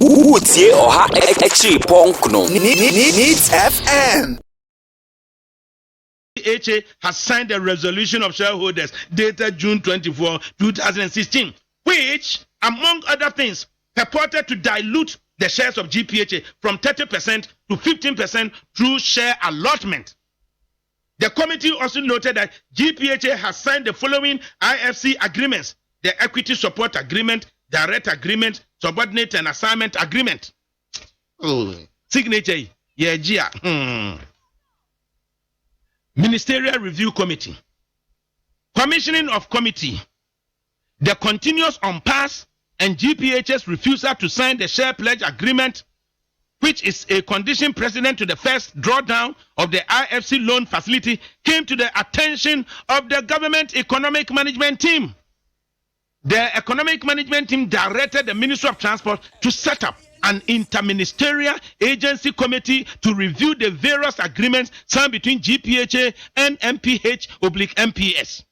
Utie oha Frimpong no. Needs FM. HA has signed a resolution of shareholders dated June 24, 2016, which, among other things, purported to dilute the shares of GPHA from 30% to 15% through share allotment. The committee also noted that GPHA has signed the following IFC agreements: the Equity Support Agreement, Direct Agreement, Subordinate and Assignment Agreement. Signature, yeah. Ministerial Review Committee. Commissioning of Committee. The continuous impasse and GPH's refusal to sign the Share Pledge Agreement, which is a condition precedent to the first drawdown of the IFC loan facility, came to the attention of the Government Economic Management Team. The Economic Management Team directed the Ministry of Transport to set up an interministerial agency committee to review the various agreements signed between GPHA and MPH/MPS.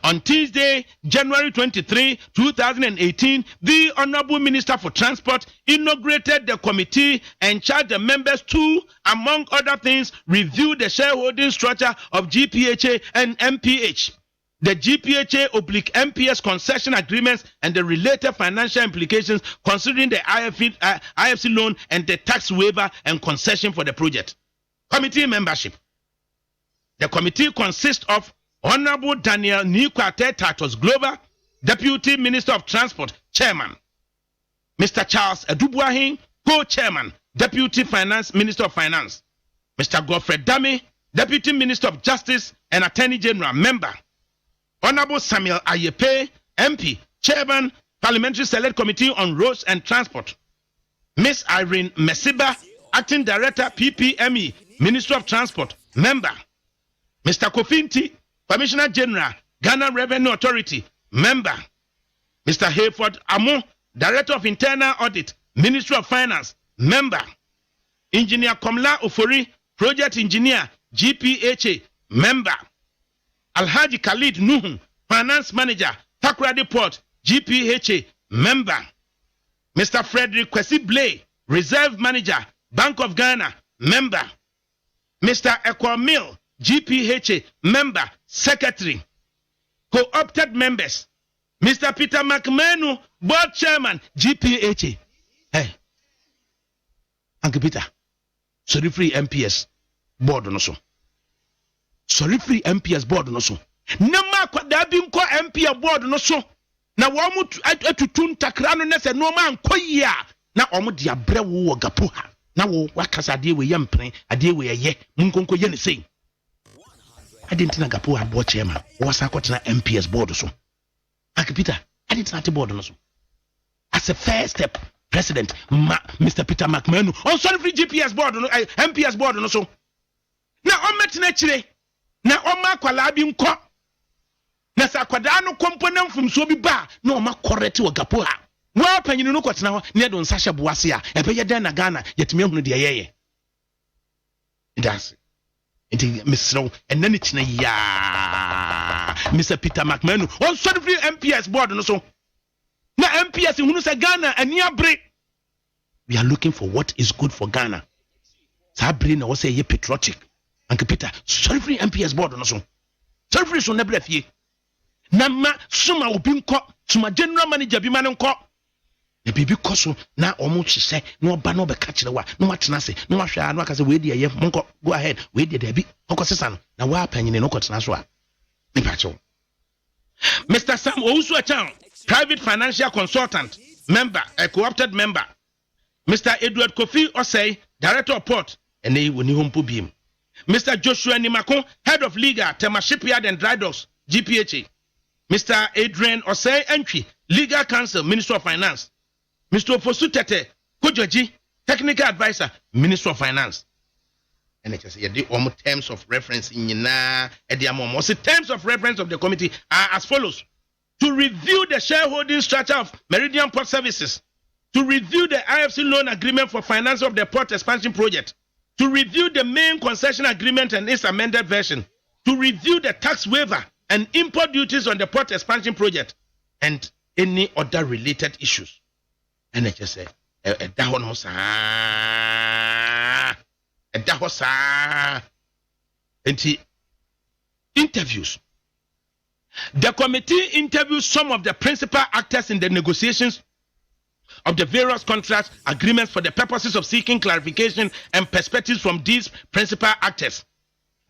On Tuesday, January 23, 2018, the Honorable Minister for Transport inaugurated the committee and charged the members to, among other things, review the shareholding structure of GPHA and MPH, the GPHA/MPS concession agreements and the related financial implications considering the IFC loan and the tax waiver and concession for the project. Committee membership. The committee consists of Honorable Daniel Nikwate Tatos Glover, Deputy Minister of Transport, Chairman. Mr. Charles Edubuahin, Co-Chairman, Deputy Minister of Finance. Mr. Godfrey Dami, Deputy Minister of Justice and Attorney General, Member. Honorable Samuel Ayepe, MP, Chairman, Parliamentary Select Committee on Roads and Transport. Ms. Irene Mesiba, Acting Director, PPME, Ministry of Transport, Member. Mr. Kofinti, Commissioner General, Ghana Revenue Authority, Member. Mr. Hayford Amo, Director of Internal Audit, Ministry of Finance, Member. Engineer Komla Ofori, Project Engineer, GPHA, Member. Alhaji Khalid Nuhu, Finance Manager, Takoradi Port, GPHA, Member. Mr. Frederick Kwesi Blay, Reserve Manager, Bank of Ghana, Member. Mr. Ekwamil, GPHA, Member, Secretary. Co-opted members, Mr. Peter McMenu, Board Chairman, GPHA. Hey, Uncle Peter, sorry free MPS board no so. Sorry free MPS board no so. Nama kwa dabi mko MPS board no so. Na wamu atutun takrano nese no man koya. Na omu diabre wo gapuha. Na wo wakasa ade we yempren, ade we ye. Munkonko ye ne sei. I didn't know gapuha board chairman. Was akotena MPS board so. Uncle Peter, I didn't know the board no so. As a first step, President Mr. Peter McMahon on sorry free GPS board no MPS board no so. Na ometina chire. Na oma kwala bi nko na sakwada no component from so bi ba na oma correct wo gapo ha wa panyinu no kwotena ho ne do nsahye boase a ebeye den na Ghana yetime hunu de yeye ndas enti misro enani china ya Mr. Peter McMahon on sorry free MPS board no so na MPS hunu se Ghana ani abre. We are looking for what is good for Ghana. Sabri na wo say ye patriotic. Uncle Peter, sorry free MPS board no so. Sorry free so nebre fie. Na ma suma obi nko, suma general manager bi ma nko. E bibi koso na omo hye na oba na obeka kire wa, na watena se, na wahwa na akase we die ye monko go ahead, we die da bi. Okosesa no, na wa panyine no kotena so a. Nipa cho. Mr. Sam Owusu Achan, private financial consultant, member, a co-opted member. Mr. Edward Kofi Osei, director of port, and they woni hompo biem. Mr. Joshua Nimako, head of legal, Tema Shipyard and Dry Docks, GPHA. Mr. Adrian Osei Entry, legal counsel, Minister of Finance. Mr. Ofosu Tete, Kojoji, technical advisor, Minister of Finance. And it just the terms of reference in the terms of reference of the committee are as follows: to review the shareholding structure of Meridian Port Services, to review the IFC loan agreement for finance of the port expansion project, to review the main concession agreement and its amended version, to review the tax waiver and import duties on the port expansion project, and any other related issues. And I just say, Interviews. The committee interviewed some of the principal actors in the negotiations of the various contract agreements for the purposes of seeking clarification and perspectives from these principal actors.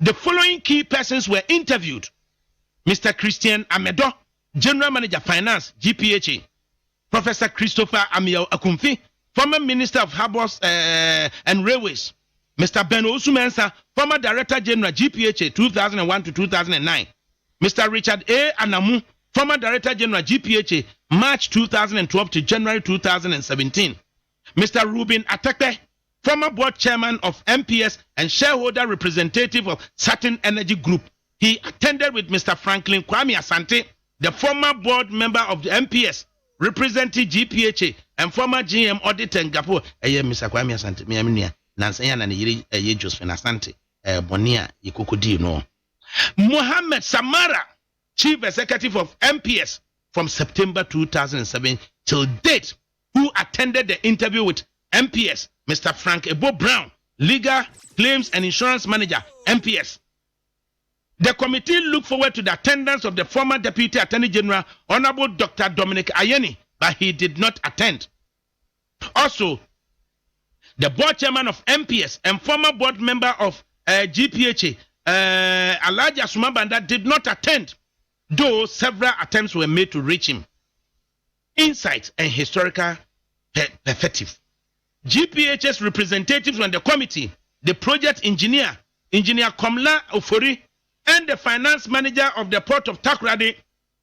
The following key persons were interviewed: Mr. Christian Amedo, General Manager Finance, GPHA; Professor Christopher Amiel Akumfi, former Minister of Harbours and Railways; Mr. Ben Osumensa, former Director General, GPHA, 2001 to 2009; Mr. Richard A. Anamu, former Director General, GPHA, March 2012 to January 2017; Mr. Ruben Atekpe, former Board Chairman of MPS and shareholder representative of Certain Energy Group. He attended with Mr. Franklin Kwame Asante, the former board member of the MPS, representing GPHA, and former GM auditor in Gapo. Mr. Kwame Asante, Miaminia, Nansaya and Ye Josephine Asante, Bonia, Yikukudi, no. Mohammed Samara, Chief Executive of MPS from September 2007 till date, who attended the interview with MPS, Mr. Frank Ebo Brown, Legal Claims and Insurance Manager, MPS. The committee looked forward to the attendance of the former Deputy Attorney General, Honorable Dr. Dominic Ayeni, but he did not attend. Also, the board chairman of MPS and former board member of GPHA, Alaja Sumabanda, did not attend, though several attempts were made to reach him. Insight and historical perspective. GPH's representatives on the committee, the project engineer, Engineer Komla Ofori, and the finance manager of the port of Takoradi,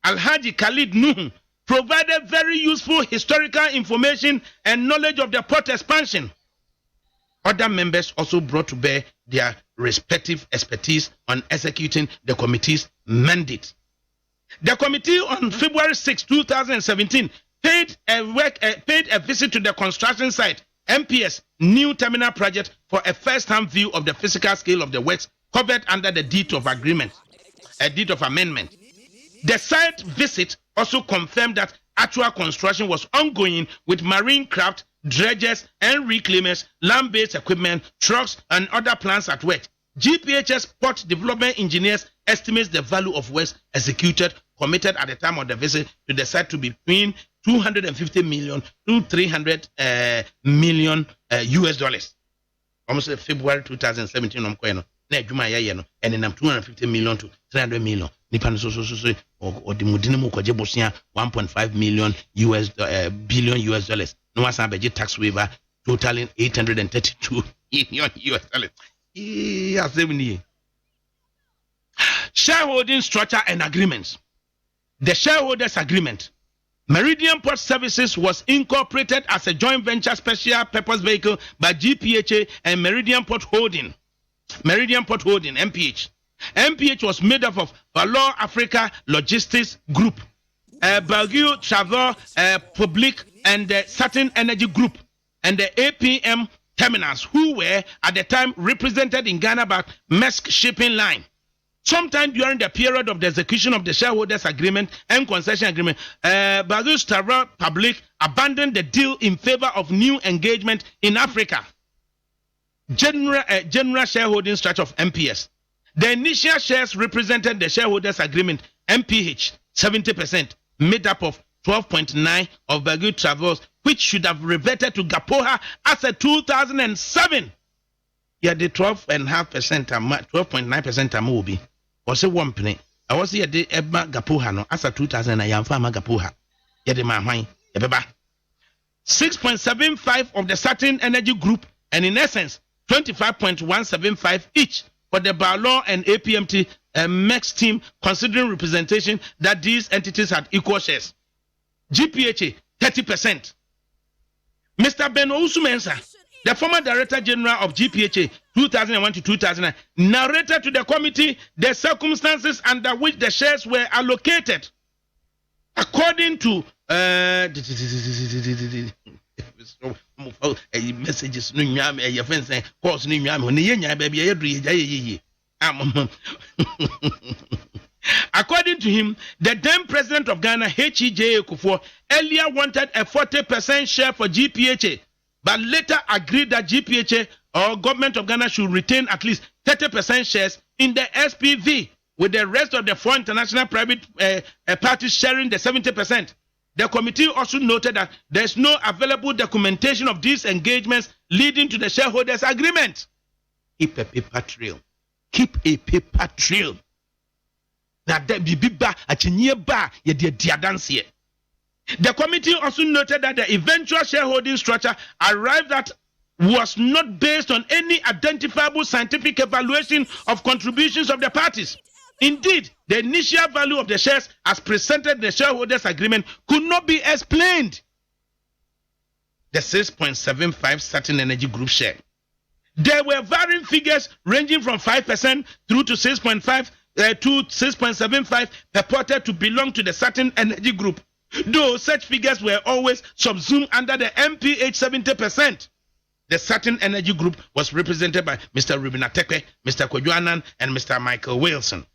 Alhaji Khalid Nuhu, provided very useful historical information and knowledge of the port expansion. Other members also brought to bear their respective expertise on executing the committee's mandate. The committee on February 6, 2017 paid a visit to the construction site, MPS New Terminal Project, for a first-hand view of the physical scale of the works covered under the deed of amendment. The site visit also confirmed that actual construction was ongoing with marine craft, dredgers and reclaimers, land-based equipment, trucks and other plants at work. GPHS port development engineers estimates the value of works executed committed at the time of the visit to the site to be between 250 million to 300 million US dollars. Almost February 2017 na adwuma ya no ene nam 250 million to 300 million nipa no so o de mudine mu kwaje bosia 1.5 million billion US dollars no wasan beje tax waiver totaling 832 million US dollars. Shareholding structure and agreements. The shareholders agreement. Meridian Port Services was incorporated as a joint venture special purpose vehicle by GPHA and Meridian Port Holding, MPH. MPH was made up of Valor Africa Logistics Group, Belgium Travel Public, and the Certain Energy Group, and the APM Terminals, who were at the time represented in Ghana by Maersk Shipping Line. Sometime during the period of the execution of the shareholders agreement and concession agreement, Belgium Travel Public abandoned the deal in favor of new engagement in Africa. General shareholding structure of MPS. The initial shares represented the shareholders agreement, MPH, 70%, made up of 12.9% of Belgium Travels, which should have reverted to Gapoha as a 2007. Yeah, the 12.5%, 12.9% will be. Was a 1 penny. I was here the Ebba Gapoha no as a 2000 I am farmer Gapoha. Yeah, the man, 6.75 of the Certain Energy Group, and in essence, 25.175 each for the Balor and APMT Maersk team, considering representation that these entities had equal shares. GPHA 30%. Mr. Ben Osumensa, the former Director General of GPHA 2001 to 2009, narrated to the committee the circumstances under which the shares were allocated. According to messages, according to him, the then president of Ghana, H.E.J. Kufuor, earlier wanted a 40% share for GPHA, but later agreed that GPHA or Government of Ghana should retain at least 30% shares in the SPV, with the rest of the four international private parties sharing the 70%. The committee also noted that there is no available documentation of these engagements leading to the shareholders' agreement. Keep a paper trail. Keep a paper trail. Now, the committee also noted that the eventual shareholding structure arrived at was not based on any identifiable scientific evaluation of contributions of the parties. Indeed, the initial value of the shares as presented in the shareholders' agreement could not be explained. The 6.75 Certain Energy Group share. There were varying figures ranging from 5% through to 6.5 to 6.75 purported to belong to the Certain Energy Group, though such figures were always subsumed under the MPH 70%. The Certain Energy Group was represented by Mr. Ruben Atekwe, Mr. Kojuanan, and Mr. Michael Wilson.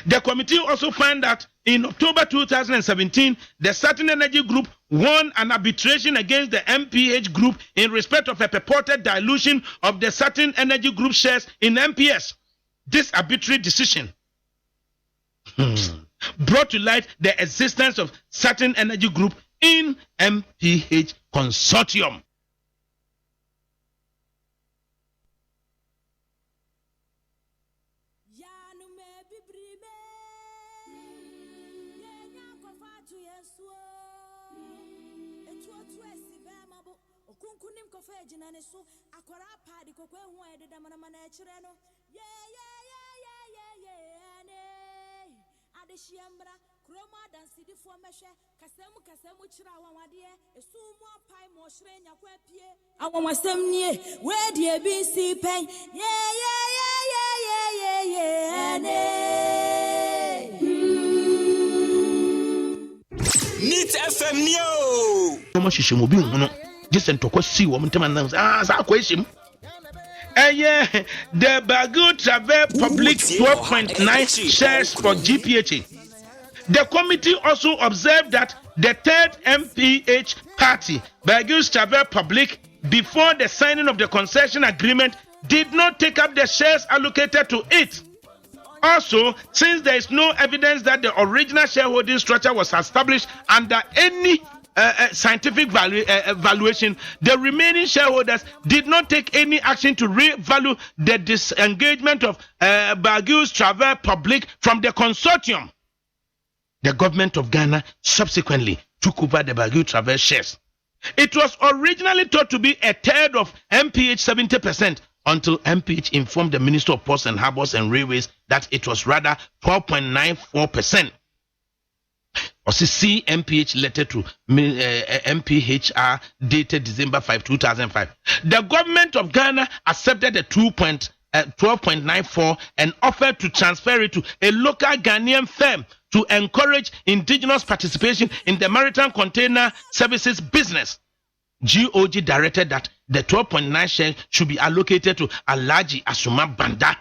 The committee also found that in October 2017, the Certain Energy Group won an arbitration against the MPH Group in respect of a purported dilution of the Certain Energy Group shares in MPS. This arbitrary decision brought to light the existence of Certain Energy Group in MPH Consortium. Neat FM Neo. The Bagu Travel Public 12.9 shares for GPHA. The committee also observed that the third MPH party, Bagu Travel Public, before the signing of the concession agreement, did not take up the shares allocated to it. Also, since there is no evidence that the original shareholding structure was established under any scientific valuation, the remaining shareholders did not take any action to revalue the disengagement of Bagu's Travel Public from the consortium. The government of Ghana subsequently took over the Bagu Travel shares. It was originally thought to be a third of MPH 70%, until MPH informed the Minister of Ports and Harbours and Railways that it was rather 12.94%. See MPH letter to MPHR dated December 5, 2005. The government of Ghana accepted the 12.94 and offered to transfer it to a local Ghanaian firm to encourage indigenous participation in the maritime container services business. GOG directed that the 12.9 share should be allocated to Alhaji Asuma Banda,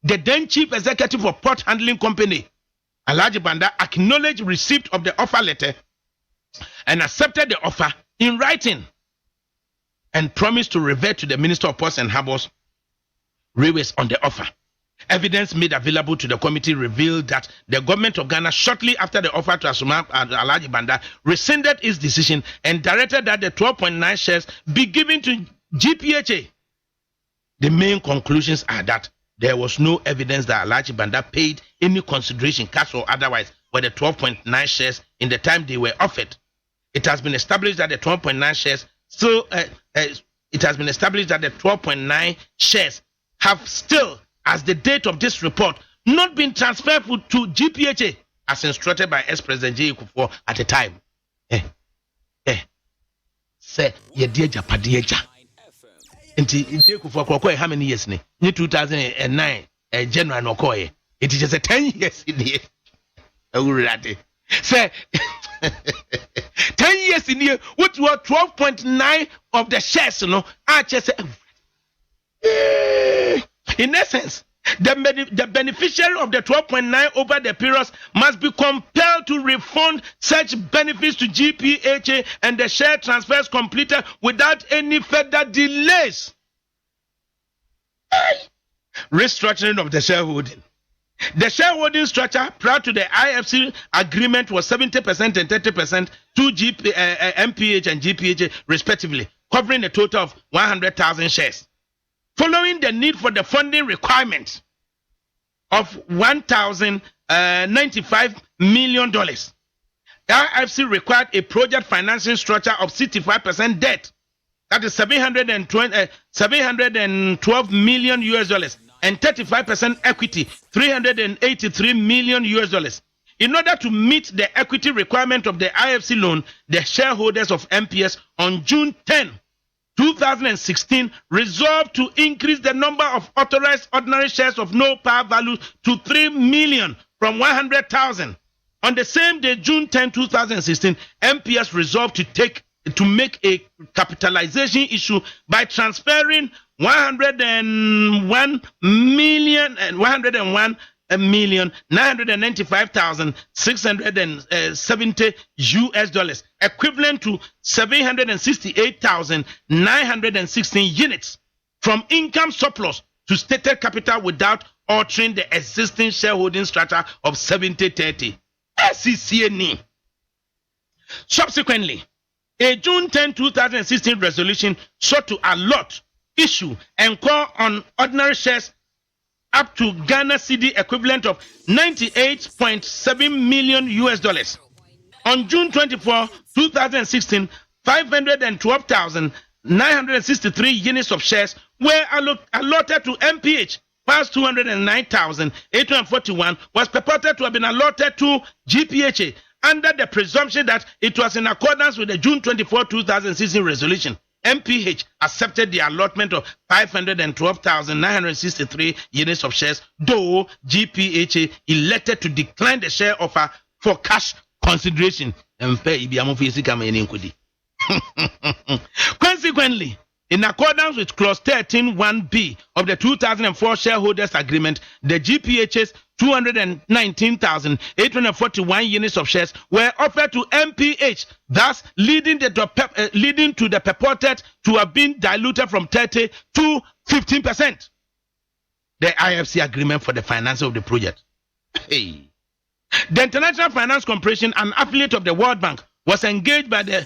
the then chief executive of Port Handling Company. Alhaji Banda acknowledged receipt of the offer letter and accepted the offer in writing and promised to revert to the Minister of Ports and Harbours Railways on the offer. Evidence made available to the committee revealed that the government of Ghana, shortly after the offer to Asuma Alhaji Banda, rescinded its decision and directed that the 12.9 shares be given to GPHA. The main conclusions are that there was no evidence that Alhaji Banda paid any consideration, cash or otherwise, for the 12.9 shares in the time they were offered. It has been established that the 12.9 shares the 12.9 shares have still, as the date of this report, not been transferred to GPHA as instructed by ex-President J. Kufuor at the time. Say, ye dear Japadieja. J. Kufuor, how many years? In 2009, January no koye. It is just a 10 years in here. Say, 10 years in here, what were 12.9 of the shares, I just say, in essence, The beneficiary of the 12.9 over the periods must be compelled to refund such benefits to GPHA and the share transfers completed without any further delays. Restructuring of the shareholding. The shareholding structure prior to the IFC agreement was 70% and 30% to MPH and GPHA respectively, covering a total of 100,000 shares. Following the need for the funding requirement of $1,095 million, the IFC required a project financing structure of 65% debt, that is $712 million US dollars, and 35% equity, $383 million US dollars. In order to meet the equity requirement of the IFC loan, the shareholders of MPS on June 10, 2016 resolved to increase the number of authorized ordinary shares of no par value to 3 million from 100,000. On the same day, June 10, 2016, MPS resolved to make a capitalization issue by transferring 101,995,670 US dollars, equivalent to 768,916 units, from income surplus to stated capital without altering the existing shareholding structure of 70-30. SCCNE. Subsequently, a June 10, 2016 resolution sought to allot, issue, and call on ordinary shares up to Ghana cedi equivalent of 98.7 million US dollars. On June 24, 2016, 512,963 units of shares were allotted to MPH, whilst 209,841 was purported to have been allotted to GPHA, under the presumption that it was in accordance with the June 24, 2016 resolution. MPH accepted the allotment of 512,963 units of shares, though GPHA elected to decline the share offer for cash consideration. Consequently, in accordance with clause 13(1)(b) of the 2004 shareholders agreement, the GPH's 219,841 units of shares were offered to MPH, thus leading to the purported to have been diluted from 30 to 15%. The IFC agreement for the financing of the project. Hey. The International Finance Corporation, an affiliate of the World Bank, was engaged by the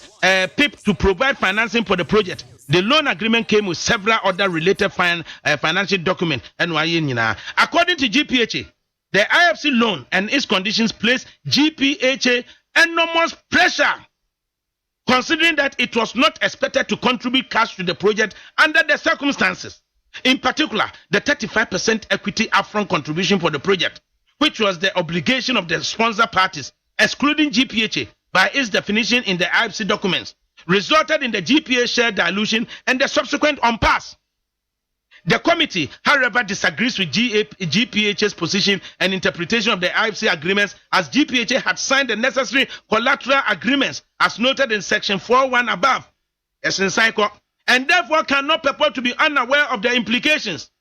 PIP to provide financing for the project. The loan agreement came with several other related financial documents. According to GPHA, the IFC loan and its conditions placed GPHA enormous pressure, considering that it was not expected to contribute cash to the project under the circumstances. In particular, the 35% equity upfront contribution for the project, which was the obligation of the sponsor parties, excluding GPHA by its definition in the IFC documents, resulted in the GPA share dilution and the subsequent impasse. The committee, however, disagrees with GPH's position and interpretation of the IFC agreements, as GPHA had signed the necessary collateral agreements as noted in section 4.1 above, and therefore cannot purport to be unaware of the implications.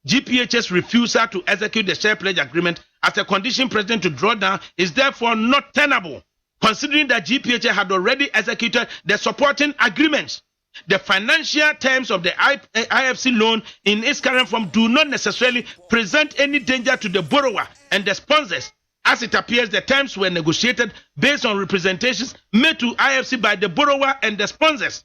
GPH's refusal to execute the share pledge agreement as a condition precedent to draw down is therefore not tenable, considering that GPHA had already executed the supporting agreements. The financial terms of the IFC loan in its current form do not necessarily present any danger to the borrower and the sponsors. As it appears, the terms were negotiated based on representations made to IFC by the borrower and the sponsors.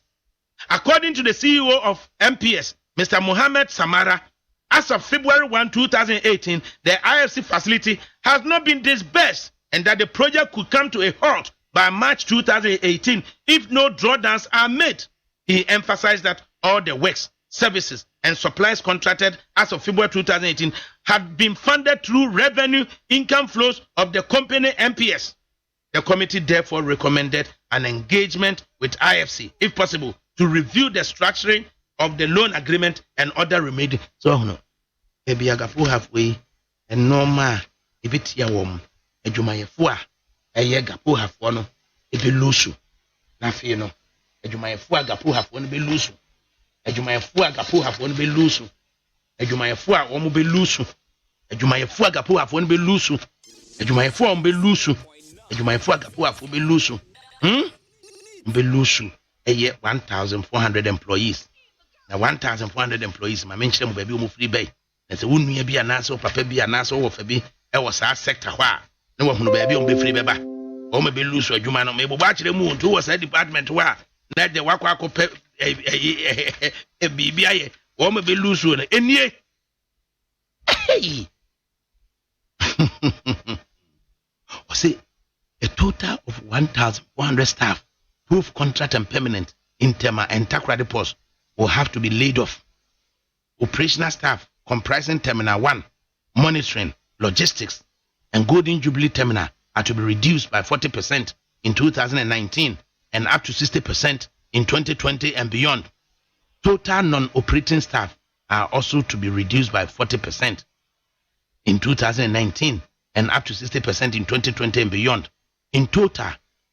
According to the CEO of MPS, Mr. Mohammed Samara, as of February 1, 2018, the IFC facility has not been disbursed, and that the project could come to a halt by March 2018 if no drawdowns are made. He emphasized that all the works, services, and supplies contracted as of February 2018 had been funded through revenue income flows of the company MPS. The committee therefore recommended an engagement with IFC, if possible, to review the structuring of the loan agreement and other remedy. So, no, maybe I have halfway and no ma, if it's your woman, and you may have a yagapo have one, if you lose you. Nothing, no. Adwumayɛfoɔ agapo hafoɔ no bɛlusu adwumayɛfoɔ agapo hafoɔ no bɛlusu adwumayɛfoɔ a wɔn bɛlusu adwumayefo agapo afo no be lusu adwumayefo on be lusu adwumayefo agapo afo be lusu be lusu 1400 employees na 1400 employees ma menkyere mu ba bi o mu free bay na se wonu ya bi anaso papa bi anaso wo fa bi e wo sa sector hɔ a na wahunu ba bi o be free beba o me be lusu adwuma no me bo ba kyerɛ mu nto wo sa department hɔ a na de wakɔ akɔpɛ bibi aye o me be lusu na enie or say a total of 1,400 staff, both contract and permanent, in Tema and Takrady Post will have to be laid off. Operational staff comprising Terminal 1, monitoring, logistics, and Golden Jubilee Terminal are to be reduced by 40% in 2019 and up to 60% in 2020 and beyond. Total non-operating staff are also to be reduced by 40% in 2019 and up to 60% in 2020 and beyond. In total,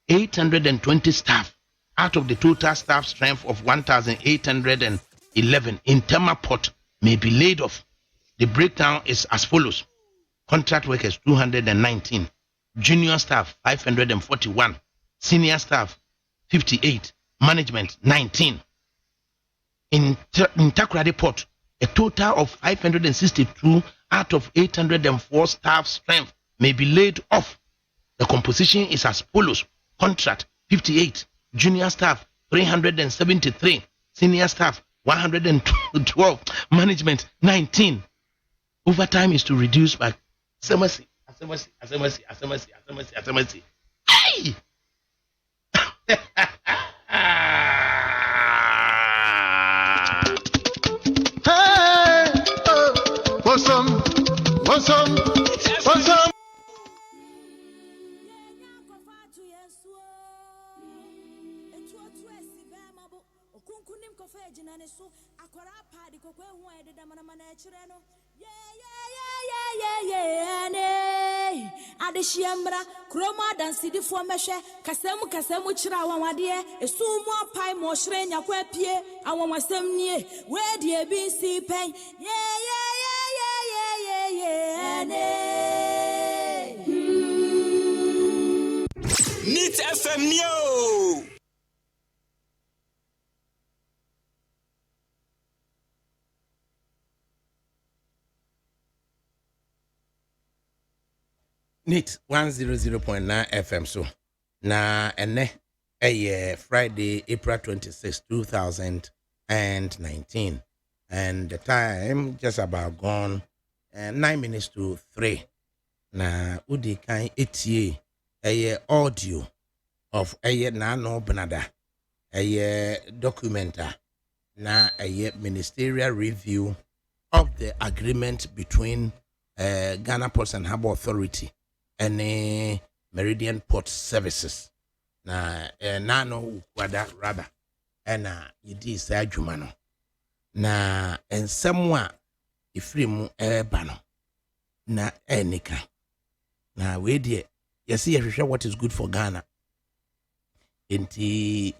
820 staff out of the total staff strength of 1,811 in Tema Port may be laid off. The breakdown is as follows. Contract workers 219, junior staff 541, senior staff 58, management 19. In Takrady Port, a total of 562 out of 804 staff strength may be laid off. The composition is as follows. Contract 58, junior staff 373, senior staff 112, management 19. Overtime is to reduce by asemasi. Hey! Awesome. Adeshiambra kroma dansi di fo mehwe kasemu kira wanwade esu mu apai mo hre nya kwa pie awonwasem nie we die bi si pen Nit FM Neo. NIT 100.9 FM so na ene Friday April 26 2019 and the time just about gone 9 minutes to 3 na udi kan etie audio of na no benada documenta na ministerial review of the agreement between Ghana Ports and Harbour Authority and Meridian Port Services na no wada rather and yidi sa adwuma no na ensem a ifiri mu eba no na enika na we die yesi yehwehwe what is good for Ghana enti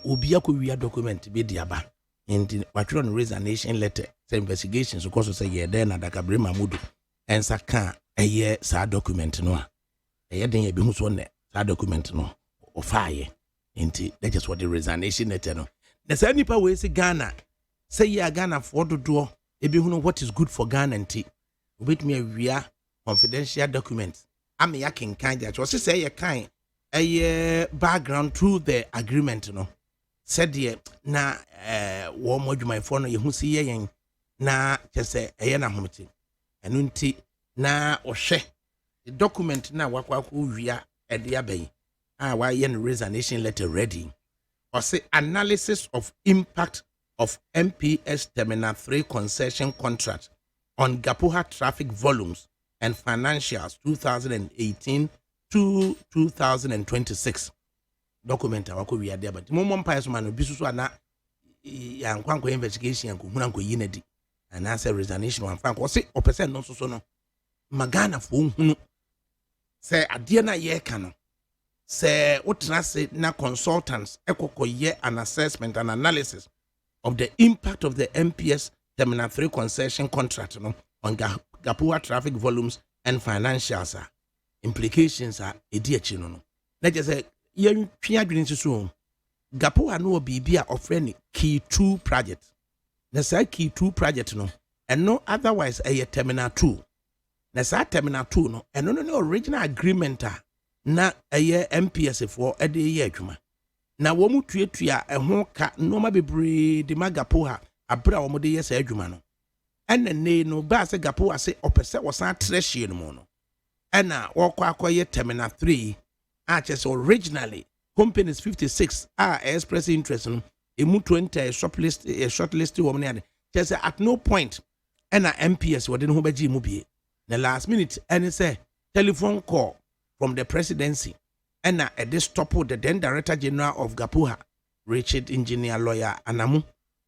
obi akowia document be diaba enti watro no resignation letter say investigations because say ye there na Adakabre Mamudu ensa ka sa document no a den ye bi hu so ne sa document no o faaye enti that is what the resignation letter no the same nipa we say Ghana say ya Ghana for dodo e bi hu what is good for Ghana enti obetumi awia confidential documents am ya kenkan that was say ye kan background through the agreement no said ye na wo modwumayfo no ye hu si ye yen na kese na homti enu nti na ohwe the document na wakwakwo wia ede abai wa ye no resignation letter ready or say analysis of impact of MPS Terminal 3 concession contract on Gapuha traffic volumes and financials 2018 to 2026 document wako wia there but mo mpa so man bi so na ya nkwanko investigation ko huna ko yinadi and answer resignation one fan ko say opesen no so no magana fo hunu say ade na ye ka no say wotena say na consultants ekokoye an assessment and analysis of the impact of the MPS Terminal 3 concession contract no on Gapua traffic volumes and financials implications are idiot. Let's just say, young Piagrin soon. Gapua no BB offering key 2 project. That's a key 2 project, no, and no otherwise a terminal 2. That's a terminal 2, no, and no original agreement na a year MPS for a day year. Na womu tuya a honka no ma bebre de magapoha abra womu de yes adwuma no ene ne no ba se gapoha se opese wosan treasure no mo no ena wokwa akoye terminal 3 achese originally companies 56 express interest no emu 20 shortlist womu ne chese at no point ena MPS wode no baji mu bie na last minute ene say telephone call from the presidency and at this stop the then Director General of Gapuha, Richard Engineer Lawyer Anamu,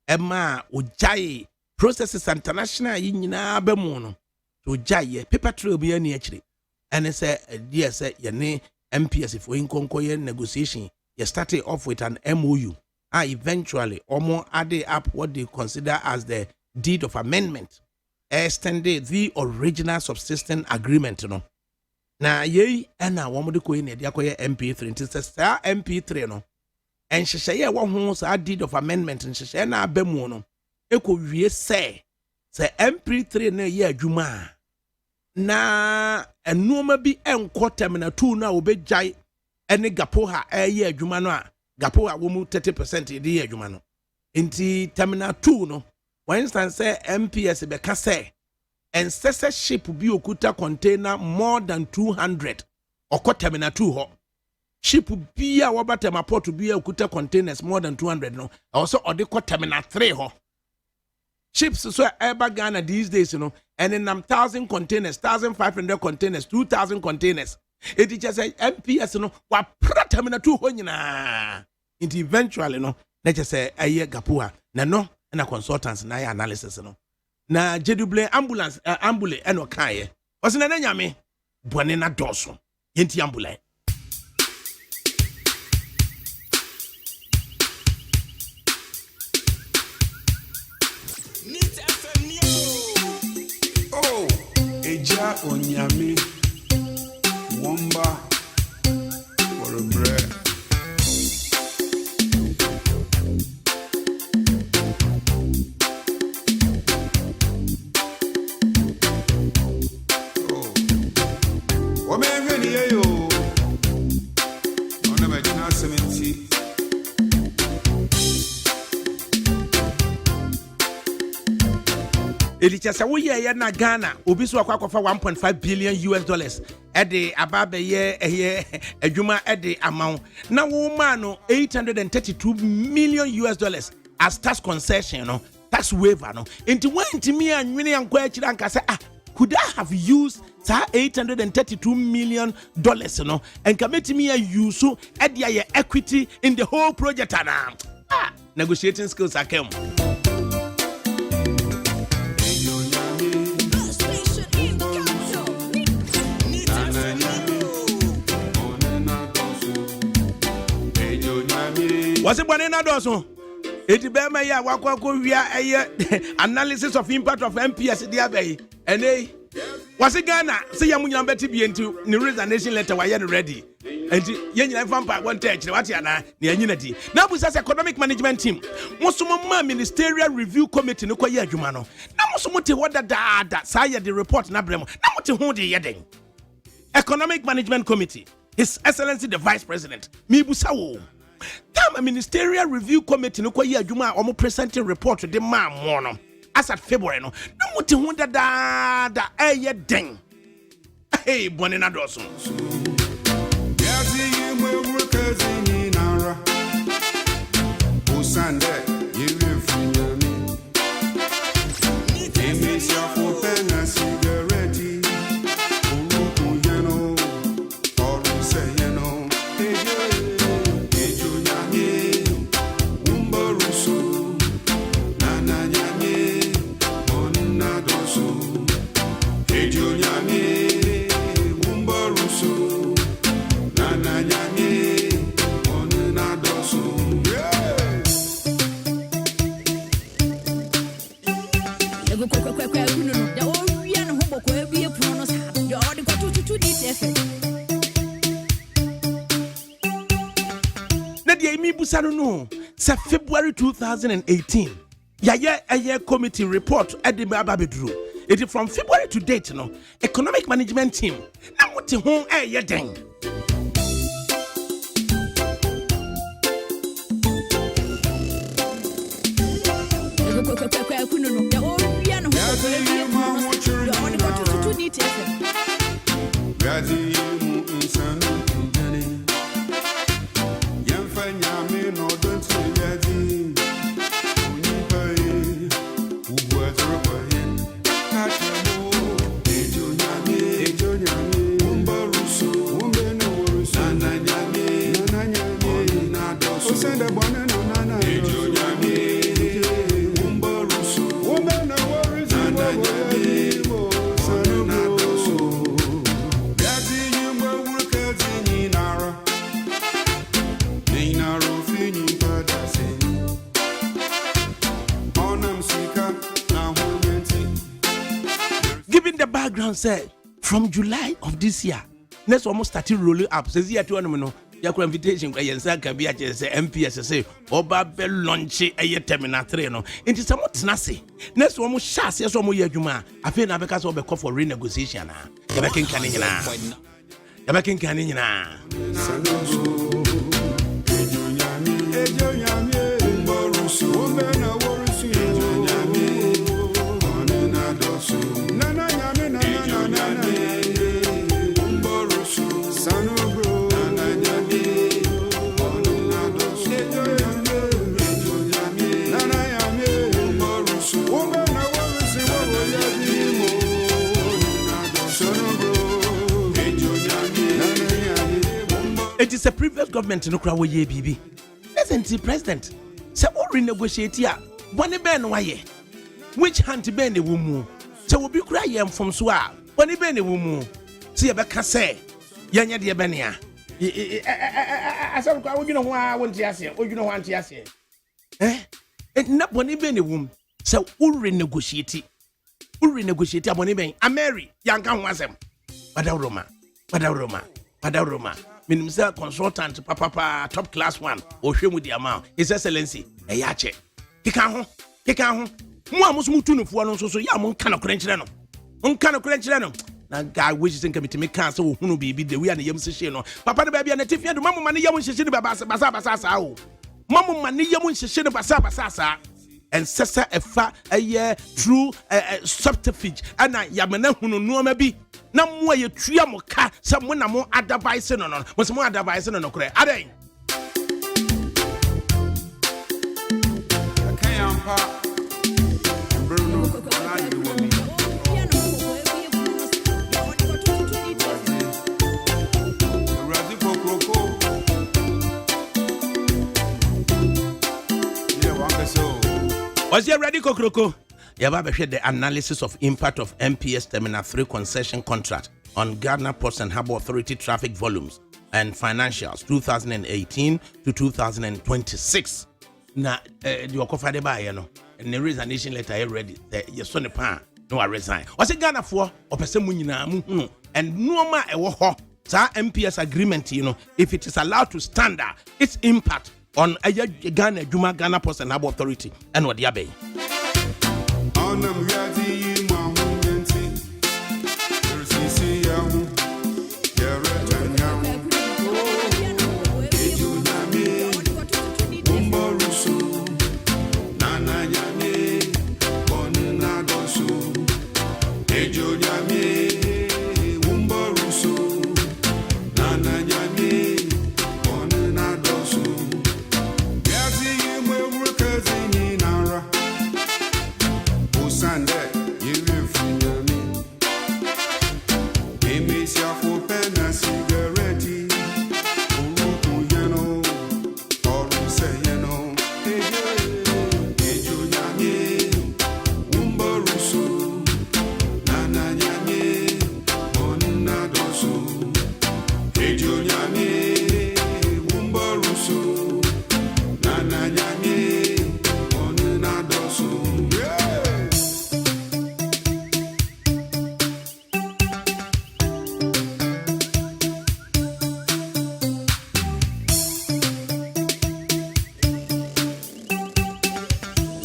Emma Ujai processes international yina bemono to Jai paper trail be any actually. And it said, yes, your name MPS for inconcoy negotiation. You started off with an MOU. Eventually, or more added up what they consider as the deed of amendment, extended the original subsisting agreement, na ye na wo de ko ne de akoye MP3 nti sa MP3 no en hyehyeye wo ho sa deed of amendment hyehyeye na abamu no ekowie se MP3 na ye adwuma na enoma bi enko terminal 2 na obejai ene Gapoha ye adwuma no a Gapoha wo mu 30% de ye adwuma no nti terminal 2 no for instance MPS be ka say and ship bi okuta container more than 200 oko terminal 2 ho ship bi a wabatema port bi okuta containers more than 200 no also odeko terminal 3 ho ships so eba Ghana these days and in 1,000 containers 1,500 containers 2,000 containers it just say MPS wa pra terminal 2 ho nyina it eventually let's just say aye Gapoha na consultants na analysis na jeduble ambulance ambule eno kaye osina na nyame bone na doso yenti ambulance Nit FM Oh, eja onyame womba for a bread. Elichasa we ye na Ghana obi so akwa 1.5 billion US dollars ede ababe ye adwuma ede amount na wo ma no 832 million US dollars as tax concession tax waiver enti wantimi anwene anko akira anka say could I have used $832 million and committee me use ede equity in the whole project negotiating skills are came. Was it banana dozo? It be my ya wakwa via analysis of impact of MPS diabe. And was it Ghana? Say yamunya beti bi into the resignation letter why ready. And yenye vampa one touch what yana near unity. Now we as economic management team. Musuma ministerial review committee no kwaya adwuma. Na musumote what that say the report na bremo. Na muti hu de yeden. Economic management committee. His Excellency the Vice President. Mi busawo. Time a ministerial review committee no kwa adwuma omo presenting report to the man mono as at February no muti hu da eye den hey bone na doso Yazi yimwe wurkazi ni nara Usande yewe finyami Emesi afo penga sigareti Uruku yeno Oru se yeno no. Say February 2018. A year committee report at the Bababidru. It is from February to date, no. Economic management team. Now what the home air dang. Given the background, said from July of this year, next almost started rolling up. Says here to no. Your invitation can be at MPS say Oba Bell launch a terminal 3 no. It is somewhat snazzy. Next one shas yes one more juma. I feel now because of the call for renegotiation. Yabakin Canina. Yabakin Canina. It is a previous government no kra wo ye bibi. Isn't the president? Say we renegotiate here. Boni ben waye. Which hand ben the wumu? Say we be kra yem from so a. Boni ben the wumu. See e be ka say. Yanya de ben ya. Asam kwa wo gino ho a won ti ase. Wo gino ho anti ase. Na boni ben the wum. Say we renegotiate. We renegotiate aboni ben. Ameri yanka ho asem. Pada Roma. Minister consultant papa top class one ohwe the amount his excellency eyache keka ho mo amuso mutunufuo no so ya mo nka no krenkyere no na guy which is in committee me can say ohunu bibi de we na yam sehye no papa de ba bia na tifia do mamu mane yam sehye no basa sa o mamu mane yam sehye no basa sa and sesa efa true subterfuge ana yamana hunu no bi na mo ye tua mo ka se mo na mo advice no mo se mo advice no kure adai Akayampa Bruno Was you ready, Kokroko? You have the analysis of impact of MPS Terminal 3 concession contract on Ghana Ports and Harbour Authority traffic volumes and financials 2018 to 2026. Now, you are the buyer, no, and the resignation letter I ready. Your son pan no I resign. Was it Ghana for or Pesemunina and no ma a war? MPS agreement, if it is allowed to stand its impact on Ghana Ports and Harbour Authority and what yabe.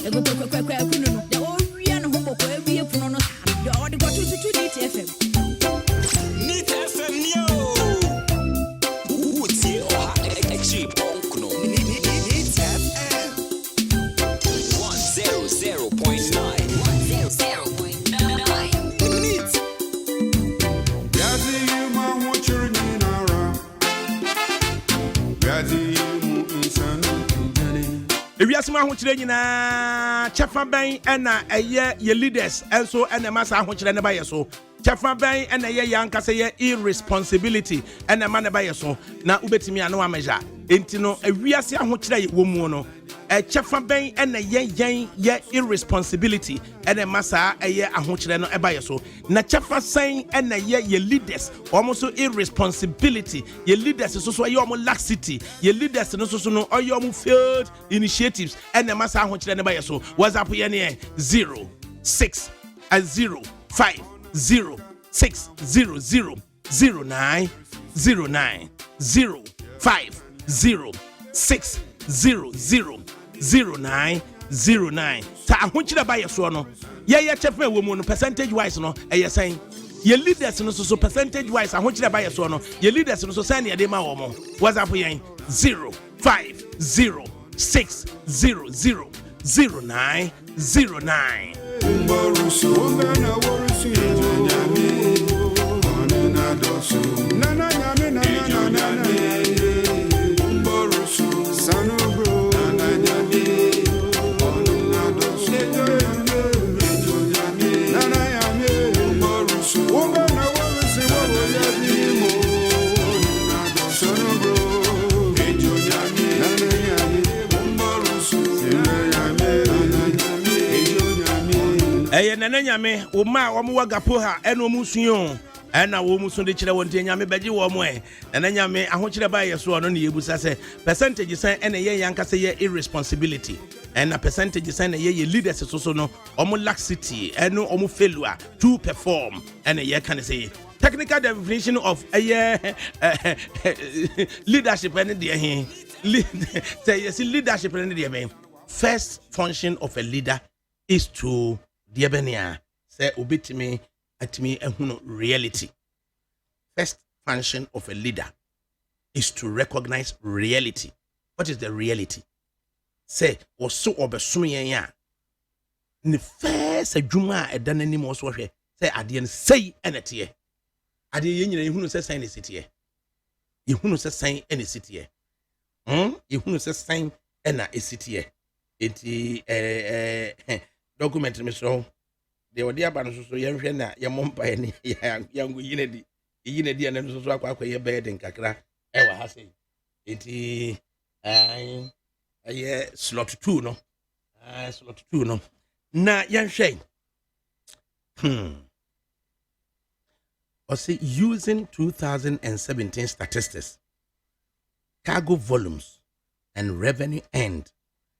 Nit FM yo. Utie oha Frimpong no. Nit FM 100.9. 100.9. Nit. Yazi ma wochuru ni nara. Yazi mu insanu tugani. Ewiasima ahokyere nyina chefa ban na eye ye leaders enso na masa ahokyere ne ba ye so chefa ban na eye yankase ye irresponsibility na ma ne ba ye so na ubetimi ano ameja enti no ewiase ahokyere wo mu no chefa ban na ye irresponsibility na masa eye ahokyere no e ba ye so na chefa san na ye leaders almost irresponsibility ye leaders so ye omo laxity ye leaders no so no oye omo failed initiatives and the massa ahokyere ne ba ye so WhatsApp ye ne 06 0 5 0 6 0 0 09 09 0 5 0 6 0 0 09 09 ta ahokyere ba ye so no ye chefa e wo mu no percentage wise no e ye san ye leaders no so percentage wise ahokyere ba ye so no ye leaders no so san ne de ma wo mo WhatsApp ye 0 5 0 6 0 0 09 09. Eye nana nyame wo ma wo mo wagapo ha eno mu suyo ena wo mu so de kire won te nyame beji wo mo nana nyame ahokyere ba ye so no ne yebusa se percentage san ena ye yanka se ye irresponsibility ena percentage san ye leaders so no omo laxity eno omo failure to perform ena ye kan say technical definition of leadership and the say leadership and the first function of a leader is to Diabenia say obitimi atimi ehuno reality. First function of a leader is to recognize reality. What is the reality? Say oso obesom yen ya. Ni first adwuma a edana nim oso hwe say ade say enete. Ade yen nyina ehunu say sign city. Ehunu say sign ene city. Ehunu say sign ena city. Enti document me so de wodi aba no so ye hwe na ye mompa ye yangu yinedi na no so akwa ye bed kakra e wa ha sei enti aye slot 2 no slot 2 no na ye hwe or say using 2017 statistics, cargo volumes and revenue earned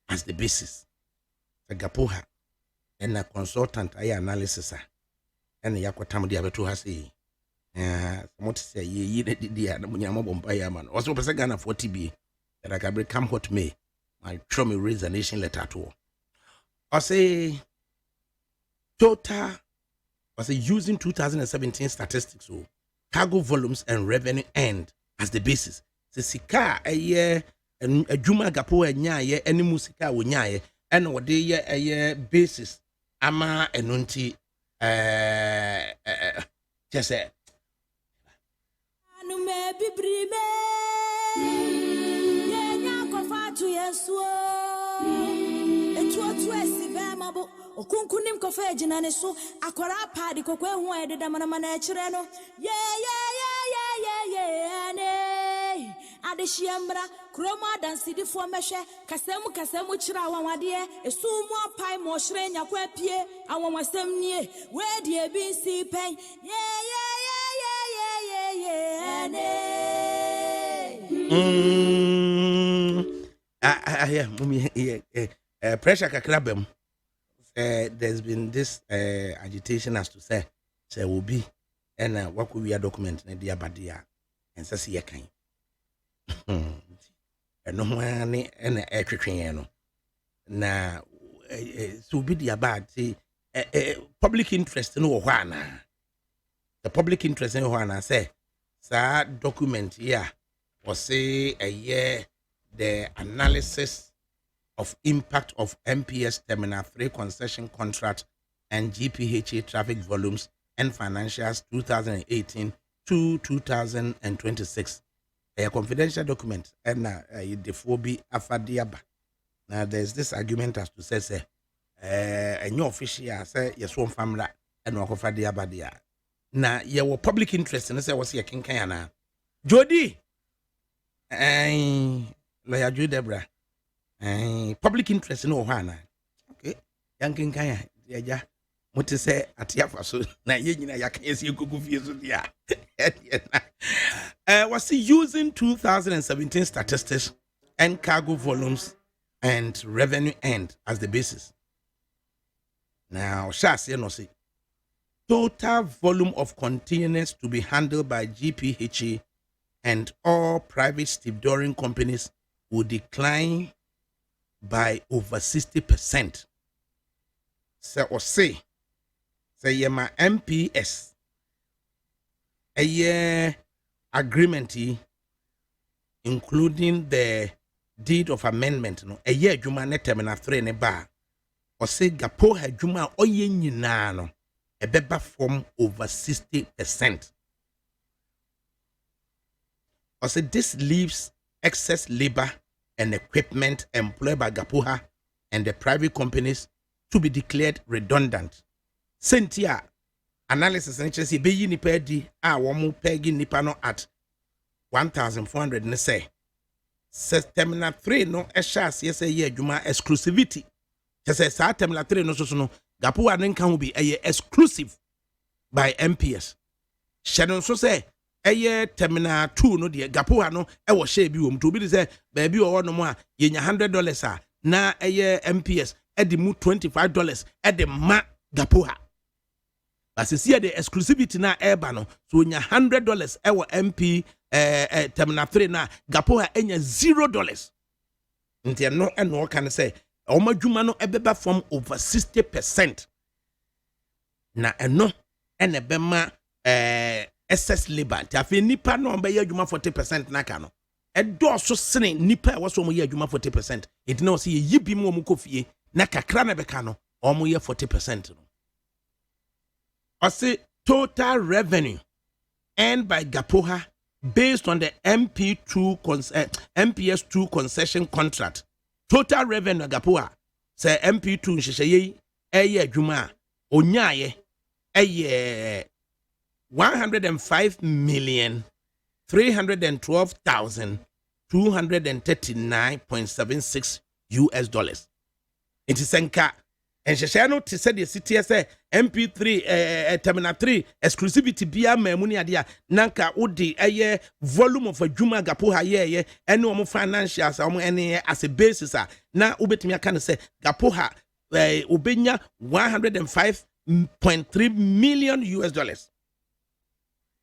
as the basis. The Gapoha and a consultant analysis and the Yakwatam Diabetu has what say ye did the Munyama man. Also, Pesagana 40B that I can come what may. My trauma raise a nation letter to all. I say total. I say using 2017 statistics, so cargo volumes and revenue earned as the basis. The sika a year and a juma gapo a nyaye any musika wo nyaye and what they a year basis ama enunti just say anu me bibrime ye nya ko fa to yeso etu esi be mabo okunkunim ko fa ejina ne so akwara paadi kokwe hu ededa mana e kire no ye ane adeshiambra kroma dansidifo mehwe kasemu kira awawade esumu apai mo hire nyakwa pie awonwasem nie we die bi nsi pen ye ane pressure kakrabem. There's been this agitation as to say will be and what could be a document in the abadia and says ye kind. And no one and a air train. Now, so be the bad say public interest no hwana. The public interest in hwana say that document here was say a year the analysis of impact of MPS Terminal 3 concession contract and GPHA traffic volumes and financials 2018 to 2026. A confidential document and the 4B afadiaba. Now there's this argument as to say a new official say yes one family and no afadiaba there. Now your public interest in say was here kinkayana. Jody lawyer Jude Debra public interest no hwana. Okay, young kinkaya yeah. What to say at Yafa na yina yakesi kuku fieso dia. Was he using 2017 statistics and cargo volumes and revenue end as the basis? Now, Shas, you know, see, total volume of containers to be handled by GPHA and all private stevedoring companies will decline by over 60%. So, or say my MPS a year agreement including the deed of amendment no a year juma ne terminal 3 ne ba or say gapo ha juma oye nyina no e beba from over 60%. Or say this leaves excess labor and equipment employed by Gapoha and the private companies to be declared redundant. Sentia analysis and say be nipa di womu pegi nipa no at 1,400 ne say terminal 3 no shas yes ye adwuma exclusivity say sa terminal 3 no so no Gapoha ne kan be exclusive by MPS shadow so say terminal 2 no de Gapoha no wo share bi wom to bi say baby wo no mo a ye nya $100 a na MPS e mu $25 e de ma Gapoha. As you see the exclusivity na eba no so nya $100 ewo MP terminal 3 na Gapoha enya $0. Nti no eno kan say omadwuma no ebeba from over 60%. Na eno ene bema excess labor. Tafi nipa no be adwuma 40% na ka no. Edo so sene nipa e wo so mo ye adwuma 40%. It no say yibi mo mo kofie na kakra na be ka no omo ye 40% no. I say total revenue earned by Gapoha based on the MPS2 concession contract. Total revenue Gapoha say MP2 nhyehyeye adwuma onyaye 105,312,239.76 US dollars. It is senka and Shano to say the city say MP3 terminal 3 exclusivity bia mamuni adia nanka udi volume of a juma Gapoha ye any omo financials any as a basis na ubetimi aka say Gapoha ubenya 105.3 million US dollars.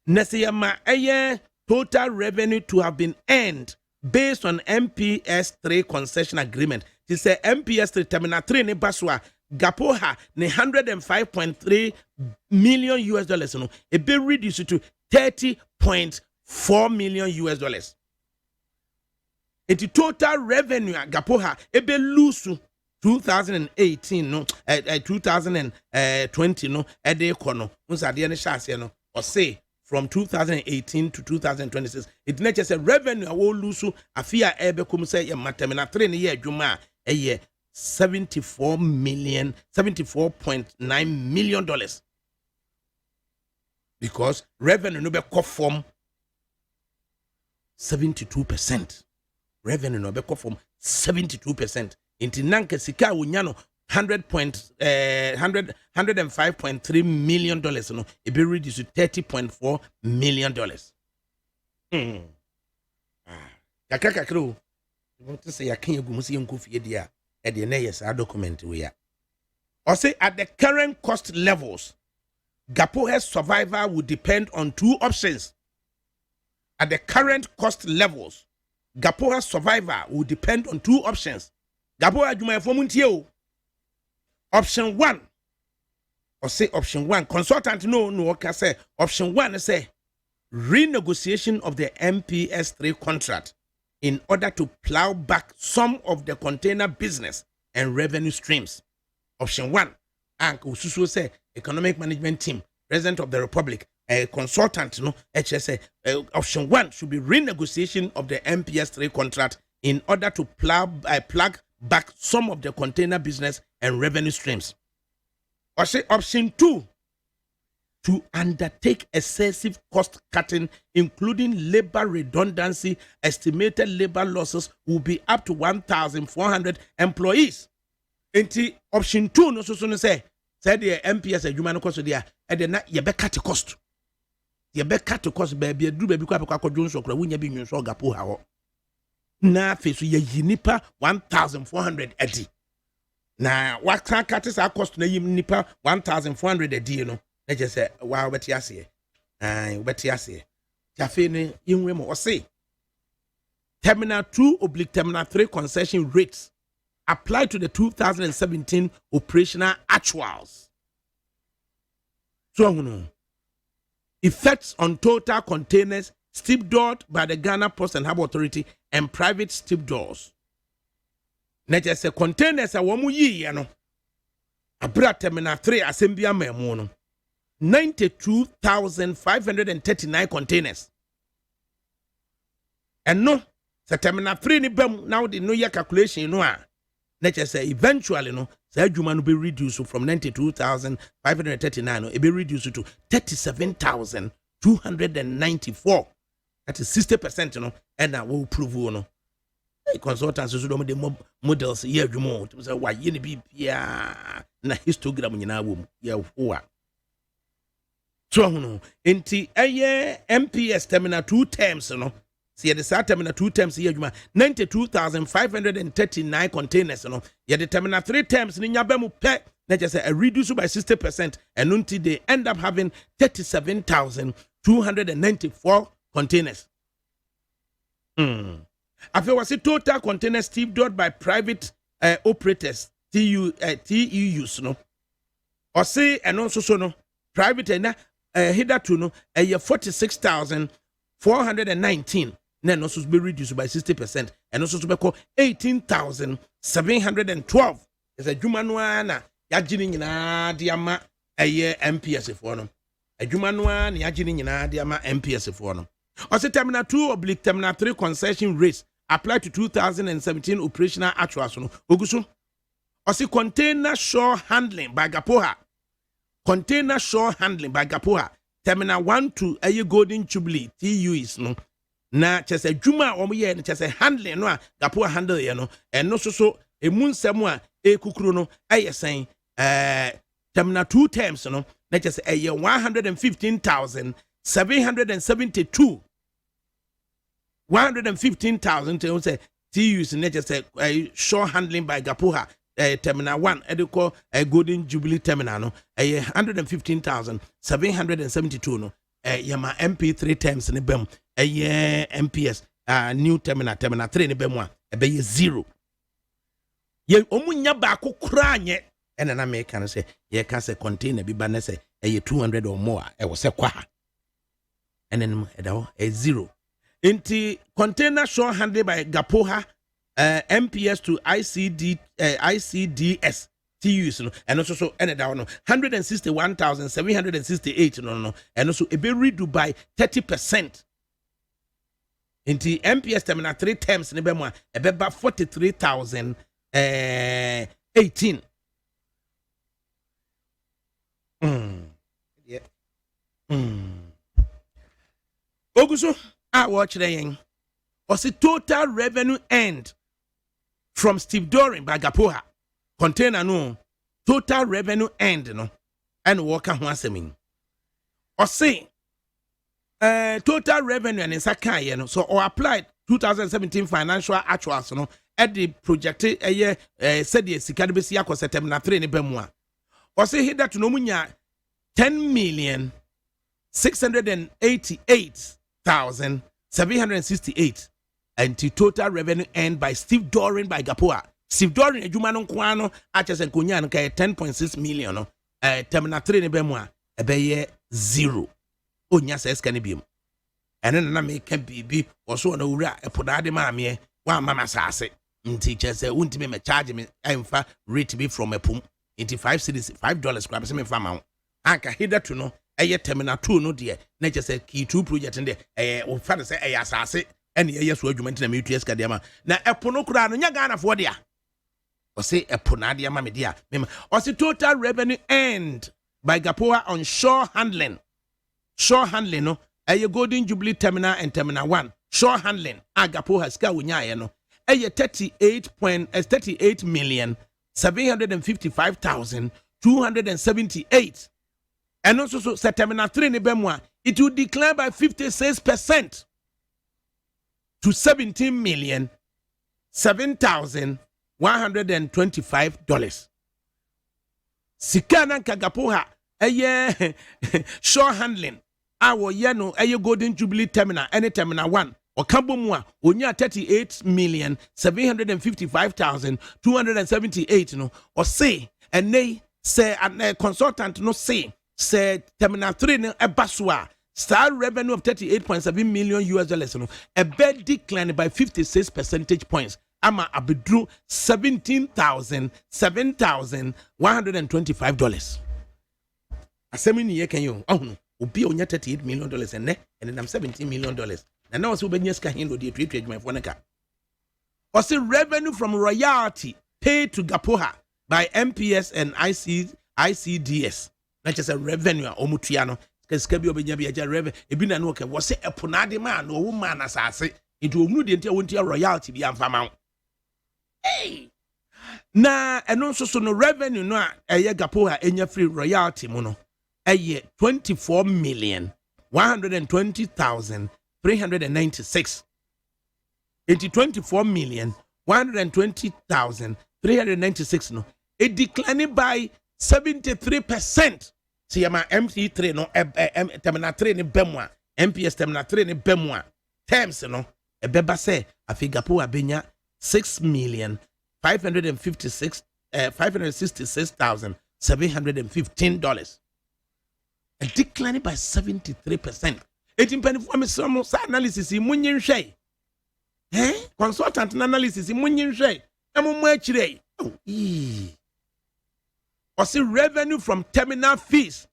Nesiyama total revenue to have been earned based on MPS 3 concession agreement. This say MPS 3 terminal 3 ne baswa Gapoha ne 105.3 million US dollars no e be reduced to 30.4 million US dollars. It total revenue Gapoha e be lose 2018 no 2020 no e dey kono unsa de ne shase no or say from 2018 to 2026 it not just a revenue will lose afia ebe kum say ya terminal 3 ne ye adwuma a 74.9 million dollars because revenue no be from 72%. Revenue no be from 72%. Inti nanka sika wunyano 105.3 million dollars no it be reduced to 30.4 million dollars. Kakakakro want to say I can't go see uncle Fiedia at the next document we are. Or say at the current cost levels, Gapoha's survival will depend on two options. At the current cost levels, Gapoha's survival will depend on two options. Gapoha Juma Fomuntio. Option 1. Or say option 1. Consultant no can say option 1 say renegotiation of the MPS3 contract in order to plow back some of the container business and revenue streams. Option 1. And Ususu say economic management team, President of the Republic, a consultant, HSA. Option 1 should be renegotiation of the MPS3 contract in order to plug back some of the container business and revenue streams. Or say option 2, to undertake excessive cost cutting, including labor redundancy. Estimated labor losses will be up to 1,400 employees. Enti option 2 no so say the MPS adwuma no cost there e de na ye be cut cost. Ye be cut cost baby do baby kwa akwadwo nso kra wonya bi nwunso gapo ha ho. Na fe so ye nipa 1,400 edi. Na what can cut is cost na yim nipa 1,400 edi no. Na je say wow beti ase. Beti ase. Jafe ne yinwe mo o say Terminal 2/Terminal 3 concession rates apply to the 2017 operational actuals. So, effects on total containers stevedored by the Ghana Post and Harbour Authority and private stevedores. Next, say containers a womu yi no. Abra Terminal 3 assembly memo no. 92,539 containers. And no, the Terminal 3 ni bem now the new year calculation no a. Let's say eventually no, the adwuma will be reduced from 92,539 no, it be reduced to 37,294. That is 60% no, and that will prove no. Consultants who do the models here adwuma to say why you be na histogram nyina wom ya wo. So no, enti MPS terminal 2 terms no. See the terminal 2 terms here, 92,539 containers. The terminal 3 terms in Yabemu pet, let's just say a reduce by 60%, and until they end up having 37,294 containers. I feel was a total containers stevedored by private operators, TEUs, no, or say, and also so no private hitherto no, 46,419. Then also be reduced by 60%, and also to be called 18,712. It's a Jumanuana Yajin na diama a year MPS for them. A Jumanuan Yajin na diama MPS for them. Also, Terminal 2/Terminal 3 concession rates apply to 2017 operational actuals. Ogusu. Also, container shore handling by Gapoha. Container shore handling by Gapoha. Terminal 1 to a Golden Jubilee TUs no. Na chese juma omoye na chese handling no a gapo handle ye no eno so emunsem a ekukuru no ayesen terminal 2 terms no na chese 115,772 115,000 to say TUs na chese shore handling by gapoha terminal 1 ediko Golden Jubilee terminal no 115,772 no yama MP3 terms ne bem MPS new terminal 3 ne bem a be 0 ye omunya ba kokura nye ena na me kan say ye ka say container bi ba na say 200 or more e wo say kwa enen edawo 0 inti container shore handled by Gapoha MPS to ICDS TUs no and also so and that no 161,768 no and also it be reduced by 30%. Into MPS terminal 3 terms ne be mo e be ba 43,018. Yeah. Oguso a watch the yen. Or see total revenue end from stevedoring by Gapoha. Container no total revenue end no and work ho asemi or say total revenue and insaka no so or applied 2017 financial actuals no at the projected said the sika be sia ko Terminal 3 ne bemu a or say here that no munya 10,688,768 and the total revenue end by stevedoring by Gapoha Sivdorin adwuma no nko ano ache se nkonya no ka 10.6 million no terminal 3 ne bemu a ebeye 0 onya se ska ne biem ene na me ka bibi oso na wura epodade maame wa mama saase nti che se untime me charge me emfa rate be from epum nti $5 crab se me fa ma anka hida to no eye terminal 2 no de na che se key 2 project de o fa se eye asase ene eye so adwuma nti na me tu ska de ma na epo no kura no nya Ghana fo de a o say eponade ama me dia mema o say total revenue earned by Gapoha on shore handling no a Golden Jubilee terminal and terminal 1 shore handling Gapoha ska wonya no a 38,755,278 and also so terminal 3 ne bemwa it will decline by 56% to $17,007,125. Sikana Kagapoha, shore handling. Our yano, Golden Jubilee terminal, any terminal 1, or Kambomwa, Onya 38,755,278, no, or say, and they say, and a consultant no say terminal 3 no Baswa. Star revenue of $38.7 million, no, a bed declined by 56 percentage points. Ama abidru $17,125. Asemini ye kenyo. Oh, obi onya $38 million and then I'm $17 million. And now so benye ska hindo di trade my foneka. Also revenue from royalty paid to Gapoha by MPS and ICDS. Not just a revenue omutuano. Ska bi obenya bi aja revenue. Ebi na no ke wo se eponade man no woman asase. Into omnu de ntia wontia royalty bi amfama. Hey. Na eno so no revenue no a eye Gapoha enya free royalty mo no eye 24,120,396. 24,120,396 no it declining by 73%. See my MC3 no terminal 3 ne bemwa MPS terminal 3 ne bemwa terms no ebeba se afi Gapoha benya $6,566,715. A decline by 73%. 18 for me some analysis in Munyin Shay. Consultant analysis in Munyin Shay. Oh, or see revenue from terminal fees,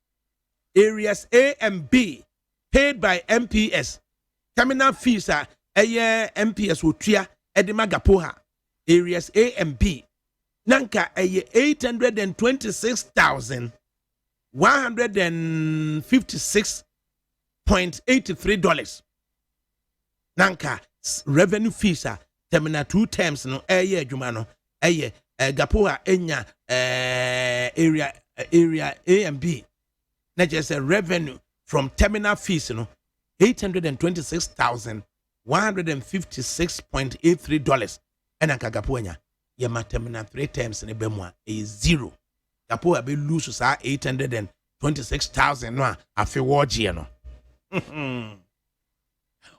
areas A and B, paid by MPS. Terminal fees are a year MPS Utria Edema Gapoha. Areas A and B. Nanka a year $826,156.83. Nanka revenue fees are terminal 2 terms no a year Jumano a year Gapoha enya area A and B. Not just a revenue from terminal fees no $826,156.83. And Gapoha yama terminal 3 terms in a bemwa is 0. Gapoha be lose sa 826,000 no afi wargie no.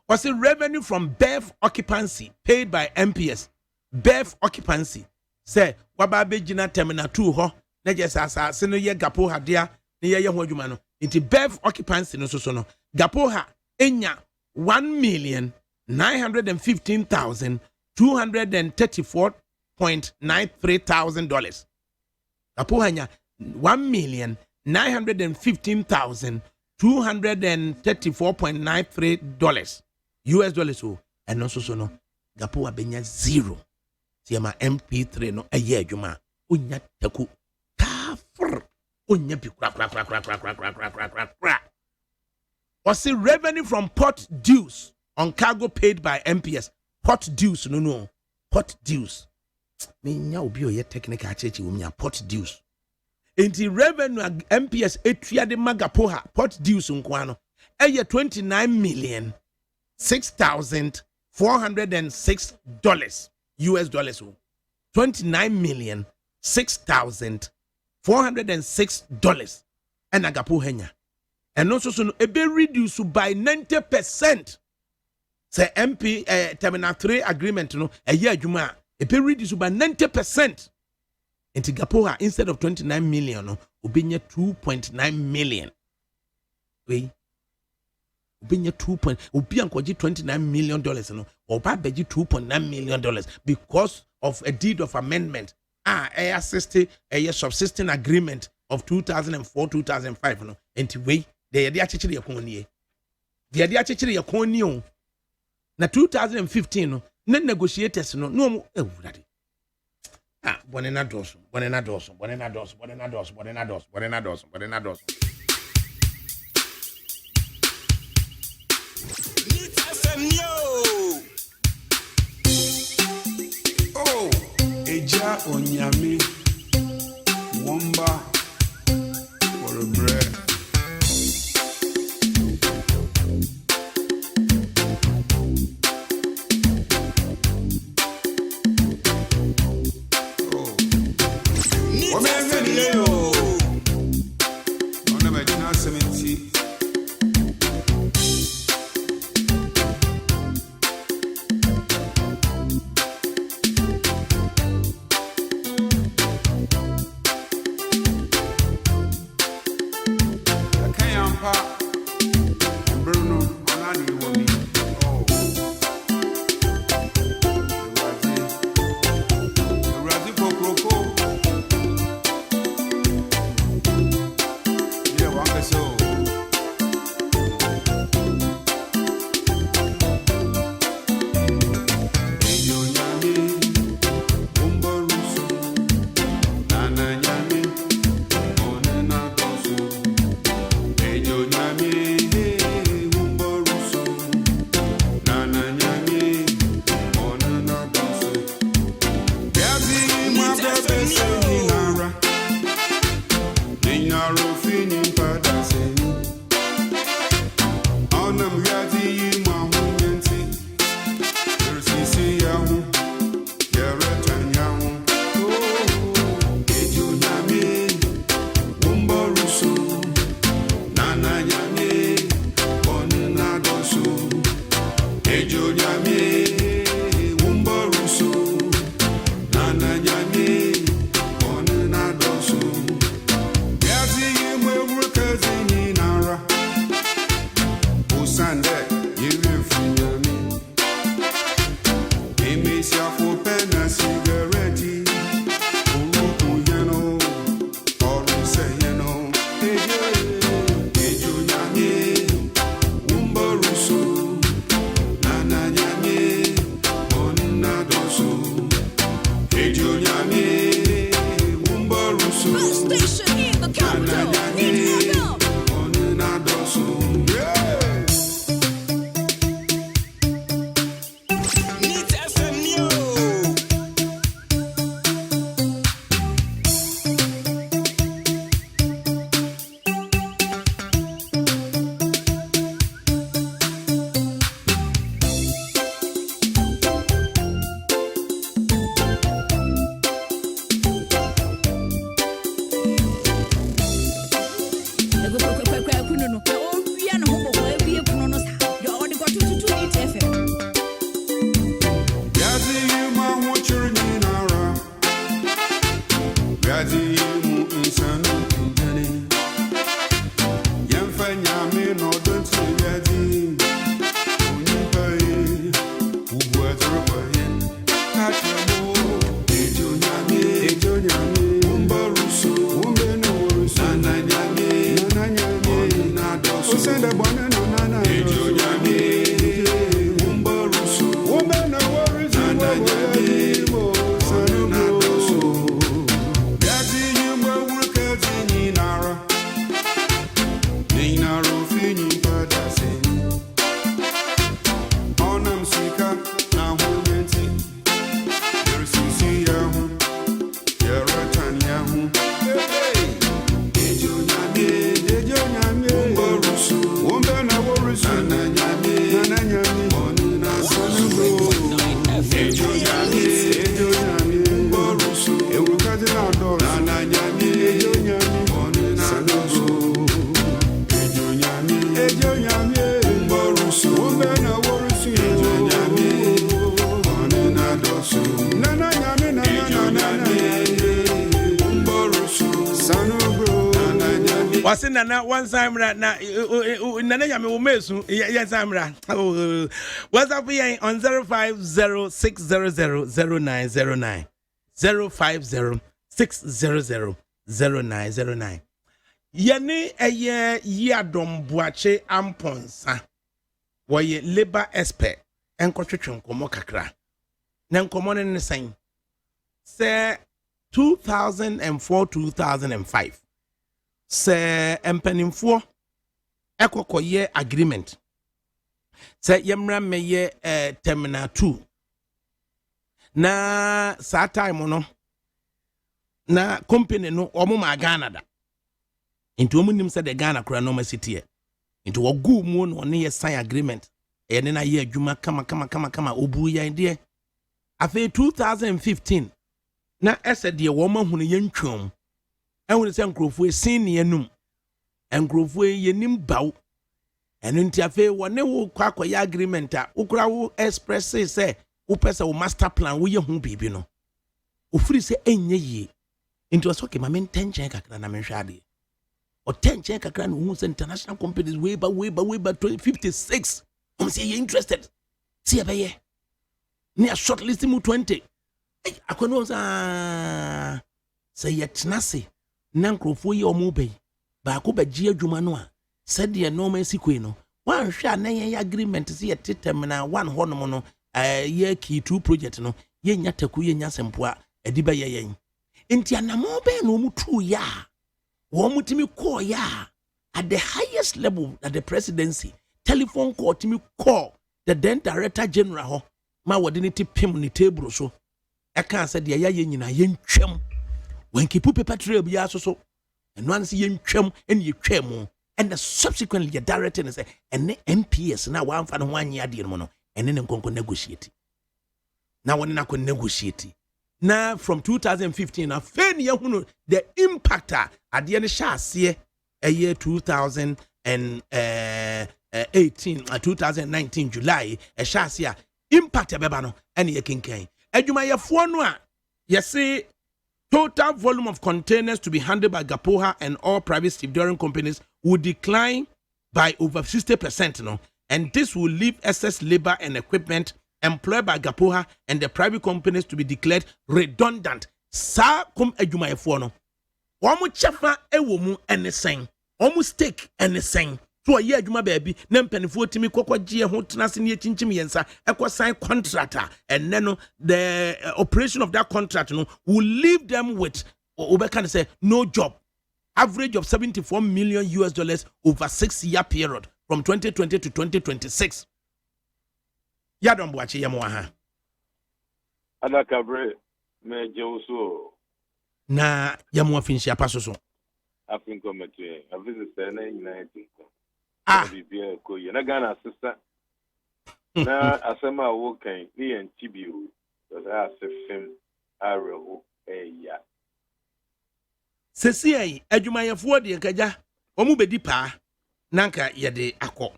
Was the revenue from berth occupancy paid by MPS? Berth occupancy say waba bejina terminal 2 ho na just asase no ye Gapoha dia na ye ho adwuma no into berth occupancy no so no Gapoha enya $1,915,234.93,000. Gapoha nya $1,915,234.93 US dollars so and also so no Gapoha benya 0. See my MP3 no a year juma unya taku kafr unya bi kra. Or see revenue from port dues on cargo paid by MPS. Port dues no port dues. Me nya obi o ye technical achechi wo nya port dues. Enti revenue MPS etua de Gapoha port dues nko ano eye $29,006,406 US dollars. $29,006,406 and Gapoha nya. And also so no ebe reduce by 90%. Say MP terminal 3 agreement no a year juma epe reduce by 90%. Into Gapoha, instead of 29 million, no, Ubinya 2.9 million. We Ubinya 2. Ubian kwaji $29 million, no, or Babeji $2.9 million because of a deed of amendment. A subsisting agreement of 2004-2005, no, and we they are actually a corny. They are actually a corny. Na 2015, no, negotiators, no, daddy. Bonena dos. Oh, Eja Onyame, Wamba, for a bread. Was in na one time right now nana ya me wo mesu yes amra what's up here on 0506000909 0506000909 yene eye yadom boache amponsa woye labor expert enkotwetwe nkomo kakra na nkomo ne sen say 2004-2005 se empanimfo ekokoye agreement se yemra meye terminal 2 na sa time no na company no omo ma Ghana da into omo nim se de Ghana kura no ma city into wogu mu no ne ye sign agreement e ne na ye adwuma kama obu ya de afi 2015 na ese de wo ma hunu ye ntwom ehunu se nkrofo esin ne enum nkrofo yenim baw enu nti afi wo ne wo kwakoya agreement a ukura wo express say wo pese wo master plan wo ye hu bibi no ofiri se enye yi nti was okay ma men tension kakra na men hwade o tension kakra no hu se international companies way ba 2056 say you interested see ebe ye ni a shortlist mu 20 akono sa say yetnase na nkrofo ye omo bey ba ko ba gi adwuma no a said ye no man sikwe no wan hwa na ye agreement se ye tetem na one honom no ye key 2 project no ye nya taku ye nya sempo a edi ba ye yen enti anamo be no mu tu ya wo mutimi call ya at the highest level at the presidency telephone call timi call the then director general ho ma wodinity pim ni table so e kan said ye ye nyina ye ntwam when keep paper trail bi aso so and once ye ntwam and ye twam and the subsequently the director and say and the MPS now one fan 1 year deal mono and then nkonko negotiate now one na ko negotiate now from 2015 na fen ye hunu the impactor at the end shase a year 2018 2019 July a shase impact beba no and ye kinkan adwuma ye fo no a ye say total volume of containers to be handled by Gapoha and all private stevedoring companies will decline by over 60%, no? And this will leave excess labor and equipment employed by Gapoha and the private companies to be declared redundant. Sa kum edwumayefo no. Omo chefa ewo mu enesen. Omo stake enesen. So ye adwuma baabi na mpanifo timi kokogye ho tenase ne chinchim yensa ekwo sign contractor and then the operation of that contract no will leave them with obeka say no job, average of $74 million over 6-year period from 2020 to 2026. Ya don boache yemo ha Adakabre me jewso na yemo afinshi apasoso afin committee a visit na united bibia ko ye na Ghana sister na asema wo kan ni en tibio so that asefem areho eya sesi ai adwumayefo de nkaja omu bedi pa nanka ye de akọ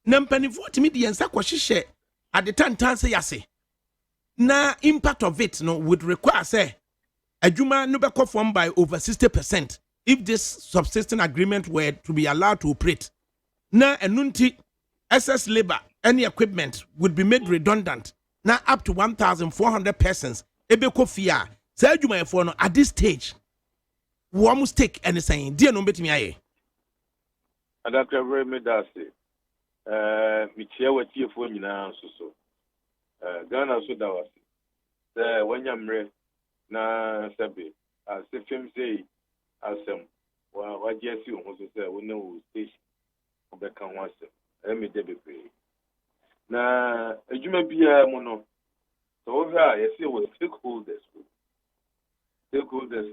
na mpanifo timi de yensa kọ hyehyɛ ade tantanse yase na impact of it no would require say adwuma no be from by over 60% if this subsisting agreement were to be allowed to operate. Na enunti excess labor any equipment would be made redundant. Now up to 1,400 persons ebe kofia say adwumayefo no at this stage we almost take anything dear no betimi aye Adakabre me dase mi chia watiefo nyina so Ghana so da wase wanyamre na sabe asefem sei asem wa jesi ho so say wona wo station obeka ho asem me de bebre na adwuma bia mu no so wo ha yesi wo stakeholders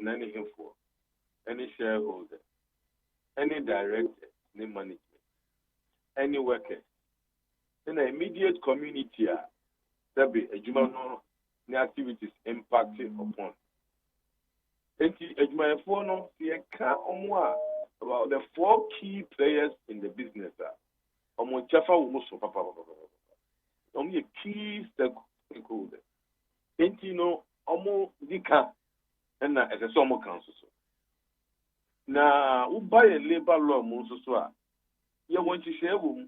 na any info any shareholder any director any management any worker in the immediate community there be adwuma no the activities impacting upon adwumayefo no se ka omo about the 4 key players in the business omo chafa wo mo so papa omo key stakeholder no omo dika na ese so omo kan so na uba ye labor law mo nso so a ye won chi hwe wo mu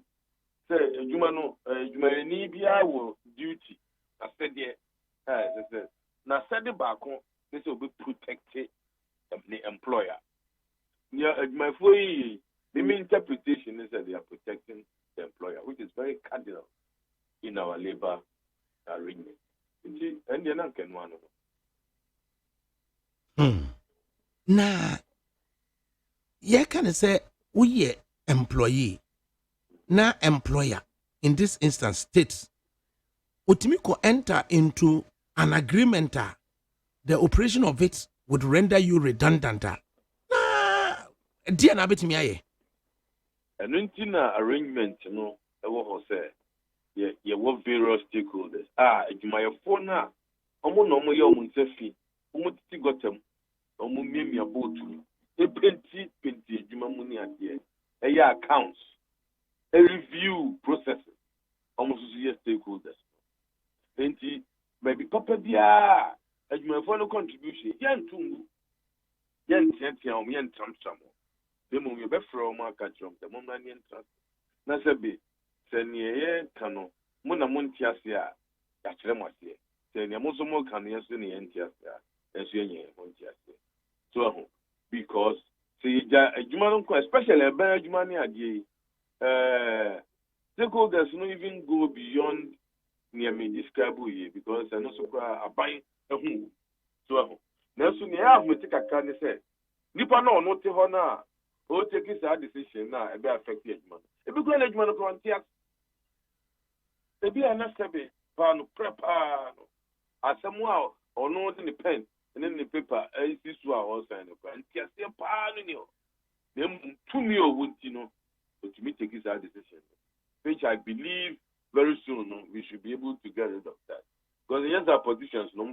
say adwuma no adwuma ni bia wo duty na said there na said ba ko say obi protect the employer yeah adwuma fo yi the main interpretation is that they are protecting the employer, which is very cardinal in our labor arrangement. And you're not can one na you can say we employee na employer in this instance states Utimiko enter into an agreement the operation of it would render you redundant. Dear Nabitimi aye. And in arrangement, you know, I will say, yeah, what various stakeholders. It's my phone now. No more young Sefi, got them, Mimi about a plenty, Jimamuni at the a accounts, a review process, almost year stakeholders. Plenty, maybe Papa Dia, as my phone contribution, Yan Tungu, Yan Tian, Yan Tamsamo. The moment you be from my catchum, the moment you enter. Nasabi, send ye cano, Mona Montiasia, Yachremosia, send your Mosomo Canias in the Entiasia, and Senior Montiasia. So, because, see, a Juman, especially a bad Jumania, stakeholders don't even go beyond near me describe you because I know so a buying a home. So, now soon you have me take a can say, Nipa no, not to honor. O take his decision now, a bit affected man. If you go to man of frontier, a bit anastabe, pano, prepano, as somehow or not in the pen and in the paper, as this was also and just a panio. Them 2 million would you know, but to me take his decision, which I believe very soon we should be able to get rid of that. Because the other positions, no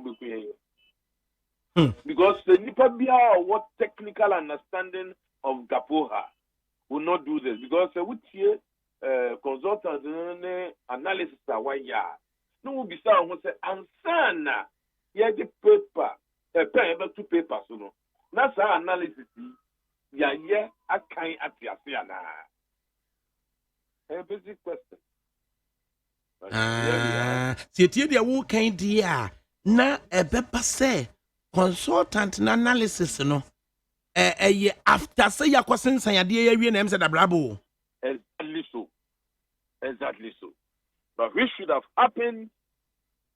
because the Nipa Bia, what technical understanding of Gapoha will not do this because with here consultants analysis are why no will be sound who say ansana yeah the paper pen 2 papers no that's our analysis yeah I can't at a basic question see dia wo kan dia na ebeba say consultant na analysis no after say ya kwasen sayade ya wie na em say da brabo exactly so but we should have happened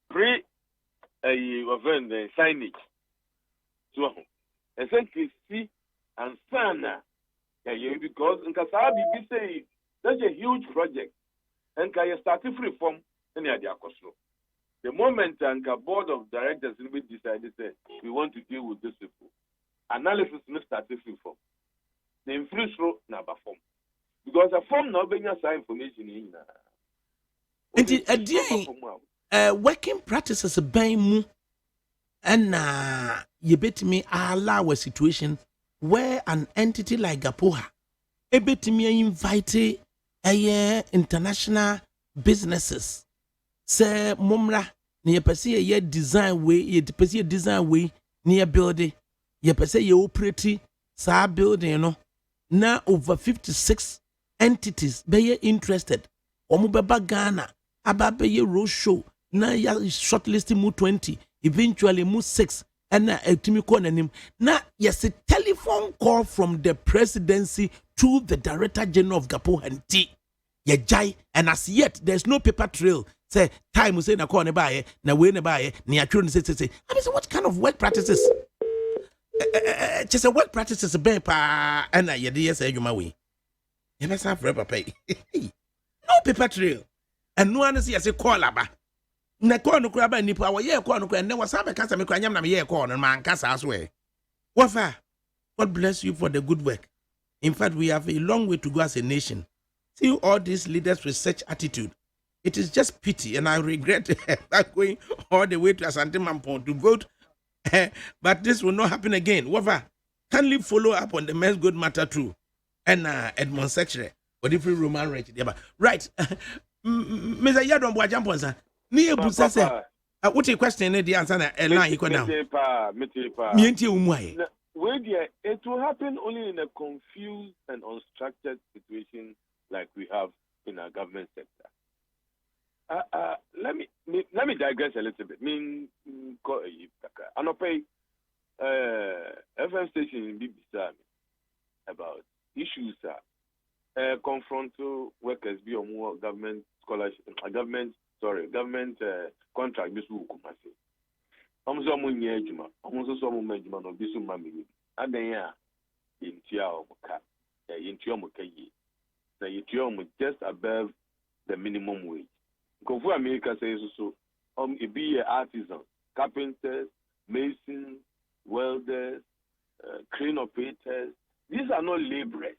pre event signage so essentially see and sana because in Kasabi be say that's a huge project and can you start free from any idea cost the moment and board of directors will be decided say we want to deal with this people analysis no start from the influence number form because a form now bring us information in working practices ban mu and you bet me allow a situation where an entity like Gapoha bet me invite international businesses say momra near pesi ye design way ye pesi design way near building ye pese ye operate sa building no na over 56 entities be interested omo beba Ghana aba be road show na ya shortlisting mu 20 eventually mu 6 and na etimi ko nanim na yes a telephone call from the presidency to the director general of Gapo Hanti ye jai and as yet there's no paper trail say time we say na call ne bae na we ne bae na atworo ne say I mean so what kind of work practices just a work practices be pa and na ye dey say adwuma we you must have forever pay no paper trail and no one say say call aba na call no kura ba nipa wo ye call no kura na wasa be kasa me kura nyam na me ye call no man kasa aso e wafa God bless you for the good work. In fact, we have a long way to go as a nation. See all these leaders with such attitude. It is just pity, and I regret going all the way to Asante Mampong to vote. But this will not happen again. Wafa, kindly follow up on the men's good matter too. And Edmond Sechere, but if you Roman right. Mr. Yadon Boajamponsa, ni ebusa se. What a question the answer na line iko now. Mienti umwae. it will happen only in a confused and unstructured situation like we have in our government sector. Let me digress a little bit. Anope FM station in BBC about issues confront workers be on more government scholarship, government contract. This will come. Almost all money ejuma. Almost all money ejuma no bisu mami. Adanya intia omuka. Intia omuka yi. Na intia omu just above the minimum wage. Kofu America says so. It be artisans, carpenters, masons, welders, crane operators. These are not laborers.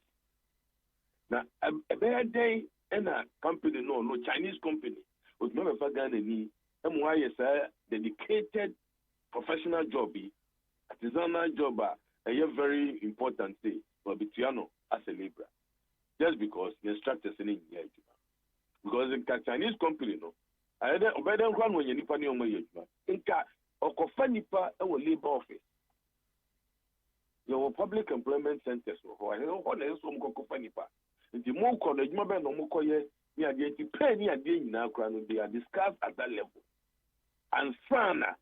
Now a bad day and a company no Chinese company with no Ghana ni. Why is a dedicated professional job, artisanal job, a very important thing for Bitiano as a laborer. Just because the instructors in India. Because in Chinese company, no, I don't run when you nipa ni omo yejuma. Inka okofa nipa e wo labor office. Your public employment centers no. I don't want to some kofa nipa. The more college mo be no mo koye ni ade ti pay ni ade nyina kra no they are discussed at that level. And sana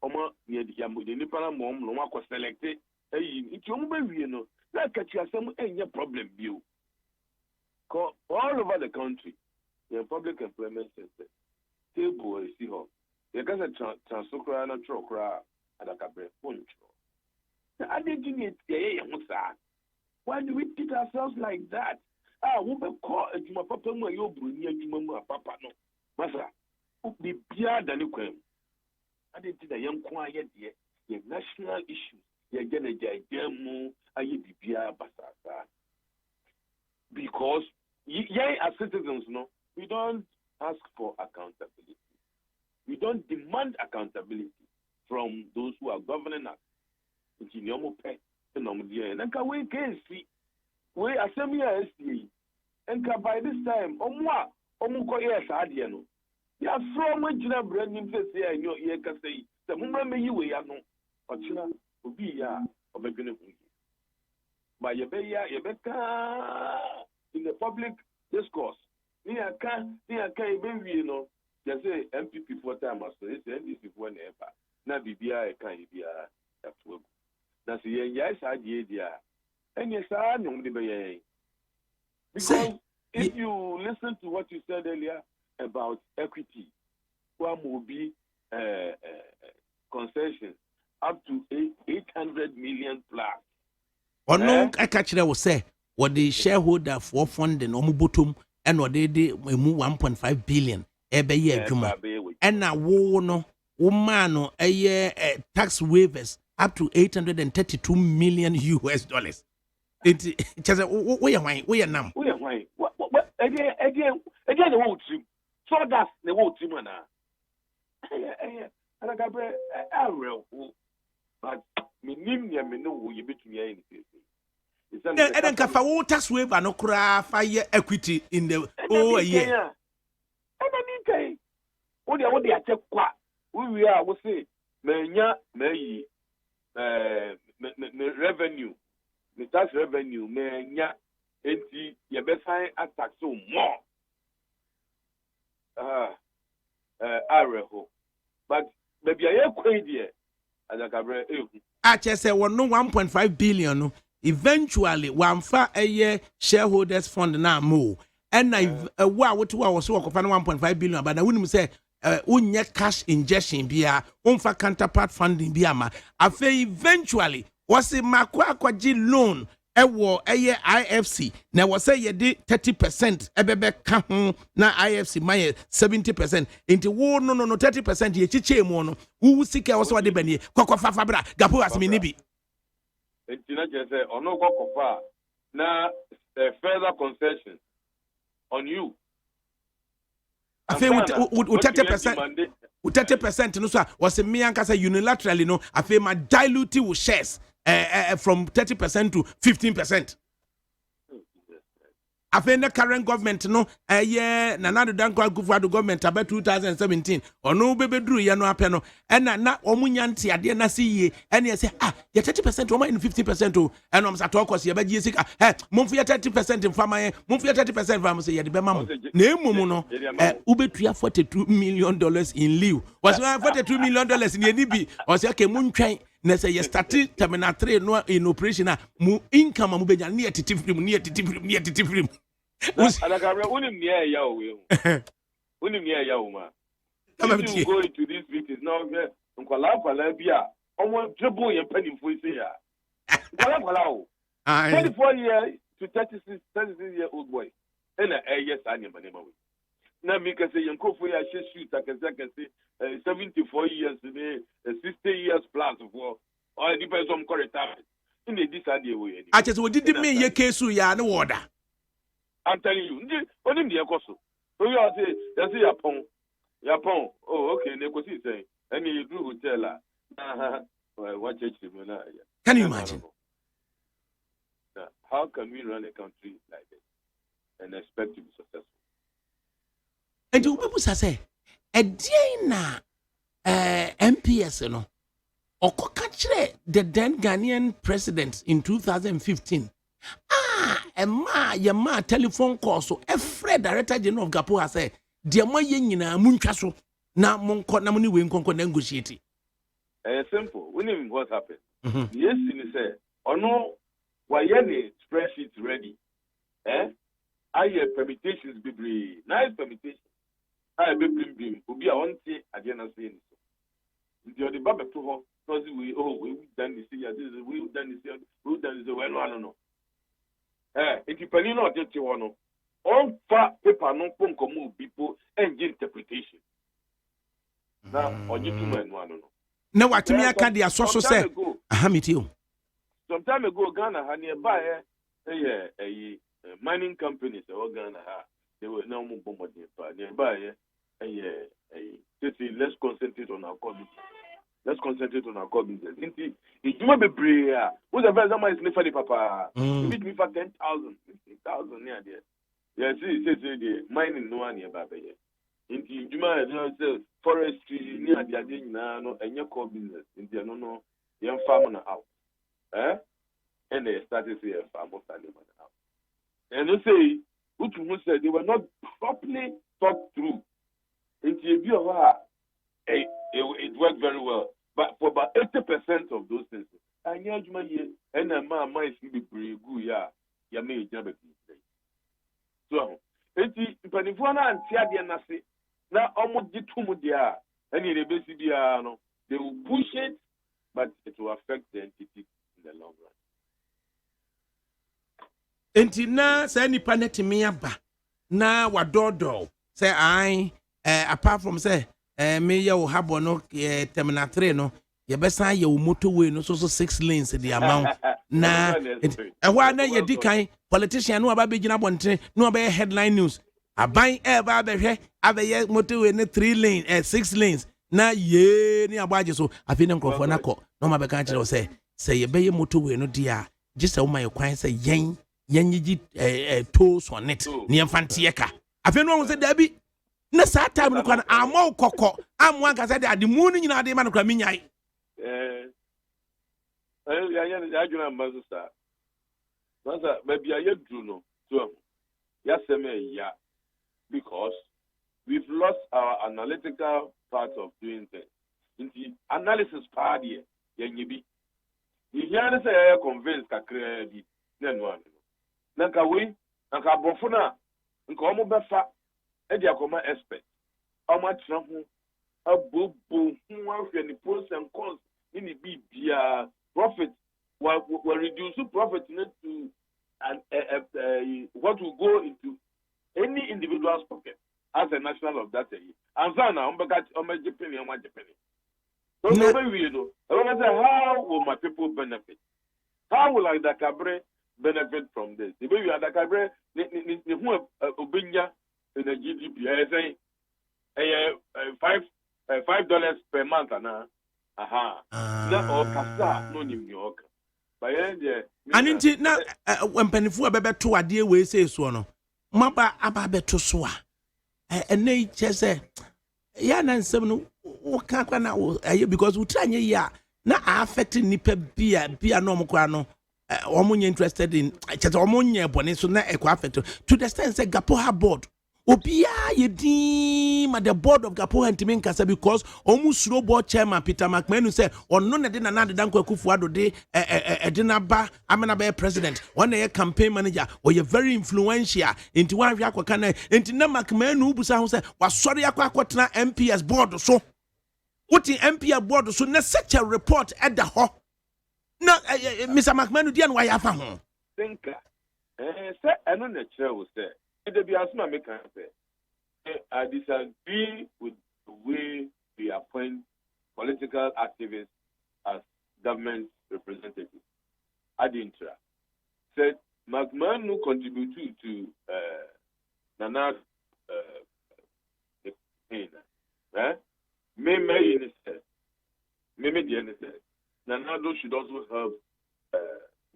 omo ye di yambo de nipa na mo no ma ko select nti omo be wie no na ka ti asem enye problem bio. All over the country the public employment center table is here. You can say transocra and trocra Adakabre punch. I didn't need why do we treat ourselves like that? We be call a Juma Papa mo yo bruni a Juma Papa no. Masa, be bia than you claim. I didn't think the young quiet yet. The national issues. You're gonna jam are you be bia basasa. Because as citizens, no. We don't ask for accountability. We don't demand accountability from those who are governing us. And we can see, we assembly SDA, and by this time, yes, Adiano. You are so much in a brand new place here, and your ear can say, the moment you were no, or China will be ya, or maybe by your in the public discourse. Ni aka ebe wie no je say MPP for time so it's NDC for never na bibia e kan bibia afwo na se yen ya sa die dia enye sa nyom de be because if you listen to what you said earlier about equity one will be concessions up to 800 million plus ono aka kire wo say what the shareholder for funding omo bottom and what they did, we move 1.5 billion every year. And now, woman, a year tax waivers up to 832 million US dollars. It's just we are now. We are why. Again, the whole team. So that's the whole team, and I got a real, but me know you between anything. And then kafa tax waiver no cry fire equity in the year. And I mean, what they check qua. We are, we say, may revenue, the tax revenue, may enti ye be sign attack so more. Areho. But maybe I am crazy. Adakabre. I just say, well, no 1.5 billion. Eventually, one far a year shareholders fund now more. And I wow, 2 hours work of 1.5 billion, but I wouldn't say unye cash injection bia, unfa counterpart funding biama. Afe eventually was a makwa loan. Ewo eye IFC na was say ye di 30% ebebe ka ho na IFC maye 70% into wo no 30% ye chiche mu no wu sika wo so de bani kokwa fa bra gapo asmi ni bi entina je say ono kokwa na further concession on you afi with 30% with 30% no so was me ankasa unilaterally no afi ma dilute with shares from 30% to 15%. After the current government, no, yeah, Nanado Danko Gufado government about 2017, or no baby drew Yano Apeno, and not Omunyanti, I didn't see, and you say, you're 30% or in 50%, and I'm Satokos, you're Jessica, Mumfia 30% in Fama, Mumfia 30% from say, the Bemam, name Mumuno, Ubetria $42 million in lieu, was $42 million in Yanibi, or say, okay, Moonchain. Na say you started terminal 3 no in operation mu income mu benya near titifrim Adakabre unim near ya we unim near ya ma if you go into these meetings now nkwala bia omo dribble ye panimfo say ya nkwala o 24 years to 36 year old boy and yes anyama we na me can say yankofo ya shoot akase 74 years 60 years plus for all depends on correct time in the decide way I just did me ye case ya no order. I'm telling you only the ekoso so you say yapon oh okay ne ko see say and you do hotel what church na can you imagine how can we run a country like this and expect to be successful? And you people say a day na MPS no okokachire the then Ghanaian president in 2015 your ma telephone call so every director general of Gapo has said dear mo ye nyina muntwa so na monko na moni we nkonko negotiate simple we know what happened. Yes ni say ono why any spreadsheet ready I permutations be nice permutations I be blim obi a onti ade na say ni so the baba to ho because we done this year we done this well no if pani no dey ho no on fa paper no ponkomo people and interpretation na onye tuma no no na watimi aka dia so say ahamiti some time ago Ghana ha nearby mining companies Ghana ha they were now more nearby let's concentrate on our core business. It you be brave. What's the first time is never the papa? You meet me for 10,000, 15,000 near there. Yeah, see, the mining no one near Baba. Into you might forestry near the Adin no and your core business. Into no young farmer out. And they started to say a farmer out. And they say, who said they were not properly thought through. Into a view of it worked very well. But for about 80% of those things, I know my year and a man might be pretty good. Yeah, may never be. So, it's Panifana and Tiadia Nasi. Now, almost the two Mudia, and in the basic they will push it, but it will affect the entity in the long run. Entina say ni paneti miaba na wadodo say I apart from say me ya wo habo no terminal 3 no ye besa ye wo motorway no so 6 lanes the amount na ehwa na ye dikan politician no aba begina bonten no aba headline news aban eba abehwe abeye motorway ne 3 lane 6 lanes na ye ni agbaje so afi ne nkrofo na ko no ma be kan kire say ye beye motorway no dia just say wo my kwan say yen yiji tolls on it ni emfantie ka afi no won say dabi na sa time no kwan amọ kokọ amwa ka say the moon nyina de ma no kwa minyai ya juna mbazo sa sasa baby aye dru no so ya seme ya because we've lost our analytical part of doing things into analysis part here yenyibi you hear say I convince kakra bi na no ano nanka we nanka bofo na nka omo befa e dia koma expert omo tra ho abobo hu ahwe ni pros and cons in the bibia profit will reduce profit to what will go into any individual's pocket as a national of that year. And so now, I'm Japan and one Japan. So, how will my people benefit? How will Adakabre benefit from this? The way you Adakabre, Obinya in the GDP, I say $5 per month, na or kasa no ni New York. By end and na when penifo abebe to ade we say so no maba aba beto so a ene che se ya na nsem no woka kwa na because utranye ya na affect nipa bia no mkwa no omunye interested in chete omunye bone so na ekwa affect to the extent say Gapoha board obia yedi ma the board of Gapoha ntimi nkasa because omusuro board chairman Peter McMahon say onno na de na na de danko akufu ado de de na ba amena be president one ye campaign manager or you very influential into one hwe akwaka na into na McMahon ubusa ho say wasori akwakotena MPS board so what in MPS board so na such a report at the ho na Mr. McMahon di an wa ya fa ho thinker say eno na chere wo say it be asma make am say I disagree with the way we appoint political activists as government representatives. Adintra said McMahon who contributed to Nana the campaign. Maybe Nanado should also help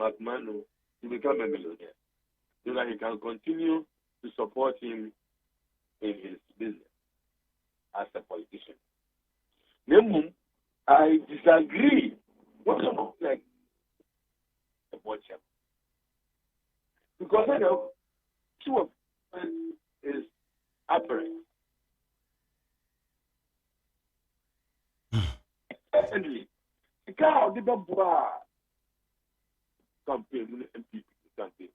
McMahon to become a millionaire so that he can continue to support him in his business as a politician. Nemum, I disagree. What about like a board chairman? Because I know two of them is apparent. Secondly, the guy the campaign MPP campaign.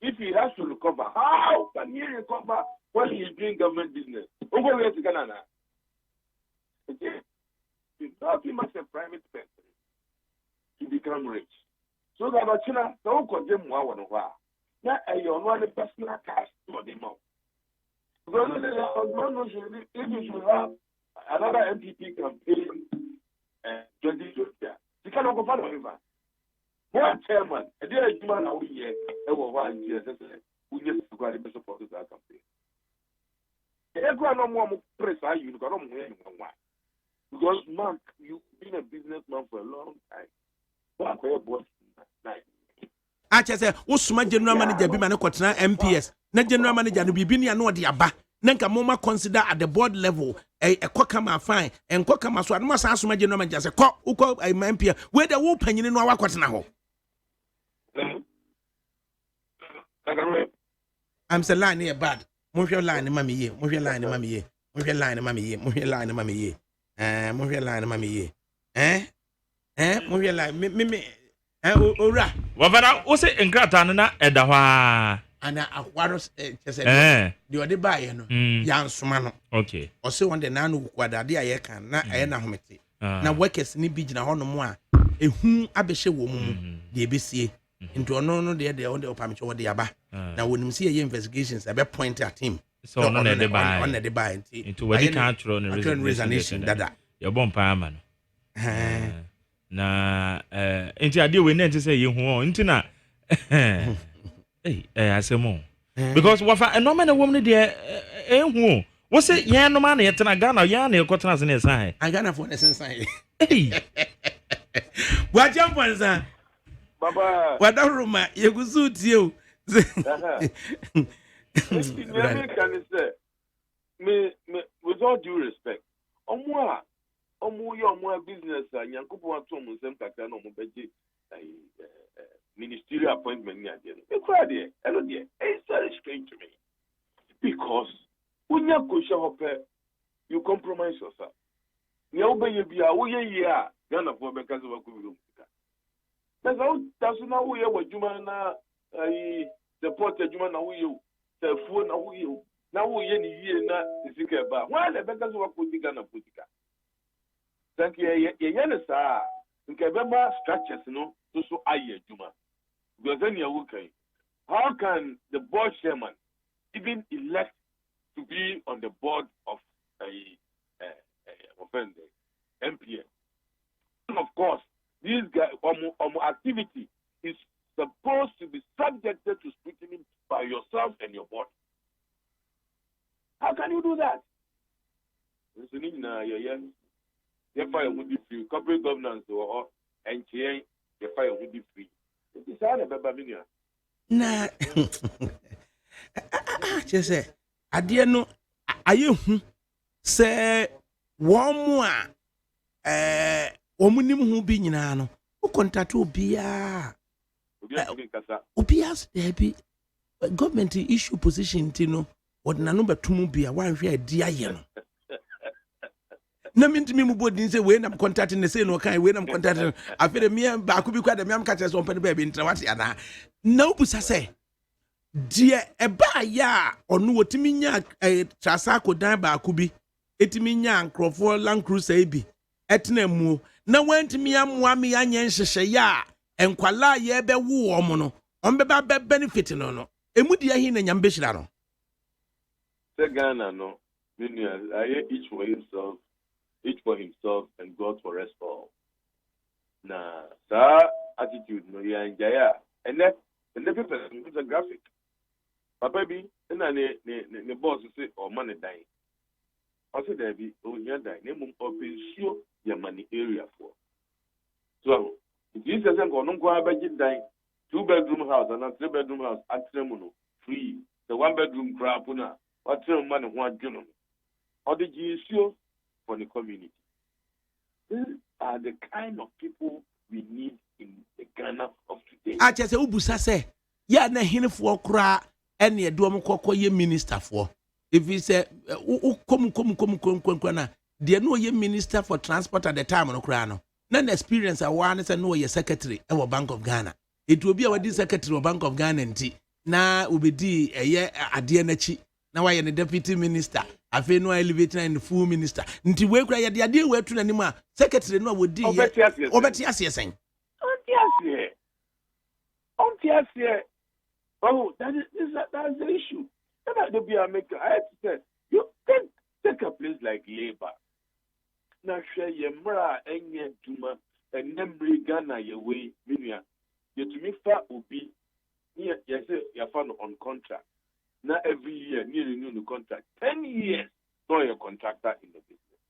If he has to recover, how can he recover when he is doing government business? It's not him as a private person to become rich. So that China don't condemn one. Now, you're not a personal cash for the month. Because if you should have another MPP campaign 2020, you cannot go further. One chairman, a dear human, I will hear, one year, we just got to support that campaign. Everyone no more press you got on one. Because Mark, you've been a businessman for a long time. What are boss night? I just say, Usma general manager be man kwatena MPS. Na general manager no bibi ni ano de aba. Na nka moma consider at the board level kwakama fine and kwakama so anoma sa asoma general manager say ko uko MPS we the wo panyini no awakwatena ho. I'm saying line here bad. Move your line, mammy ye. Move your line, mammy ye. Move your line, mammy ye. Move your line, mammy ye. Move your line, mammy ye. Move your line, me. Ora. Wavara, what's it in Gratana Edawa? And I was said, you are the buyer, no? Young Sumano. Okay. Or so on the Nanu Quadadia Yakan, na Enahometi. Now, workers need be in a honor more. A whom Abisha woman, the ABC. Into no they on the opamicho or the aba. Now when you see investigations, I be point at him. So on the buy into what you can't run resignation that your bomb man. Na into idea we need to say you into na I say more because what a normal woman there who what's it yeah no man yet na Ghana ya na kwatana se sai I Ghana for the sense what jump on sir Baba, what don't ruma you go suit you. Me, with all due respect, Omwa business and Yankupo Tom Sem Kakano Mubeji ministerial appointment near the end. It's very strange to me. Because when you compromise yourself. Nyaube be a year, Ghana for because of a that's now we are what Jumana support Jumana you the phone now you now we year na isike ba why the beggars work with Ghana politica. Thank you, Yanasa, Nkebema structures no so aye Juma. Because then you're okay. How can the board chairman even elect to be on the board of MPN? And of course, this guy activity is supposed to be subjected to scrutiny by yourself and your board. How can you do that? You fire would be free. Corporate governance or NTA, you fire would be free. It is all about million. Nah, kyerɛ sɛ adeɛ no ayɛ hu sɛ wɔn mu a wɔn nim ho bi nyinaa no wo contact obiara dabi government issue position ti no wɔde n'ano bɛtum bi a wanhwɛ adi ayɛ no na mintimi mu bodi sɛ wei nam contact ne sɛ no kan wei nam contact afere me baako bi kwa da me am ka kyerɛ sɛ ɔmpɛ ne baabi ntra wate ana na wobusa sɛ deɛ ɛbaa ya ɔno wɔtumi nya trasa kodan baako bi ɛtumi nya nkrɔfoɔ Land Cruiser bi ɛtena mu na wantumi amoa me anya nhyehyɛ ya enkwala ye be wo omo no ombeba be benefit no emu dia hi na nyam behyira no the Ghana no I each for himself and God for us all na that attitude no ya njaya and the people is a graphic papa bi na ne boss say o man dan o say there be o nya dan na mum open show ya money area for so if you say go no go abaji dan 2-bedroom house and a 3-bedroom house atremu free the 1-bedroom crap na atremu man ho adweno or the issue for the community. These are the kind of people we need in the Ghana of today. I just say ubusa say ya na hinfo kra ene edom kokko ye minister for if he say come na de no ye minister for transport at the time no kra no na experience a one say no ye secretary e wo Bank of Ghana it will be our secretary of Bank of Ghana nti na obedi eye ade na chi na why the deputy minister afi no elevator and full minister nti we kura ye de ade we atu nanim a secretary no wodi ye obeti asesen oh that's the issue and I be a maker I have to say you can take a place like labor na share ye mra enye duma enemri Ghana ye way minua you to me fa obi ye say you found on contract. Now every year, nearly new contract. 10 years, no a contractor in the business.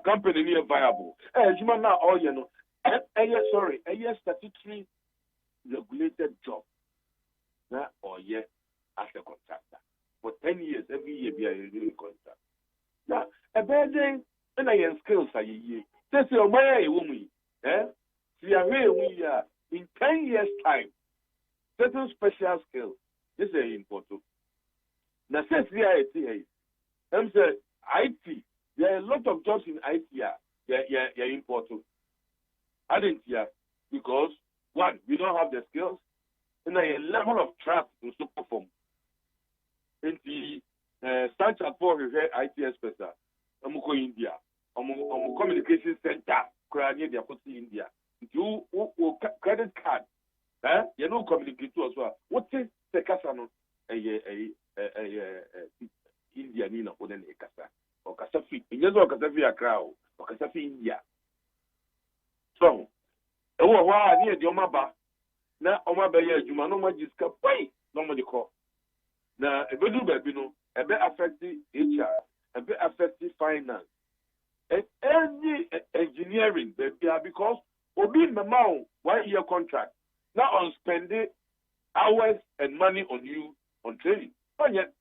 Company near viable. You man now all you know. A year statutory regulated job. Now or year as a contractor. For 10 years, every year be a renewing contract. Now a bad day, and I am skills a year. Say oh my woman, see a way we are in 10 years' time. Certain special skills. This is important. Now, since we are IT, I'm saying IT. There are a lot of jobs in IT. Yeah, important. I didn't hear because one, we don't have the skills, and a level of trust to perform. In the standard for IT experts, I'm going India. I'm communication center. Korea, they are putting India. You credit card. You know, communicate to us. What is the Kasano? India Nina Oden Ekasa or Kasafi. In your Kasafi a crowd or Kasafi India. So, near the Omaba. Now, Omaba, Jumano Magiska, wait, normally call. Now, a bit a bit affected HR, a bit affected finance, and any engineering, because Obi Mamau 1 year contract. Now on spending hours and money on you on training. But yet,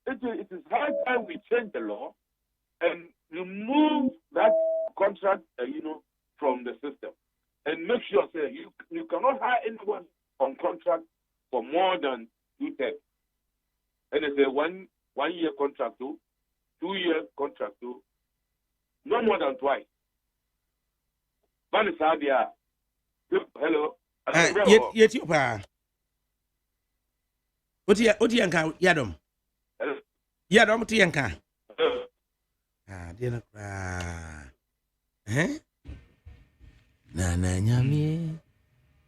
it is high time we change the law and remove that contract, from the system, and make sure say you cannot hire anyone on contract for more than 2 terms. And it's a one year contract, 2 year contract, no more than twice. Vanisadia. Hello. Yet you pa. What yanka yadom? Yadom to yanka. Dear Nana Nyami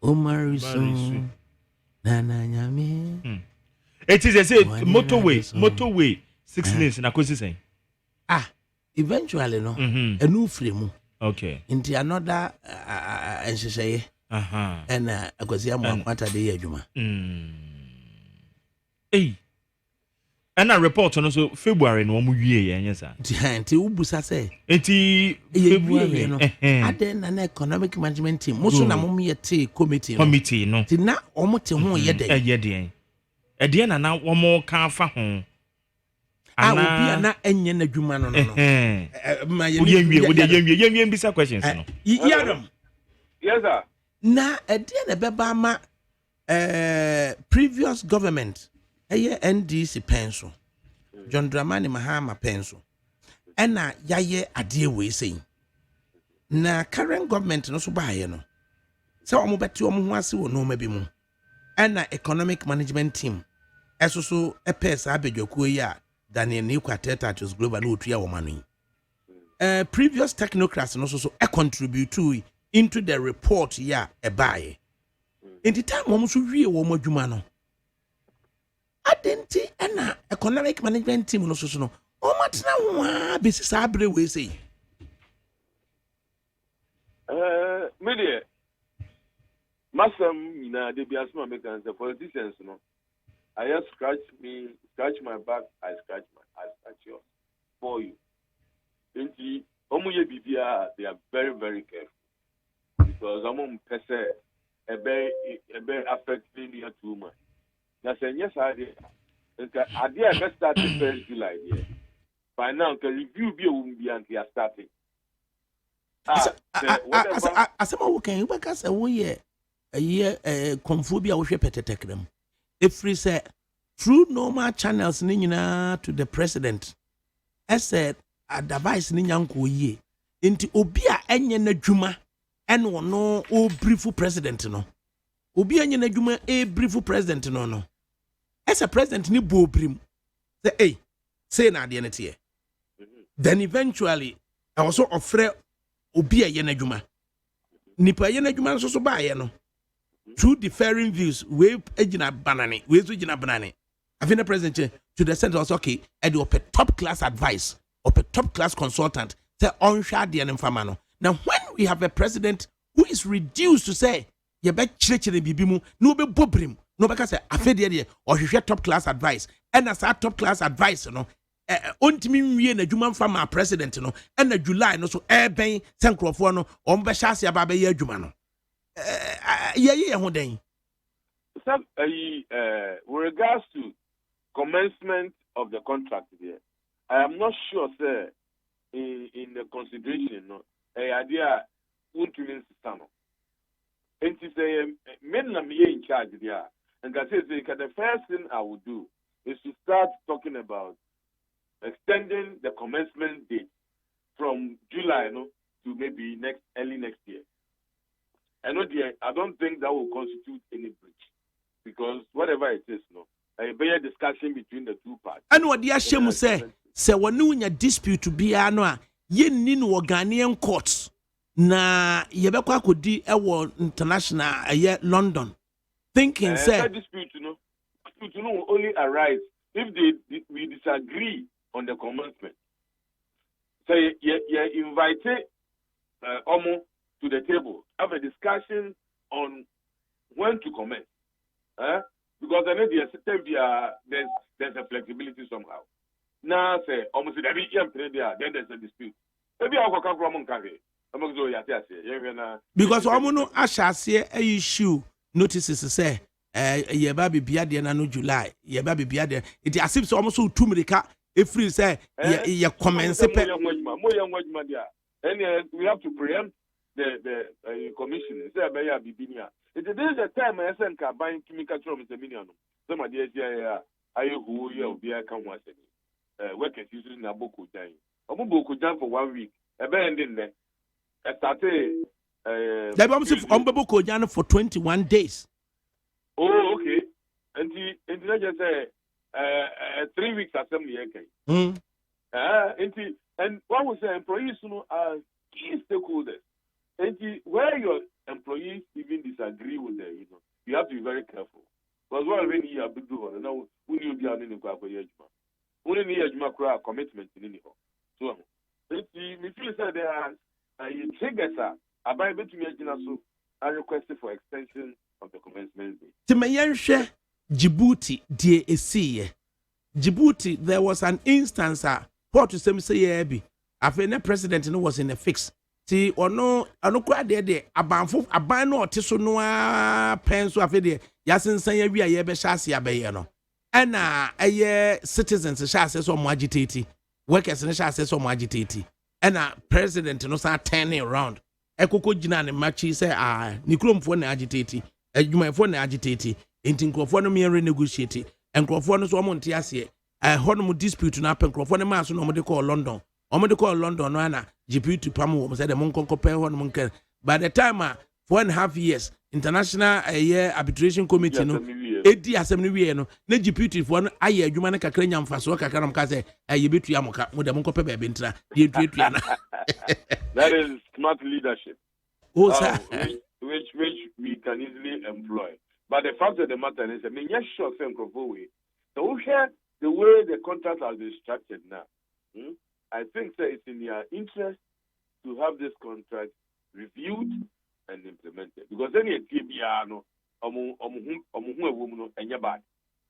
Omarisu Nana Nyami. It is a motorway 6 lanes in Akosi saying. Eventually no a new frame. Okay. Into another and she say and Akosi what are the Juma. Hey. And a report on also February no mu wie yen sir. Nti ubusa say. Enti February no. Aden an economic management team. Muso na mum ye te committee no. Committee no. Ti na omo te ho ye den. Ye den. ɛdeɛ na na wɔn ka fa ho. Obi na enye na dwuma no no. Ma yɛnwie bisa questions no. Yadom. Yes sir. Na ɛdeɛ na bɛba ma previous government NDC penso. John Dramani Mahama penso. Ɛna yaye adeɛ wei sɛn. Na current government no so baayɛ no. Sɛ ɔmo bɛte ɔmo ho ase wɔ no ma bi mu. Ɛna economic management team ɛso so ɛpɛ saa abedwakuo yi a Daniel Nikwatetatus Global no otua wo manu. Previous technocrats no so contribute to into the report ya ebaye. In the time wo so wie wo madwuma no. Adenti na economic management team no so no. O matena ho a besi saa bre we sei. Media Masam na de biasma make answer politicians no. I just scratch my back, I scratch yours for you. Inti, they are very, very careful. Because I'm pese a very affecting you too much. That's a yes idea. Idea let's start the first July idea. By now, can review be until starting. Asema can you back us a year confobia we petetekrem. If we say through normal channels ninyina to the president, I said a device ninyanko ye into obia enye na dwuma eno no o briefu president no. Obia enye na dwuma briefu president no. As a president ni bo brim. Say hey, say na de nete. Then eventually I also offer obia enye na dwuma. Nipa enye na dwuma so ba ye no. Two differing views, we ejina banane, we ejina banane. I think the president to the center was okay. I do up a top class advice, up a top class consultant. Say on shadi and infamano. Now, when we have a president who is reduced to say, "You bet church in bibimu, no be bobrim, no because I fed or you share top class advice, and as our top class advice, you know, ontimi wie na dwuma mfa ma president no, and na July no so ben sankrofo no, ombeshase ababe ye dwuma no." With regards to commencement of the contract here, I am not sure, sir, in the consideration, no, idea won't remain system. And to say, men are in charge there. And I say, the first thing I would do is to start talking about extending the commencement date from July, no, to maybe early next year. I don't think that will constitute any breach because whatever it is, no, a better discussion between the two parties. And what the Ashemu say when you dispute to be ano ye ninu Ghanaian courts na yebekwa kodi ewo international London thinking say dispute will only arise if we disagree on the commencement. Say you invite Omo to the table, have a discussion on when to commence. Because I know there's a flexibility somehow. Now say almost every year then there's a dispute. Maybe I'll come from because Omono Ashase a issue notices say ye baby biade na no July, ye baby biade. It as almost 2 America if we say ye commence and we have to preempt the commission. Say it is a time I send buying chemical from the minion. Some of the I who you be a come once workers using a book dying. A book down for 1 week. Abandoned there. I started that was if Ombaboko Jan for 21 days. Oh, okay. And I just say 3 weeks assembly. And what was the employees are key stakeholders. And where your employees even disagree with them, you have to be very careful. Because what when you have to do now, when you be on the when you have commitment in any so if you say there are triggers about between so I request for extension of the commencement date. To my Djibouti, dear Esi. Djibouti, there was an instance Port to say after president was in a fix. See, or no, I no quite there. Aban no tiso no penso afede. Yasin say we are yebe shasi abayeno. ɛna citizens hyɛ ase sɛ ɔmo agitate workers no hyɛ ase sɛ ɔmo agitate ɛna president no san turning around ɛkoko gyina ne machi sɛ ne kuromfoɔ na agitate adwumayɛfoɔ na agitate enti nkurɔfoɔ no meyɛ renegotiate nkurɔfoɔ no so ɔmo nte aseɛ ɛhɔ no mo dispute no apɛ nkurɔfoɔ no maa so na ɔmo de kɔɔ London no ana GP2 pam wɔ mo sɛ de mo nkɔnkɔpɛ hɔ no mo nkɛ by the time 4.5 years international arbitration committee no edi asɛm no wie no na GP2 foɔ no ayɛ adwuma no kakra nya mfasoɔ kakra no ka sɛ yɛbɛtua amoka mo de mo nkɔpɛ baabi ntra deɛ tuatua na that is smart leadership which we can easily employ. But the fact of the matter is, I mean, yes, sure, way. So the way the contract has been structured now, I think that it's in your interest to have this contract reviewed and implemented. Because any TBR no, and your bad.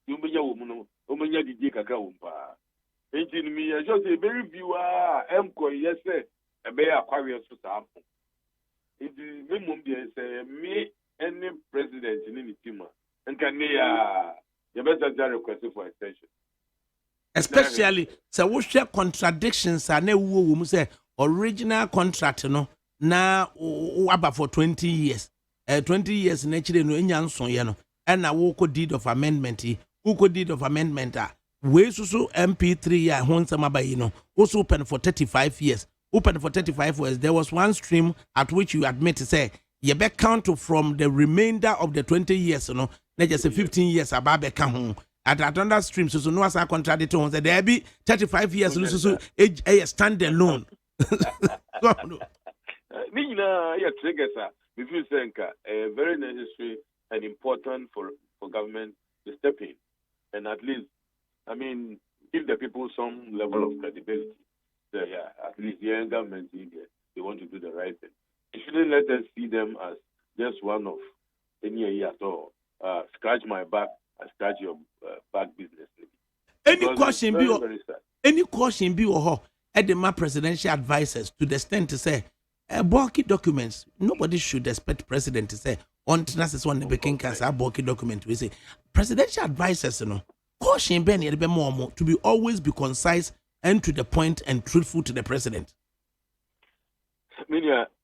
You may your woman, the Dika Umpa. Engine me, I just say, very viewer, yes, sir, a bear aquarius to sample. It is minimum, say, me. Any president in any team, and can you better request for extension. Especially, so we share contradictions and we say original contract, now about for 20 years. 20 years naturally no enyanso ye no and na wo deed of amendment who deed of amendment we so MP3 ya hon sama ba yi no also open for 35 years. Open for 35 years. There was one stream at which you admit to say you be count from the remainder of the 20 years, not just 15 years about be count. At another stream, so no as I contradict on the there be 35 years, so a stand alone. Triggers if you think very necessary and important for government to step in and at least, I mean, give the people some level of credibility. So, at least the government they want to do the right thing. You shouldn't let us see them as just one of any year at all. Scratch my back, I scratch your back business. Any question be or at the presidential advisors to the extent to say bulky documents. Nobody should expect president to say on Tenasis one the king can say bulky document. We say presidential advisors, caution Benny more to be always be concise and to the point and truthful to the president.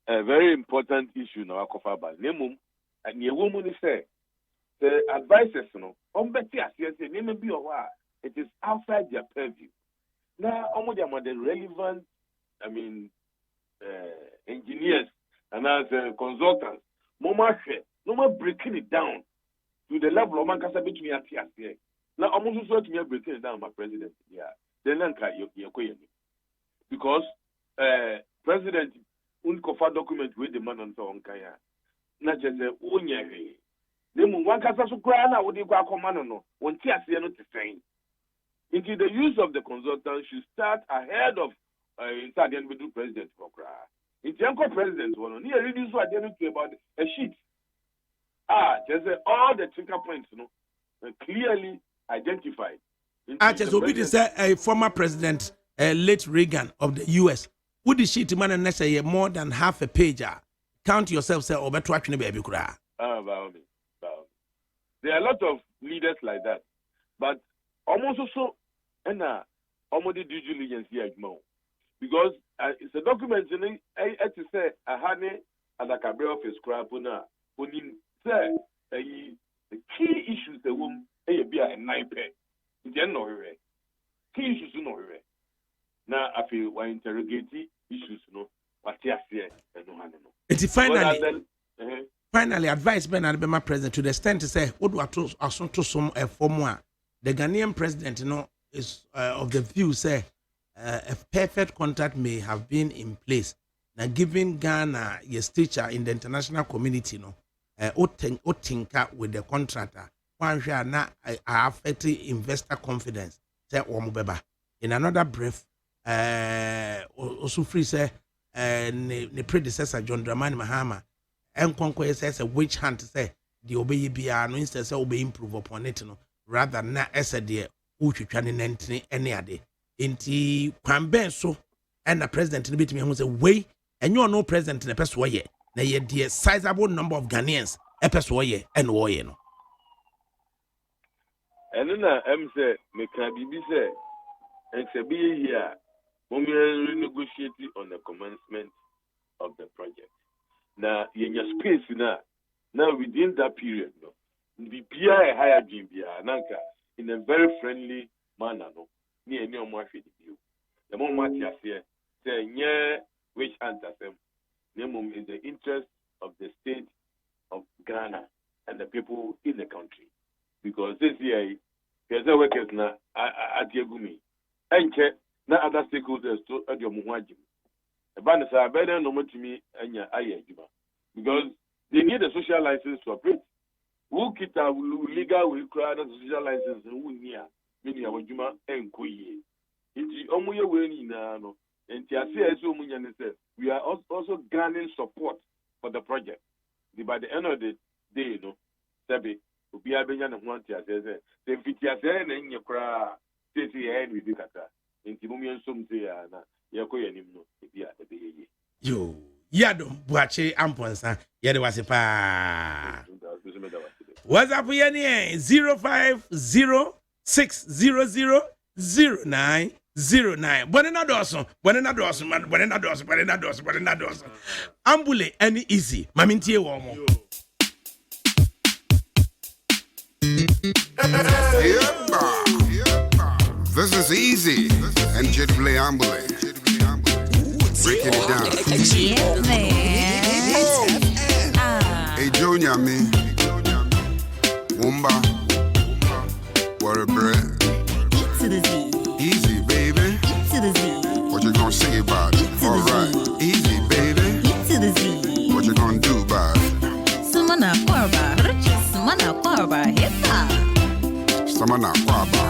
A very important issue now, Kofaba. Nemum, and your woman say the advisors, it is outside their purview. Now, the relevant, I mean, engineers and as consultants, no more breaking it down to the level of Mancasa between TSA. Now, I'm also breaking it down, my president. Yeah, then because president. Unkofa document with the man on Kaya. Not just a unyari. The one casa grana would you go command one tears the not saying. Into the use of the consultant should start ahead of inside the individual president for cry. It's the uncle president one near reduce what they about a sheet. Just all the trigger points, clearly identified. I just will be say a former president, late Reagan of the US. Would the sheet man and necessarily more than half a page? Count yourself, say, or better watching baby cry. There are a lot of leaders like that, but almost also, and almost the due diligence here because it's a document in it to say a honey Adakabre office crap when say the key issues the woman be a nine pay. Key issues no. Now I feel we're interrogating issues, what you say, it's finally advice Ben and Bema president to the extent to say, what do I to some form the Ghanaian president, is of the view say a perfect contract may have been in place. Now giving Ghana yes teacher in the international community, tinker with the contractor, one share now affecting investor confidence. Say Omubeba. In another brief. Also free say the predecessor John Dramani Mahama and Conquer says a witch hunt say the obey be no instead say obey improve upon it rather na as a dear uchu twan any ade inti kwamben so and the president in between who say way and you are no president in the person way na ye dear sizable number of Ghanaians a person way and way And then I'm say, me can be say, and say be here. When we renegotiate on the commencement of the project. Now, in your space now within that period, no, the PI higher GBA, Nanka, in a very friendly manner, no, near no more for you. The moment you say, yeah, which answers them, minimum in the interest of the state of Ghana and the people in the country. Because this year, there's a workers now at Yagumi, and na other stakeholders to your muhajim. The banners are better no to me and your ayajima. Because they need a social license to operate. Who kita legal will require a social license and who near many of Juma and Kuye. It's only a way in no. And Tiasia says we are also gaining support for the project. By the end of the day, you know, Sabi, we are being one Tiasia, the Fitiasia and your cry, Titi and with the Kata. Yo, Yadom Buache Amponsa, Yadawasi pa. What's up, Yanni? 05006000909. Banana Dawson. Ambule any easy. Mamintie Womo. This is easy and gently ambulate. Breaking it down. Yeah, man. Hey, Junior, me. Wumba. What a bread. E to the Z. Easy, baby. E to the Z. What you gonna say about it? All right. Easy, baby. E to the Z. What you gonna do about it? Sumana Korba. Sumana Korba. Hip hop. Samana Kwaba.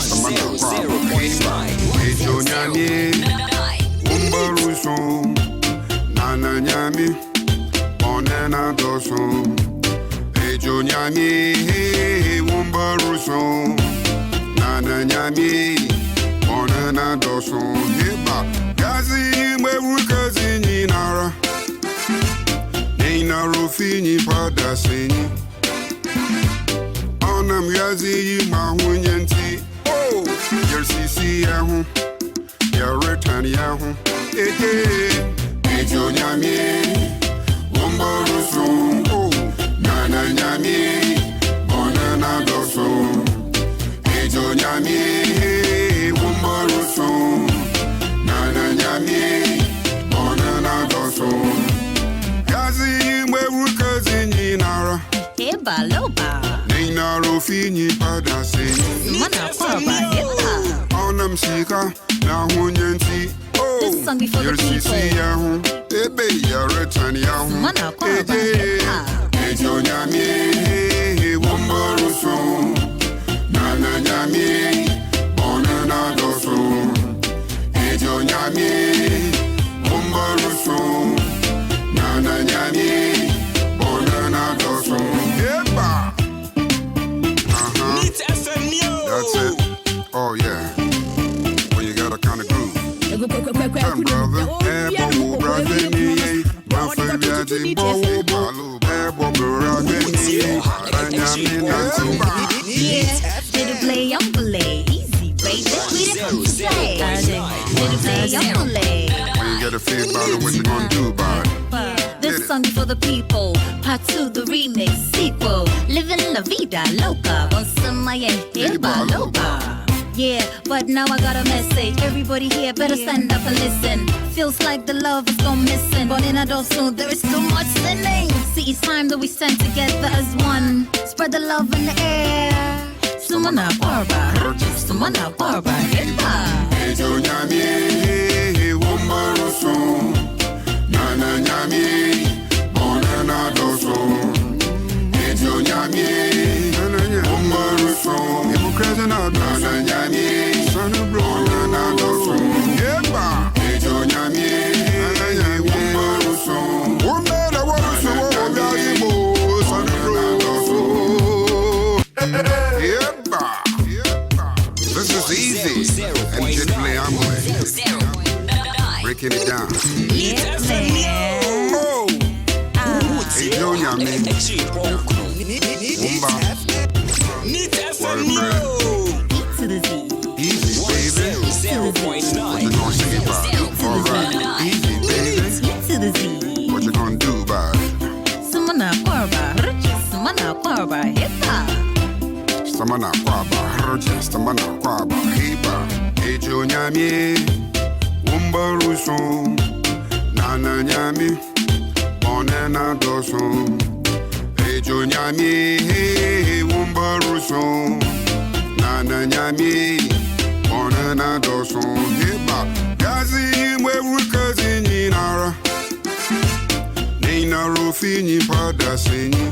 Samana Kwaba. Hey, Junior, me. Wumba Russo. Nana Nyami. Onena Doso. Hey, Junior, me. Wumba Russo. Nana Nyami. Onena Doso. Heba. Gazi Mwerukazi Ninara. Nina Rufini Padasini. Onam Yazi Mahunyanti. Oh, your CC Yahu. Your return Yahu. Hey, Jonyami. Wumbarusu. Oh, Nana Nyami. Bonana Dosu. Hey, Jonyami. Wumbarusu. Nana Nyami. Bonana Dosu. Gazi Mwerukazi Ninara. Heba Loba. Nina Rufini Padasini. Sumana Korba. Hip hop. Onam Sika. Na Hunyanti. This song before the people. Ebe ya return yahu. Sumana Korba. Hip hop. Ejo nyami. Wumbarusu. Nana nyami. Bonana dosu. Ejo nyami. Wumbarusu. Nana nyami. Bonana dosu. Eba. That's it. Oh yeah. When you got a kind of groove. Come brother. Ebo brother me. My favorite Ebo brother me. Yeah, did it play on play? Easy, baby. We didn't say. Did it play on play? When you get a feel about it, what you gonna do about it? This song for the people. Part 2, the remix, sequel. Living la vida loca. Bonsamaya heba loba. Yeah, but now I got a message. Everybody here better stand up and listen. Feels like the love is gone missing. But in a soon there is too much sinning. See, it's time that we stand together as one. Spread the love in the air. Sumana Barba. Sumana Barba. Hip-hop. Ejo nyami. Wumbarusu. Nana nyami. Bonana dosu. Ejo nyami. Wumbarusu. Nana nyami. Bonana dosu. Yeba. Ejo nyami. Wumbarusu. Wumbarusu. Yeba. This is easy and gently ambulate. Breaking it down. Yeah, man. Oh. Hey, Junior, man. Wumba. Neat FM E to the Z. Easy, baby. 0.9. You gonna sing it by? Alright. Easy, baby. E to the Z. What you gonna do about it? Sumana Quarba, Sumana Quarba, hip hop. Samana kwaba, hurja, samana kwaba, hiba. Ejo nyami, umbaruso. Nana nyami, bonena doso. Ejo nyami, umbaruso. Nana nyami, bonena doso. Hiba, gazi mwe wukazi ninara. Nina rufi ni pada senyi.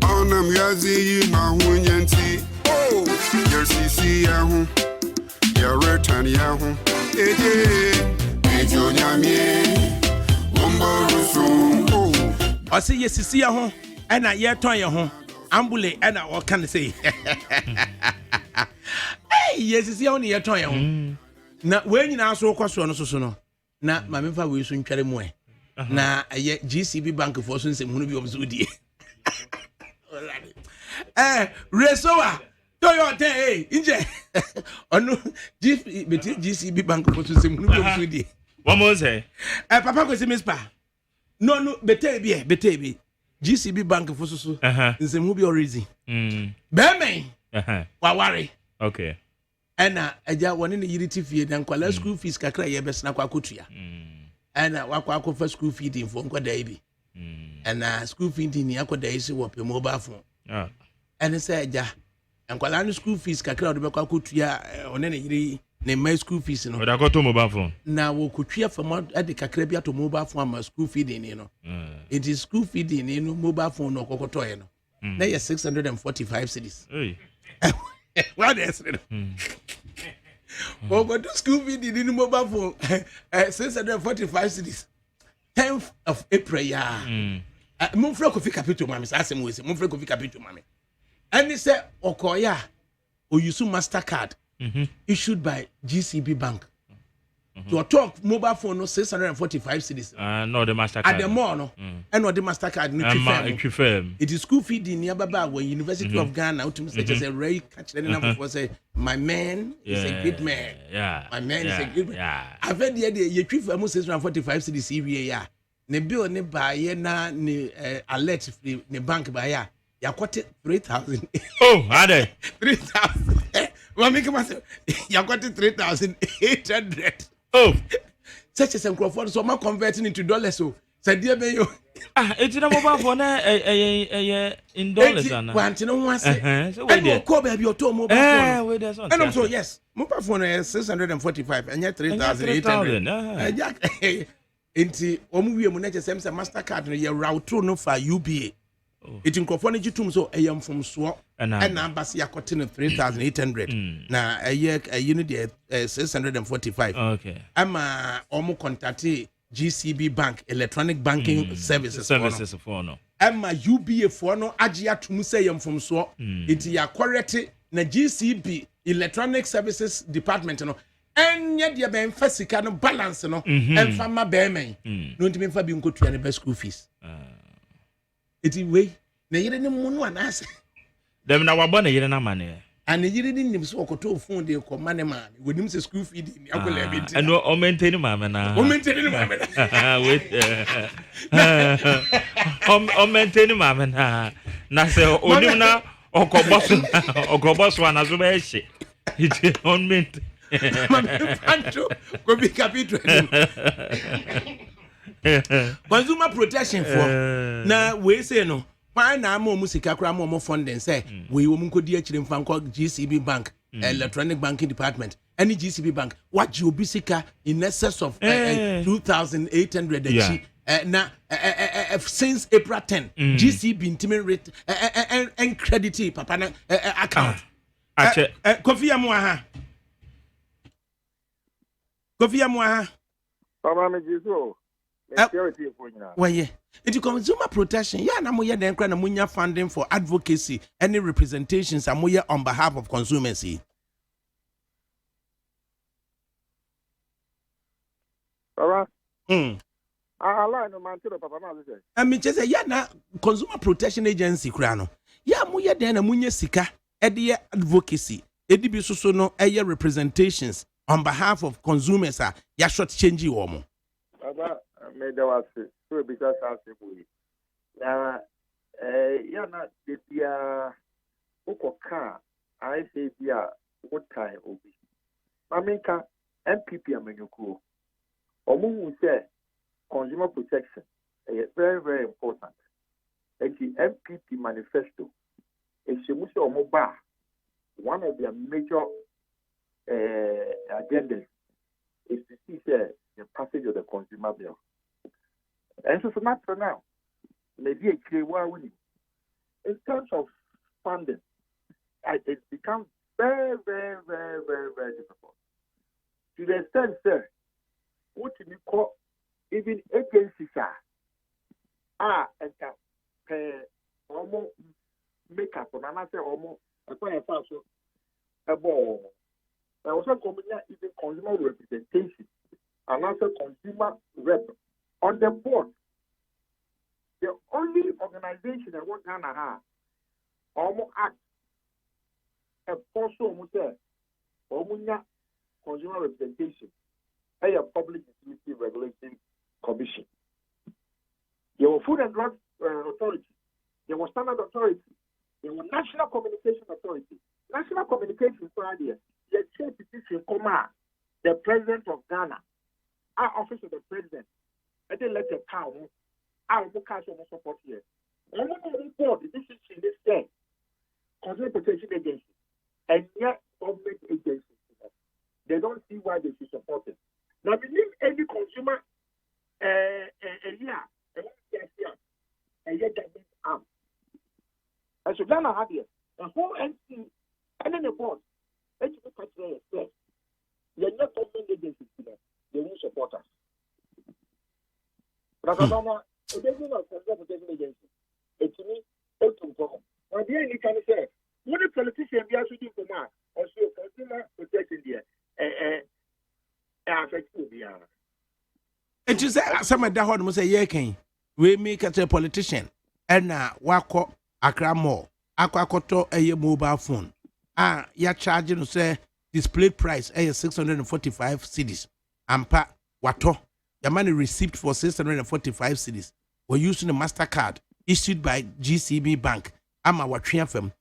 Onam yazi mahunyanti. Oh, your CC yahu, your return yahu. Eje, ejo nyamie, umbarusu. Oh, ɔsɛ yɛsisi yɛ ho ɛna yɛtɔn yɛ ho ambule ɛna ɔka ne sɛ yɛsisi yɛ ho ne yɛtɔn yɛ ho na wei nyinaa so wokɔ soɔ no so no na ma memfa wei so ntware mu na ɛyɛ GCB bank foɔ so nsɛmhunu bi ɔm so wodie resoa toyo te inje onu GCB bank foɔ so nsɛmhunu bi ɔm so wodie What more say? papa go see Miss Pa. No, betebi. GCB bank for so. Nsemu bi orezi. Be wa ware. Okay. Ena aja woni ne yiri tifie dan kwala school fees kakra ye besna kwa kotua. Ena wakwa akofa school fee din fo nkwada ibi. Ena school fee din ni akoda isi wo pe mobile phone. Ena say aja nkwala no school fees kakra o de bekwa kotua one ne yiri ne my school fees no. Oda ko to mobile phone. Na wo kotwa fam ade kakra bia to mobile phone ama school fee din no. It is school fee din no mobile phone no kokoto ye no. Na ye 645 cedis. Hey. What is it? Oh, but the school fee din no mobile phone 645 cedis. 10th of April ya. Mumfra Kofi Capital mami sa asem we say mumfra Kofi Capital mami. And he say okoya o use Mastercard. Issued by GCB Bank. To talk mobile phone no 645 cedis. No the Mastercard. At the mall no. And what the Mastercard no firm. It is school fee in nearby when University of Ghana to say just a Ray catch the number for say my man is a good man. Yeah. My man is a good man. Yeah. I've heard the idea you treat for almost 645 cedis EVA ya. Ne bill ne buy na ne alert ne bank buy ya. Ya quote 3,000. Oh, are they? 3,000. Well, make myself. You got it 3,800. Oh, such as a microphone, so I'm converting into dollars. So, dear me, you. It's in a mobile phone in dollars. Want to know once? So wait there. Call baby your mobile phone. Wait there. And also, yes, mobile phone is 645 and yet 3,800. Jack, into Omu Munaja Samsa Mastercard, your route no for UBA. It in Crophone so I am from Swap and Ambassador Yakotin 3,800. Now a year a unit 645. Okay. I'm almost contacting GCB Bank electronic banking services. Services for no. I'm UBA for no Ajia to say I'm from Swap. It's ya correct na GCB electronic services department no. And yet you be physical balance no. And from my bear no to me for being good to the best school fees. Iti way na yire ne mu no anase dem na wabɔ na yire na mane and yire ni nim so okoto phone de ko mane ma wonim se school fee ni akola bi ti and o maintain ma na o maintain ma na wait o maintain ma na se onim na okobos na so be hye it on maintain Pancho go be capital consumer protection for na we say no why na mo musika kra mo funding say we wo nkodi akire mfa nko GCB Bank electronic banking department any GCB Bank what you bisika in excess of 2,800 na since April 10 GCB intimate rate and credit papa na account Kofi Amwa Papa me jiso. Well, yeah. It's consumer protection. Yeah, na moya den kra na munya funding for advocacy, any representations and moya on behalf of consumers. Papa. I like no man to Papa na say. I mean just say yeah na consumer protection agency kra no. ya mo ye den na munye sika ede advocacy edi bi so no eye representations on behalf of consumers ya short change wo mo Baba, made was so because I say we. Now, yana the dia uko car. I say dia what time obi. Maminka MPP amenyuku. Omu say consumer protection is very very important. And the MPP manifesto is omoba one of their major agendas is to see the passage of the consumer bill. And so not for now. Maybe a clear in terms of funding, it becomes very, very, very, very, very difficult. To the extent, sir, what we call even agencies are almost make up on another almost a point a ball. I also combine even consumer representation and also consumer rep on the board. The only organization that work on almost act a also almost consumer representation a public utility regulation commission. There were food and drug authority, there was standard authority, there was national communication authority. National communication authority, the chair petition the president of Ghana, our office of the president, and they let the town. Our cash almost support here. Only report this is in this day. Consumer protection agency and yet government agencies. They don't see why they should support it. Now, believe any consumer and yet government arm. And so Ghana have here the whole NC and then the board. Let's look at the You're not government agencies today. They won't support us. But I don't know. It doesn't know consumer protection agency. It's me. It's important. Now, the only can say, when a politician be asking for more, or so consumer protection there, affect you. it is some of the hard must say ye can we make a politician and wako Accra Mall akwakoto a mobile phone ya charging say display price 645 cedis ampa wato the money received for 645 cedis were using a MasterCard issued by GCB Bank ama watwe fam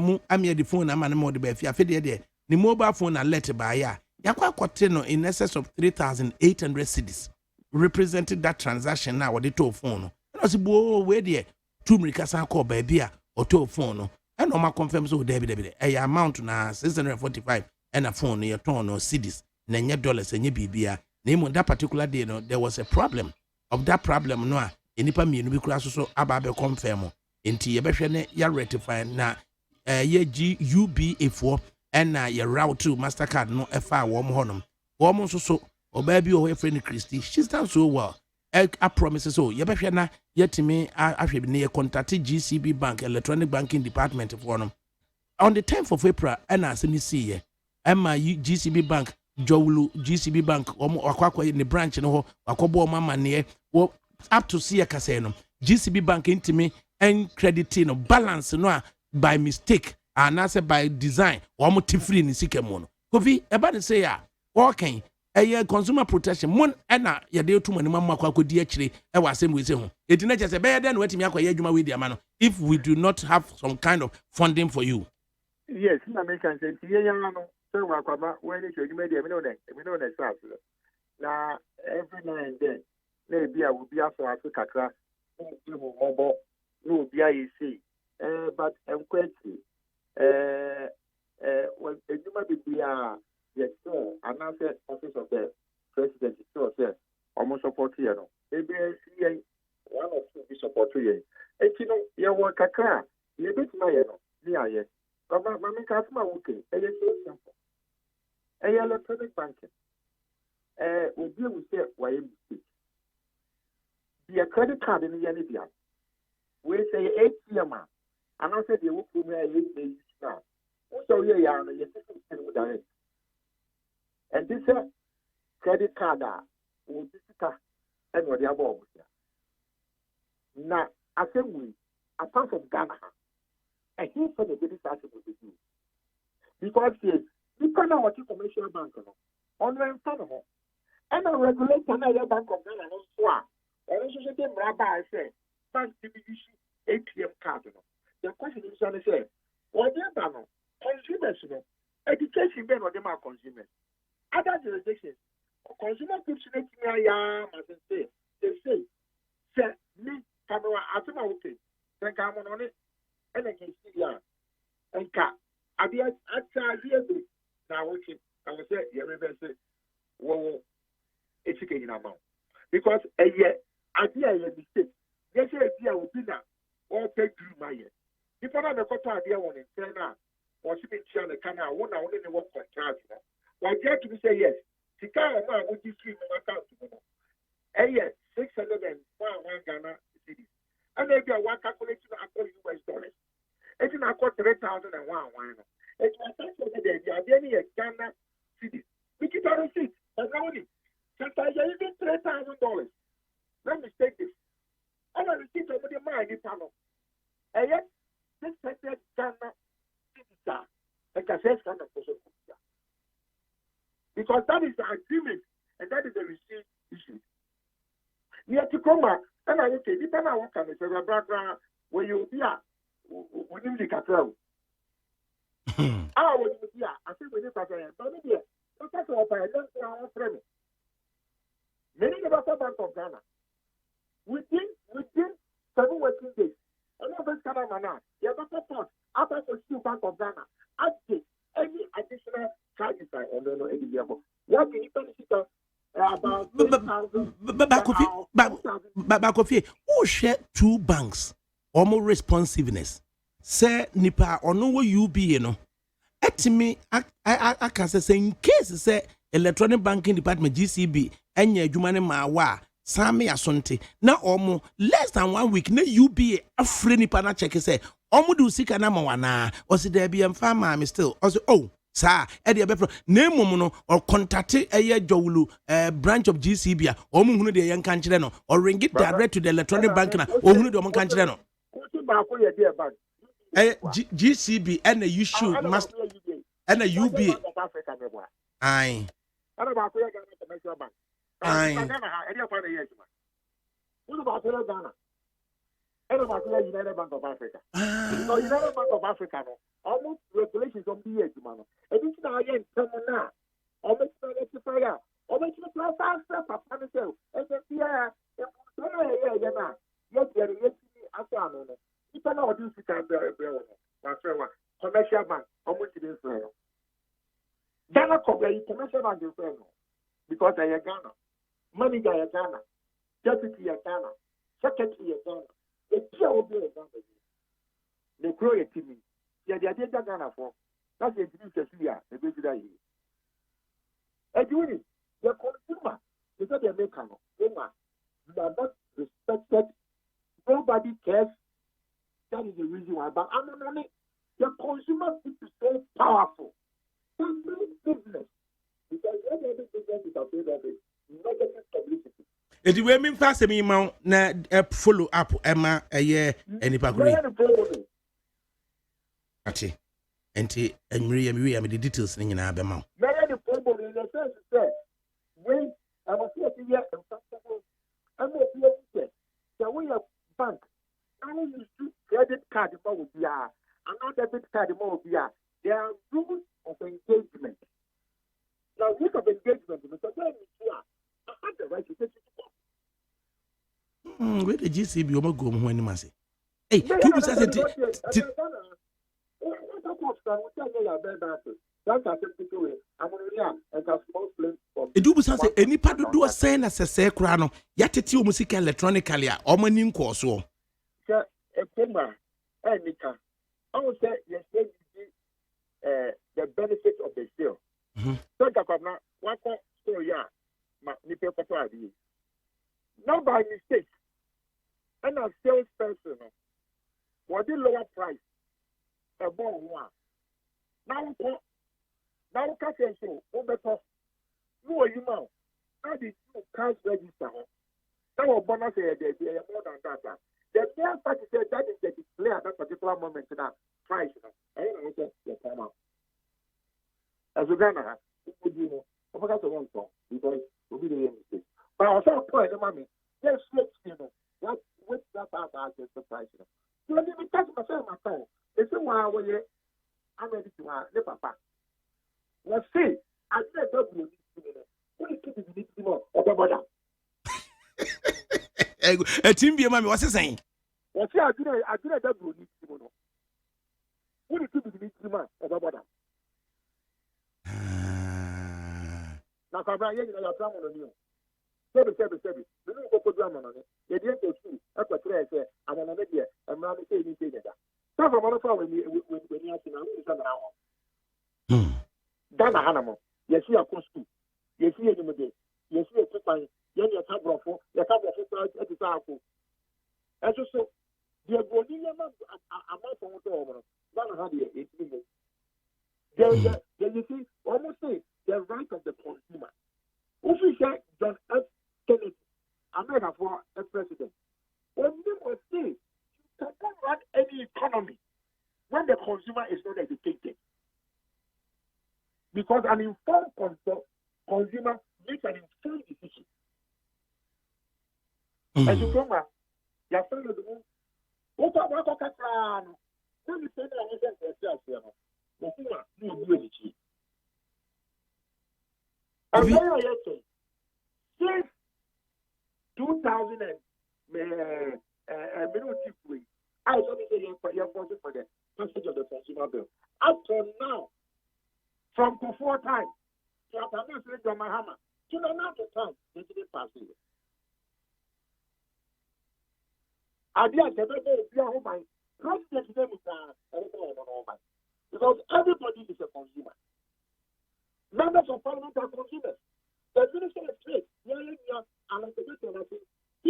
mu amia the phone ama no de ba fi afede de the mobile phone alert by ya yakwakote no in excess of 3,800 cedis represented that transaction now with the toll phone no and bo we there two mirika call baby or toll phone no and no ma confirm so debi a amount na 645 and a phone your turn no cedis na nya dollars nya bibia na in that particular day no there was a problem of that problem no a enipa mienu bi kura so aba be confirm enti ye behwe ne ya rectify na ye GUBA4 and na ye route to MasterCard no efa wo mo honom wo mo so oba bi o he friend Christy she's done so well I promise so ye behwe na yetimi ahwe bi ne ye contact GCB Bank electronic banking department for them on the 10th of April and as me see ye Emma GCB Bank Jowulu GCB Bank akwakwa ne branch no ho akobo mama ne wo up to see akase no GCB Bank intimi and crediting no balance no by mistake and as by design wo mo tifri ni sikemo no kofi eba de say ya okay consumer protection mon na ye de to money mamma akodi akire e wa asem we say ho etina che se be ye den watimi akoye adwuma we di ama no if we do not have some kind of funding for you. Yes, na me can say tie yan no so wa kwaba when it you media me know that start na every now and then na bia will be aso aso kakra no mobo no bia you see but enkweti when eduma be bia yes so another office of the president so say almost support here no maybe see one of two support here and you know you work kakra you bit my no ni but my customer okay so simple electronic banking we deal with say why mistake the credit card in the bia we say ATM and I said they work for me now so yeah no you system direct and this credit card will be and what the above now I say we apart from Ghana I think for the business starting with you. Because you cannot watch commercial bank on the front of and a regulator na bank of Ghana no so and also say braba I say bank issue ATM card no. The question is say what no consumers no education be no dem are consumers. Other jurisdictions consumer groups make me as they say me camera atema okay then come on it and I can see ya and ka abia ata here na okay I will say you remember say well it's okay in amount because a year idea a mistake yes idea will be now all take through my year if I have got idea one in China or she be China can I want only the work contract why get to say yes sika ma would you see my account a year 601 Ghana cedis and maybe I want calculation according to US dollars it's not 3,001 it's my tax over there you are getting a Ghana cedis which is a receipt but now sometimes you even $3,000. Let me take this. I want to see somebody mind if I know. And yet, this Ghana citizen, and Cassette kind of person. Because that is the agreement, and that is the receipt issue. You have to come back, and I will say, depending on what kind of background, where you be at, when you look at them. I will be at, I think we need to say, but maybe, that's what I don't know, friend. Many of the Bank of Ghana, within 7 working days, and of this kind of manner, you have a part after the Bank of Ghana, ask any additional charges on the any level. What do you consider about 3,000? Bakofi, who share 2 banks, almost responsiveness. Say nipa ono wo UBA you know. Etimi I can say in case say electronic banking department GCB enya adwuma ne ma wa same asonte na omo less than 1 week na UBA afre nipa na check say omo do sika na ma wana o se da bia mfa ma me still o se oh sa e de be na emum no or contact eye jowulu branch of GCB a omo hunu de yen kan kire no or ring it direct to the electronic bank na o hunu de omo kan kire no GCB and you should must and a UBA aye aye United Bank of Africa. Because United Bank of Africa, almost regulations on the edge, man. And it's not yet coming now. Almost not fire. Almost not faster, Papa. And yeah, you cannot do commercial bank, almost in Israel. Ghana commercial bank in Israel because I am Ghana. Manager is Ghana. Deputy is Ghana. Secretary is Ghana. The peer will be a Ghana. They grow a team. Yeah, they are Ghana for. That's a dream to see. They go to that. And doing it, the consumer, they say they make no. They are not respected. Nobody cares. That is the reason why. But I'm not. The consumer is so powerful. That's business. Because every business is afraid of it. Negative publicity. Edi we mi mfa semi ma na follow up ema eye enipa kuri. Ati. Enti enwiri ya mi the details ni nyina be ma. Very the problem in the sense that when I was here and I'm not here that we have bank. I use credit card for will be and debit card will be there are rules of engagement. Now, rules of engagement, Mr. Glenn, I have the right to take it. Where the GCB will go when you must say, hey, people say, Edubu say any part do a sign as a say crano, yet it's your music electronically, or money course. A Puma, Nika, I would say, yes, the benefit of the sale. So, one story, not by mistake. And a salesperson, what the lower price, a ball one. Now, catch and show, over top. No, you know, now the cash register. Now, bonus, there are more than that. The mere fact is that is the display at that particular moment in our price. I don't know the time out. As we go now, you know, I forgot to one song because we'll be the mistake. But I also point the mommy, just look, you know, that with that out as the price. So let me touch myself my phone. They say, wow, I'm ready to the papa. Let's see, I said, don't do it. What is it more of the mother? A team be mommy, what's he saying? What's I do that do it. What is it more of the mother? Now, I'm not yet a drama on you. Seven. The new go drama on it. The dear to see, that's what I say. I'm on an idea. I'm not saying anything like that. Some of our when you have to know. Dana Hanamo. Yes, you are costume. Yes, you are the day. Yes, you are to Yan your tablet for the tablet at the table. As you saw, the Bonian amount of water. Dana had it. Then you see, almost say the right of the consumer. Official John F. Kennedy, America for a president. When you must say, you cannot run any economy when the consumer is not educated. Because an informed consumer makes an informed decision. As you come back, your friend of the moon, what about the plan? When you say that I wasn't for yourself, the consumer, you will do it. I'm very okay. Since 2000 I don't say you're for the passage of the consumer bill. Up to now, from before time, to my hammer, to the amount of time, they didn't pass it. I did be a woman. Because everybody is a consumer. Members of parliament are consumers. The Minister of Trade, he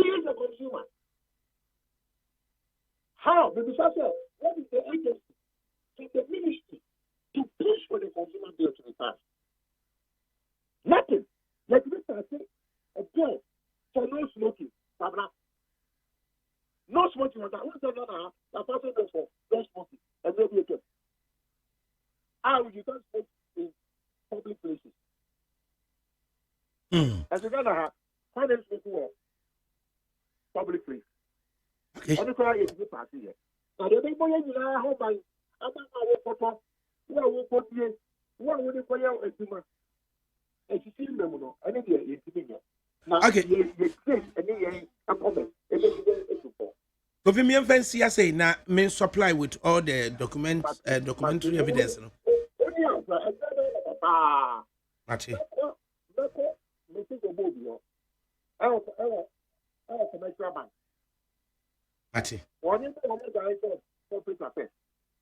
is a consumer. How? Because what is the agency to the ministry to push for the consumer bill to be passed? Nothing. Like this, I say, a bill for no smoking. No smoking. The person goes for no smoking. And maybe again. How you can't smoke in public places? As you know, finance people public place. Okay. And it's a good party here. Now, the people in the home, I'm not going to what will put you, what will you put out a tumor? As you see them, I think you're now, okay. You say, and then a comment. Coffee me and fancy, I say, now, men supply with all the documentary evidence. Matty. Matty.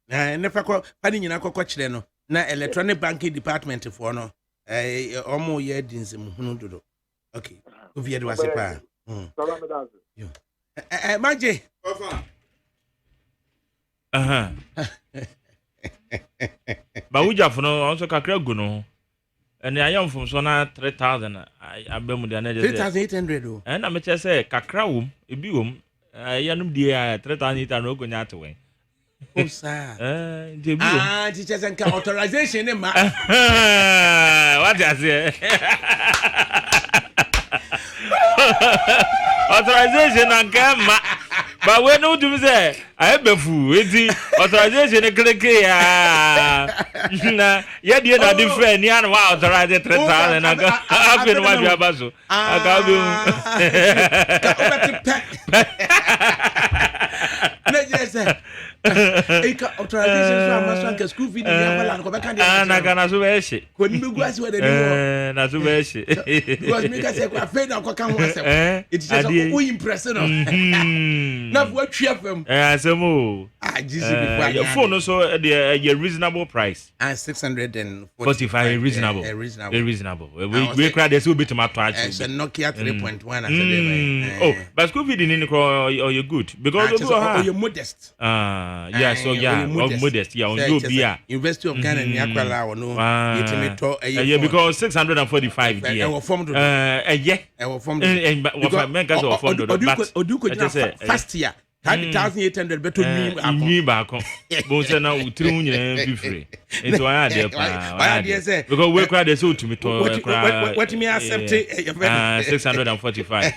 Never call Paddy in a coach then. Now, electronic banking department for no. Almost year dins him. Okay. Ovia was a pa. Maggie. But we just no also kakra gu no. And I am from so na 3,000 I be mu de na 3,800 and I me say kakra wom e bi wom yanum die 3,800 no go nya to we. Oh sir. De bi wom. Teachers and authorization ma. What you say? Authorization and ma. But when no do say I be fool eti authorization e kreke ya na ye die na different ya na authorize 3,000 na ga abin wa bia baso aga bi no yes sir authorization so amaso school fee ni ya ko be kan dey na kana so be she ko ni be guasi we dey na so be she because me ka say ko afei na ko kan ho asem it is so we impress no na wo twa fam asemo GCB your phone so a reasonable price and 645 reasonable we cry there so bit to actually it's a Nokia 3.1 as a oh but school feed in or you good because you're modest yeah so yeah modest yeah on you be University of Ghana ni akwala no yetime to yeah because 645 there yeah yeah form and what men guys of form but oduko just first year 1,800 beto nwi baako bo se na utiri hu nyina fi free enti wa ya de pa because we cry dey say utumi to what me accept 645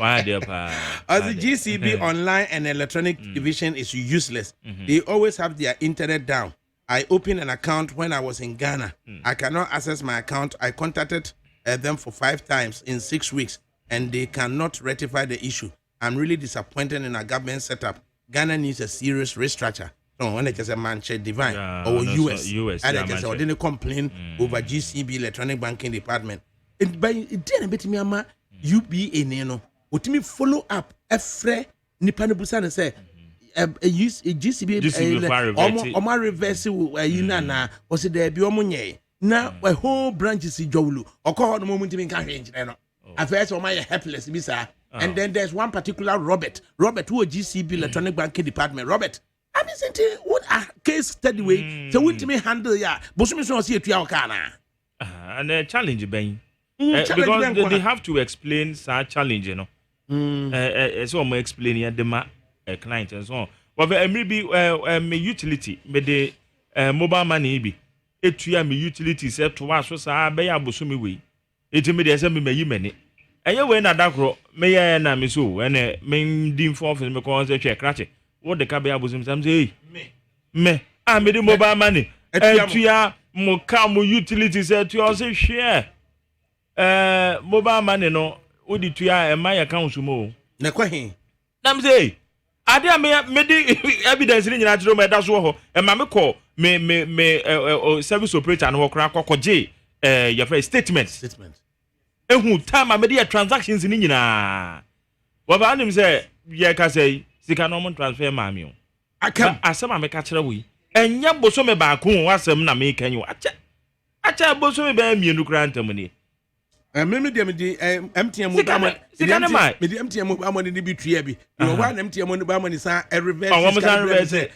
wa ya de pa as the GCB online and electronic division is useless. They always have their internet down. I opened an account when I was in Ghana. I cannot access my account. I contacted them for 5 times in 6 weeks and they cannot rectify the issue. I'm really disappointed in our government setup. Ghana needs a serious restructure. So when it is a Manchester Divine or US, I didn't complain over GCB electronic banking department. It didn't bet me ama UBA no. What me follow up every Nipana Busan say GCB Oma reverse na or say there be omunye. Now a whole branch is Jowlu or call the moment in can't no. At first, my helpless, Misa. And then there's one particular Robert who a GCB electronic banking department. Robert, I'm saying what a case study way. So what me handle ya? Bosumi so see to kana. And the challenge ben. Because they have to explain such challenge, you know. So I'm explaining the client and so on. But maybe me utility, me the mobile money be. Etuya me utility set to us so sa be ya bosumi we. Etimi de say me yi mani. Eye we na dakro me ya na me so ene me dim for office me ko say hwe krache. What the kabe abosum sam say me me the mobile money. Etuya mo ka mo utility say to us share. Mobile money no wo di tuya e my account mo. Na kwa hin. Nam say ade me di evidence ni nyina tiro me da so ho e ma me call me service operator no kra kokoje your first statement. Ehu time amede ya transactions ni nyina. Wa ba anim say ye ka say sika no mo transfer ma mi o. Akam asem ameka kire we. Enya boso me ba ko wasem na me kan yo. Acha boso me ba mienu kra ntam ni. Me de MTN mo ba man. Me de MTN mo ba man ni bi tuya bi. You wa MTN mo ba man sa reverse. Oh, mo sa reverse.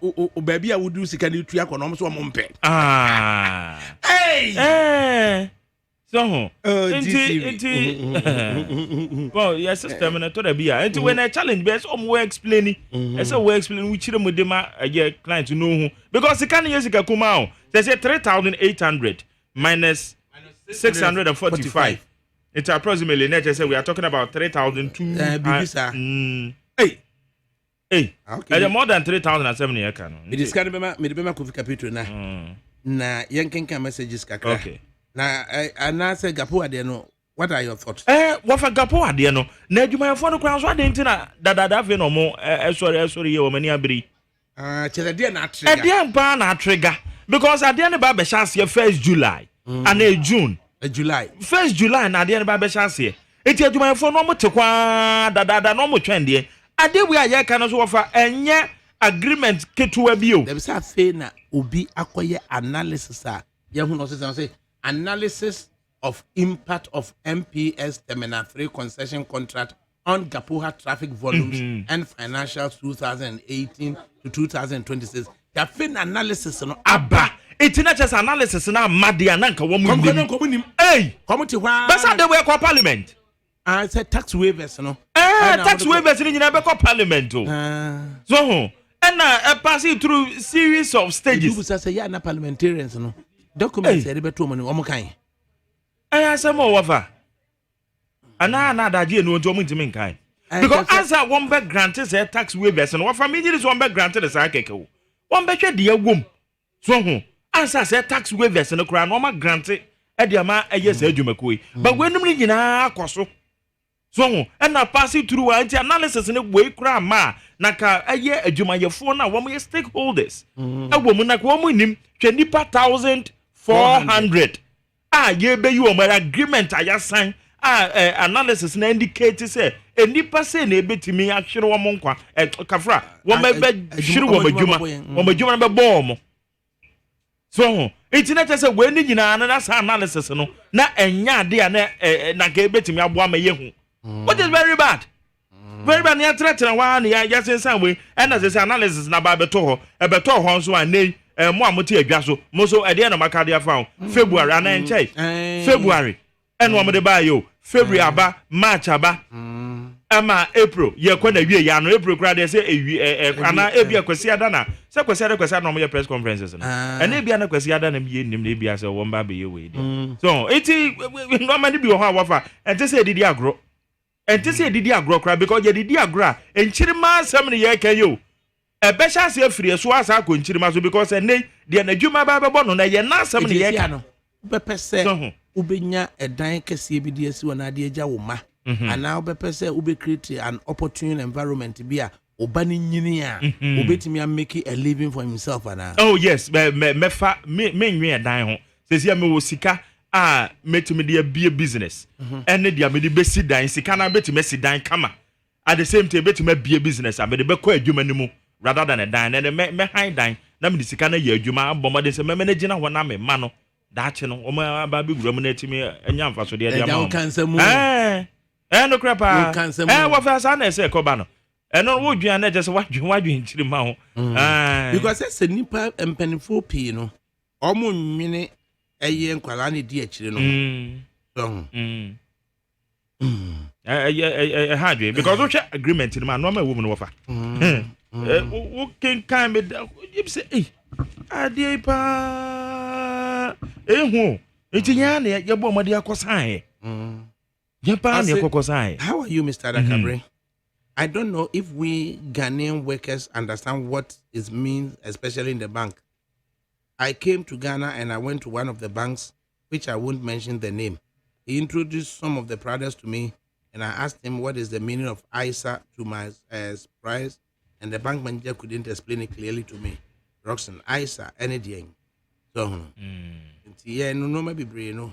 O ba bi a wodu sika ni tuya ko no mo so mo mpe. Hey. So, well, your system and to the beer. And when I challenge best, we explaining. I say we explain which the modema a client to know who because the can years come out. They say 3,800 minus 645. It's approximately. Net. I say we are talking about 3,200. Hey. Okay. More than 3,007 year can. It is kind of me the Bema Kofi Capital na yankenka messages kakra. Okay. Na anase gapo ade no what are your thoughts? What for gapo ade no na adwumayefo no kran so ade ntina dada fe no mo sorry ye o mani abiri chere de na trigger ade ba na trigger because ade ne ba be chance 1st July and June July 1st July na ade ne ba be chance eti adwumayefo no mo tekwa dada no mo twende ade we aye kan so wofa enye agreement ketuwa bio dem say fe na obi akoye analysis a ye hu no say analysis of impact of MPS Terminal 3 concession contract on Gapuha traffic volumes and financials 2018 to 2026. The fin analysis no abba. It's not just analysis na madia nanka wo mu. Hey, committee wa. Basa de we kwa parliament. I said tax waivers no. Tax waivers ni nyina be kwa parliament o. So and passing through series of stages. You say ya na parliamentarians no. Documents ere beto mo ni omo kan asem o wafa ana daje no nto mo ntimi kan because answer one be granted say tax waivers no wafa me this one be granted say keke o one be hwe de agwom so ho answer say tax waivers no kra no ma granted e de ma eye say adwumakoi but wenum ni nyina akoso so ho and na passing through anti analysis ne we kra ma na ka eye adwumayefo na wo mo stakeholders e wo mo na ko mo nim hwe nipa 1,400 ye be you agreement aya sign analysis na indicate say enipa say na ebetimi ahwere wo nkwa kafra wo be hwere wo madwuma na be bom so internet say we ni nyina na sa analysis no na enya ade na ga ebetimi aboa ma yehu what is very bad na threaten wa na ya sensan we na say analysis na ba beto ho nso anei mo amote adwa so mo so ede na makade afa February ana nchai February eno mo de ba yo February aba March aba ama April ye kwa na wie ya no April kra de say ana ebia kwasi ada na say kwasi ada no mo press conferences no ena ebia na kwasi ada na me nim na ebia say wo mba be ye we de so eti no man bi wo ha wafa ente say didi agro kra because ye didi agro enchiri ma asem ne ye kan yo ebesha say afiri so asa ko enchiri ma so because ene de na dwuma ba bebo no na ye na asem ne ye kan be pese ubenya edan kese bi de asi wona de agya wo ma and now be pese ube create an opportune environment be a obani nyini a obetimi make a living for himself and oh yes me nwe edan ho sesi me wo sika a metumi de be business ene dia me de be si dan sika na betumi si dan kama at the same time betumi be business a me de be ko adwuma ni mu rather than a dan and me high dan na me de sika na ye adwuma abomade se me manage na ho na me ma no daache no o ma ba bi gura mu na etimi anya mfa so de dia no crapa what fast I say koba no no wo dwan na just wadwen chiri ma ho because say nipa empanifo pii no omo nwene eye nkwala na di akire no so hardware because we share agreement in man no ma wo no wofa wo kan me you say eh adie pa ehu etinya na ye bo mode akosan how are you, Mr. Adakabre? I don't know if we Ghanaian workers understand what it means, especially in the bank. I came to Ghana and I went to one of the banks, which I won't mention the name. He introduced some of the products to me, and I asked him what is the meaning of ISA to my surprise, and the bank manager couldn't explain it clearly to me. Roxanne, ISA, anything. So, yeah, no, maybe no.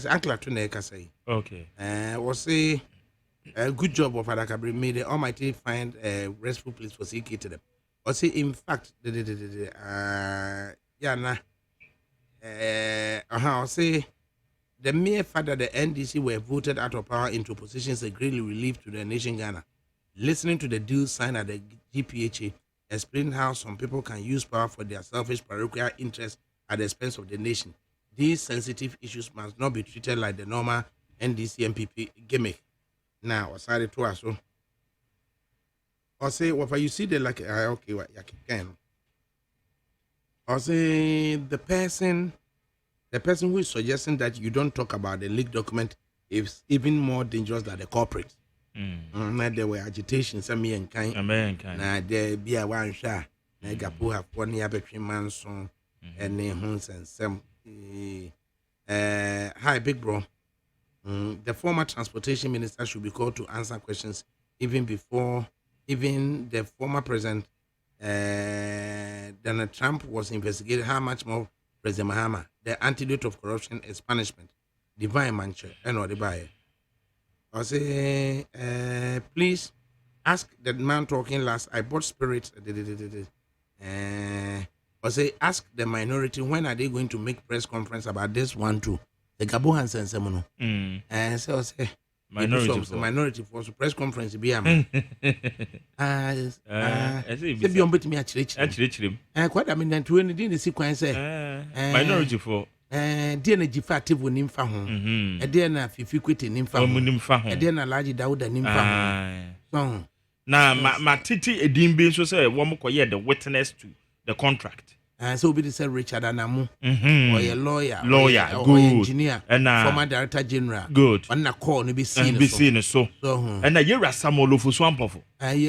Uncle say. Okay. Was say a good job of Adakabre made the Almighty find a restful place for CK to them. Or say in fact I'll say the mere fact that the NDC were voted out of power into positions a great relief to the nation Ghana. Listening to the deal signed at the GPHA explained how some people can use power for their selfish parochial interests at the expense of the nation. These sensitive issues must not be treated like the normal NDC MPP gimmick. Now, aside to us, I'll say, well, you see the like, okay, what you can. I'll say the person who is suggesting that you don't talk about the leaked document is even more dangerous than the corporate. There were agitations, some me and kind. Now there be a one shot. Negapu have 1 year between Manso and Huns and some. Hi, big bro. The former transportation minister should be called to answer questions even the former president Donald Trump was investigated. How much more President Mahama? The antidote of corruption is punishment. Divine mancha and or the buyer. I say, please ask that man talking last. I bought spirits. Or say, ask the minority when are they going to make press conference about this one too. The Gabohans and Semono. And so say minority for press conference be a man. Be on bit me at church. Quite I mean then to any the sequence minority for dear Jifative when nimfa home. A dear na fifiquity nimfa. A dear na large Dauda nimfa. Now my titi a dim being so say one more the witness to the contract. So be the Richard Anamu, or a lawyer, good engineer, and former director general, good. On a call, be seen so. And a year as some of swamp of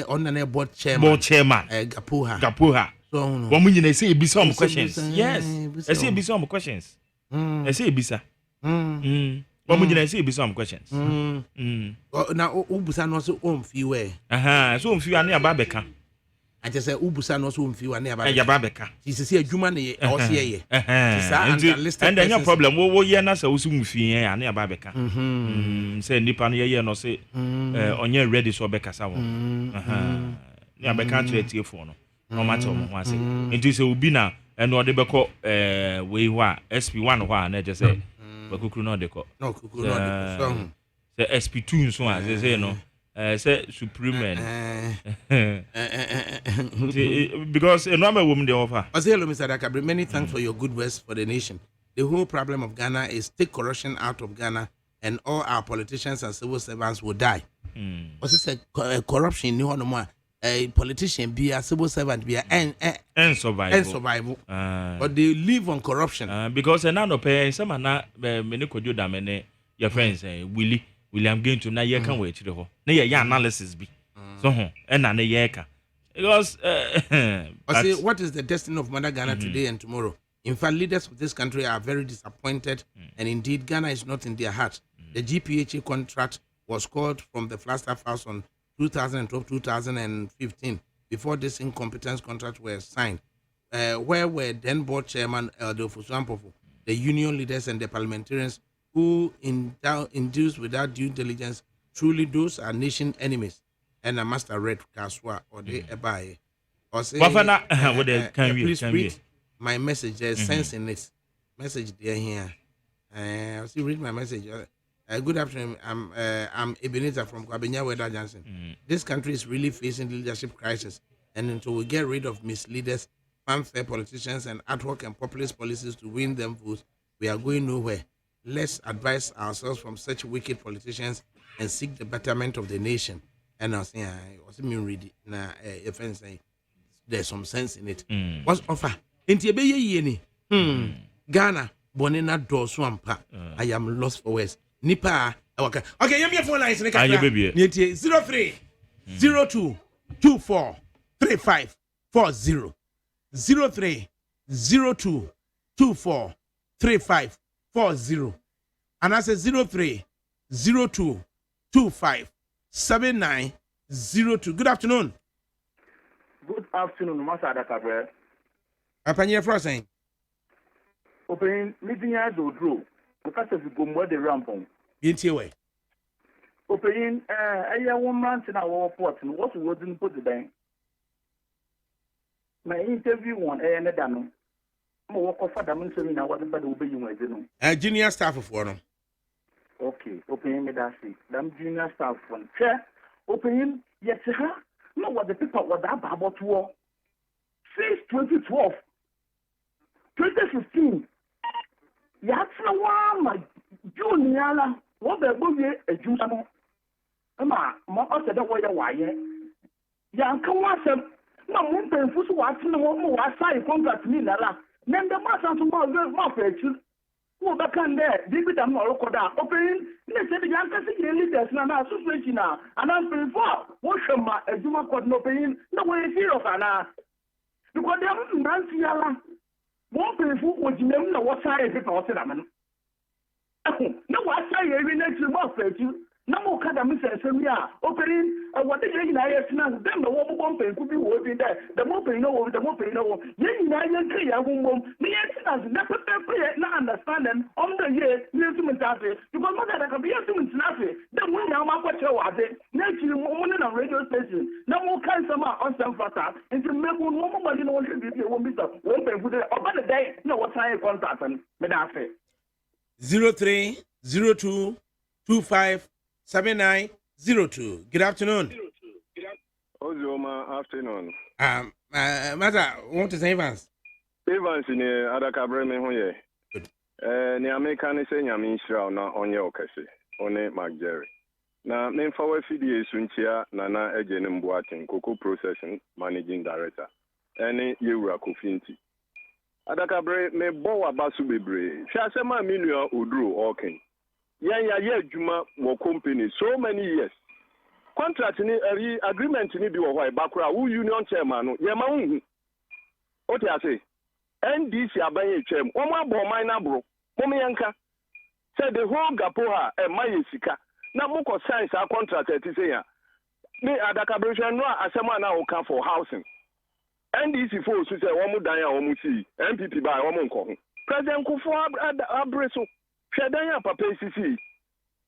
on an board chairman, Gapuha. So, one million they say be some questions. Yes, I say be some questions. I say bisa. 1 million I say be some questions. Now, Ubusan also own few way. So few are near Babeka. I just say Ubusan also own few are near Babeka. This is a human or see and then your problem. What year na so soon fee and near Babeka. Say Nipan ye no say on your ready so Becca Saw. Near Becca to phone. No matter what say. It is a Ubina and what they call way SP1 one, just say. Kuku no deko. No, kuku no deko. Say SP2 so as they say no. Say supreme. Because a normal woman they offer. I say hello, Mr. Adakabre. Many thanks for your good words for the nation. The whole problem of Ghana is take corruption out of Ghana and all our politicians and civil servants will die. Also say corruption ni hono mo a politician be a civil servant be and survival. But they live on corruption. Because now no pay some na me ne kojo da me ne your friends William going to na ye kan we chire ho. Na ye analysis bi. So and na ye ka. Because say what is the destiny of Mother Ghana today and tomorrow? In fact, leaders of this country are very disappointed, and indeed Ghana is not in their heart. The GPHA contract was called from the Flagstaff House on 2012-2015 before this incompetence contract was signed. Where were then board chairman Eldo Fusuampofu, the union leaders and the parliamentarians who induced without due diligence? Truly those are nation enemies. And I must have read Kaswa or the Ebaye. Or say, please read my message. There's sense in it. Message there here. I'll see read my message. Good afternoon. I'm Ebenezer from Kwabenya Weather Johnson. This country is really facing leadership crisis, and until we get rid of misleaders, unfair politicians, and ad hoc and populist policies to win them votes, we are going nowhere. Let's advise ourselves from such wicked politicians and seek the betterment of the nation. And I was saying, I was read it. Now, if anything, there's some sense in it. What's offer? Ghana, Bonena do swampa. I am lost for words. Nipa. Okay, give me a phone line. 03 02 24 35 40. 03 02 24 35 40. And I say 03 02 25 7902. Good afternoon. Good afternoon, Master Adakabre. Apanya Frosing. Open meeting as Odro. Because of the Gombo de Rampong. Intiwe. Open a woman in our port and what wasn't put the bank. My interview on a dano. More of a diamond seminar, whatever will be you. A junior staff of one. Okay, open me that see. Them junior staff one. Chair, open yes, sir. No, what the people were that about war. Since 2012, 2015. Yatsa wa junior what the boy a junior. Ma also the way why. Yan come was no one painful watching the one who was signed contract me. Then the master to my face. Who back on there, did it am not open. Let's say the young leaders now association now, and I'm before. What shall my a Juma could no pain? No way serious, Anna. Because they haven't done Siala. One painful was you never know what side people said. No, what side every next month, you. No more academics and opening what the young I now, then the one pain could be working there. The more pain over, the more pain over. Young I woman, the answer never not understanding on the year, new to Mintase, because mother can be a human snappy. Then we now my watcher was it. Next year, woman on radio station. No more kind of on some fata, and to make one woman, you know, should be a woman, one pain with it, or by the day, no, what I contact and Medafe 03 02 25 7902. Good afternoon. Afternoon. Mother, want to say Evans? Evans in Adakabre me hoye. Ni American say nyame Israel na onye okase. One Magjerry. Na me forward fidie sunchia na ejene mboaten Cocoa Processing Managing Director. Ene yewura kofinti. Adakabre me bo abasu bebre. Hwa asema minua oduro oken. Yeah, Juma wo company so many years. Contract ni agreement ni bi wo hɔ bakura who union chairman no ye ma hu. O ti ase. NDC abanye twam. Omo abo man na bro. Mom yanka. Say the whole gapo ha e maye sika. Na mo ko sign sa contract ti say ya. Me Adakabre no asema na o ka for housing. NDC for so say omo dan ya omo si. MPP ba omo nko ho. President Kufu Abreso Shadanya Papa CC.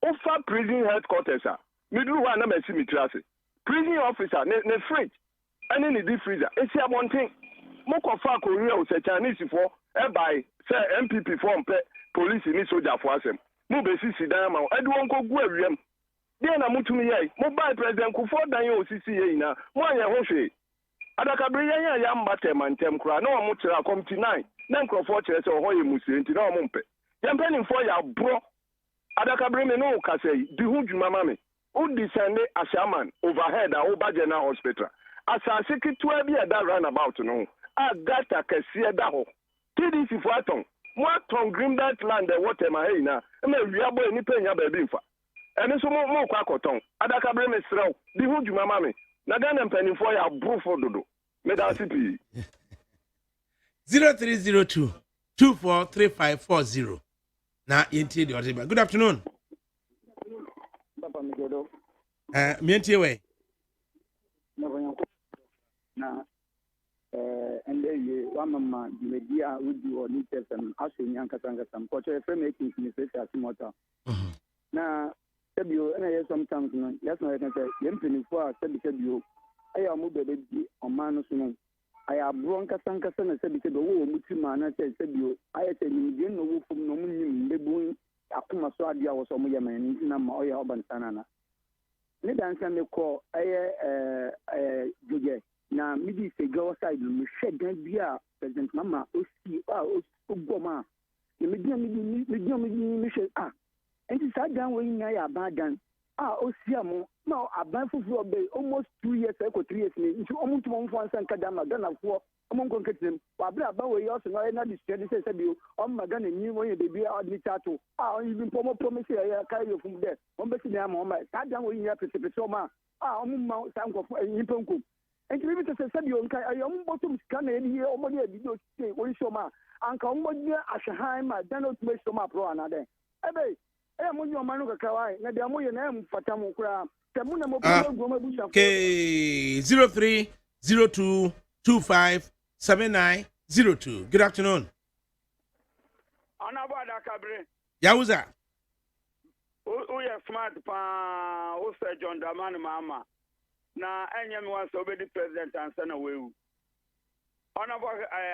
Offer prison headquarters. Middle one na mesi mitrase. Prison officer ne fridge. Any in the deep freezer. Esi abonten. Moko fa Korea o se Chinese for e by say MPP for police ni soldier for asem. Mo be sisi dan ma. Edu won ko gu awiem. Dey na mutumi yai. Mo buy president Kufu dan yo sisi yai na. Mo anya ho hwe. Adakabre yan ya mbate mantem kra na mo tira committee 9. Na nkrofo kire se ho ye musie nti na mo mpe. Yampeni for ya bro. Adakabre me no ka say di hu dwuma ma me. O descend as chairman overhead a Oba General Hospital. Asase ketua bi da roundabout no. A gata kese da ho. TDC for aton. Mo aton Greenbelt land e water ma hey na. Me wiabo ni penya ba bi mfa. Eni so mo kwa akoton. Adakabre me srew. Di hu dwuma ma me. Na Ghana mpanimfo ya brofo dodo. Me da CP. 0302 243540. Na yenti the other. Good afternoon. Papa Migodo. Mienti we. Na and then one mama the idea would do or need and actually yankasanga some culture frame making in the face motor. Na Sebio and I sometimes yes no I can say yempini for Sebio. I am moved on Manus. I have bronca sanka and said the woo mutima and I said Sebio. I said you know from no moon the boon Akuma Swadia was on Yaman in Maoya Oban Sanana. Ne dansa me call Juge. Na midi se go side me shed bia President Mama osi ogoma. Ye me shed enti sa dan we nya ya badan osi amo na aban fufu obe almost 2 years or 3 years ni nti omuntu mo mfo ansan kada magana fo omo nkon ketem wa bra ba we yo so na di study say bi o magana ni wo ye de bi admit ato even promise ya kai yo fum de o be ti am o ma sa dan we nya pese o ma omo ma san ko nyipa nko enti bi te say bi o nkai ayo mo botum scan na ni o mo de bi do say o show ma anka o mo de ahwehan ma dan o tuma show ma pro anade ebe mo yo manu kakawai na de mo ye na em fata mo kura temu na mo go ma busha okay 0302257902. Good afternoon. Anabo Adakabre. Yauza. O ye smart pa o se John Dramani mama na enye me wan so be the president ansa na wewu. Anabo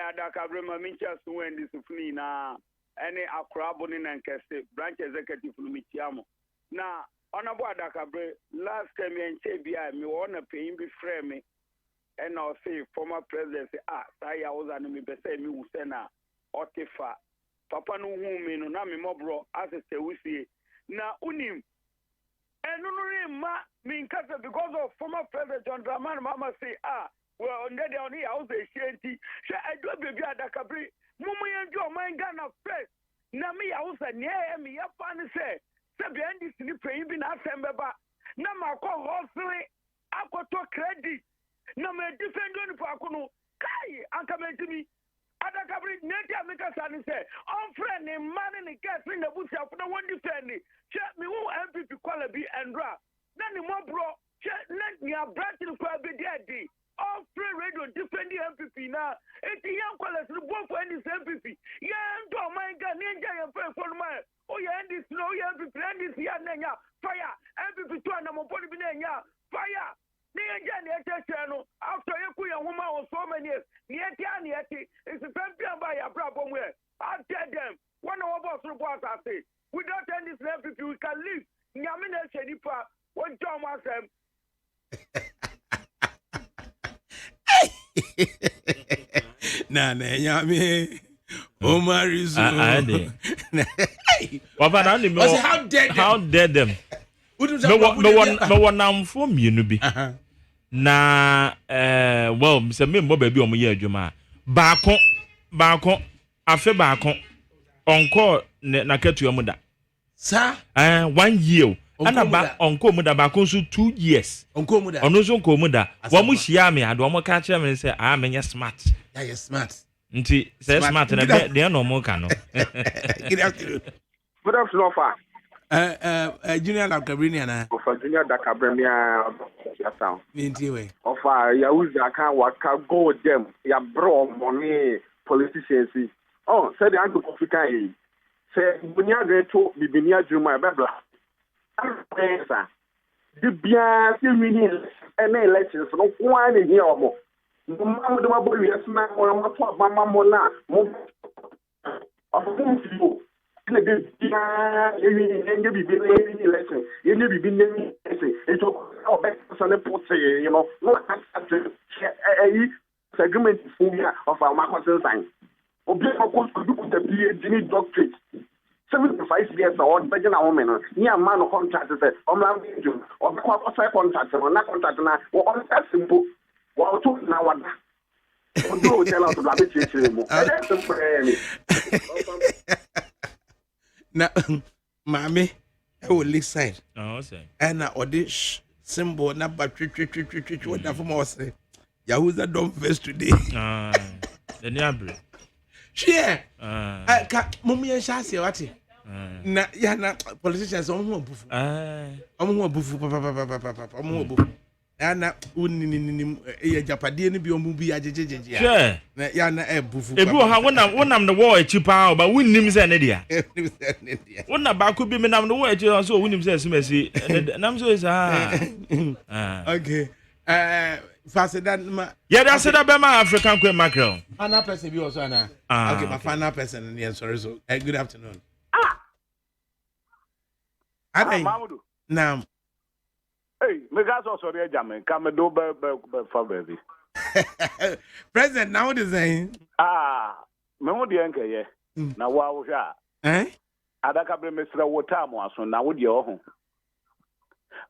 Adakabre ma mincha so wendi sufuni na any akrabo ni na nkese branch executive lumitiamo na Honorable Adakabre last time in Chebia me wanna pay him be frame and I'll say former president saya was an me be say me usena otefa papa no hu me no na me mobro as say we see na unim and no ma me nkasa because of former president John Dramani mama say well on there on here house e shenti say I do baby Adakabre mumu yenjo man Ghana first na me house near me ya fan say Behind this ni pay bi na sembeba na makọ hostle akoto credit na me defend on pakuno kai anka mentimi Adakabre neti ameka sani say on friend ni man ni get in the bush after one defend ni check me who MPP kwala bi endra na ni mo bro check let me a branch ni kwa be dey all free radio defend the MPP na eti yan kwala so bo for any MPP yan do man ga ni nja yan for my oh yeah this no yeah MPP this ya nanya fire MPP to na mo body bi nanya fire ni nja ni ete no after yeku yan homa on so many years ni ete it's a by ya bra bomwe I tell them one of us report I say without this MPP we can live nyame na shedipa one jam asem na nyame Omarizu. Papa na ni how dare them. Me won from you bi. Na well, me say me mo baby omo ye adwuma. Baako afe baako onko na ketu amuda. Sir? 1 year. Ana ba onko muda baako so 2 years. Onko muda. Ono so onko muda. Wa mu hia me ado omo ka kire me say menye smart. Yeah, you smart. Nti say smart na de no mo ka no. Good afternoon. Good afternoon, Fa. Junior Adakabre na. Ofa Junior Adakabre me ya sound. Mintiwe. Ofa ya uza kan waka go them ya bro money politicians. Oh, say the Anto Africa yi. Say bunya greto bibinia juma bebla. Pesa. The bia se wini elections no kwa ni here omo. Mama do ma boy yes na mo ma to mama mo na mo afu le bia ye bi election ye ne bi ne it o be so ne put you know no agreement for me of our market sign obi ko ko do the doctorate 75 years or Virgin woman, near man of contract, Omland, or the contract, or not contract now, or on that simple. Well, two now one. Don't tell us about it. Now, Mammy, I will lick side. Oh, say. And now, this symbol number 3, whatever more say. Yahuza don't face today. The Niabri. Share. I can't, Mummy and Shassi, what? Na ya na politicians omo bufu omo bufu papa omo bufu na unini e japade ni bi omo bi ajejeje ya na ya na bufu ebi o ha wonam the war echi pa ba wonnim se ne dia wonna ba ko bi me nam the war echi so wonnim se simasi nam so is okay Fasedan ma yeah that's it be my African queen mackerel final person bi also na okay my final person and sorry so good afternoon. Mamudu. Now. Hey, me guys also sorry, Jamie. Come do for baby. President, now what is saying? Me mo di enke ye. Na wa wo hwa. Adakabre mesra wo time aso na wo di ho.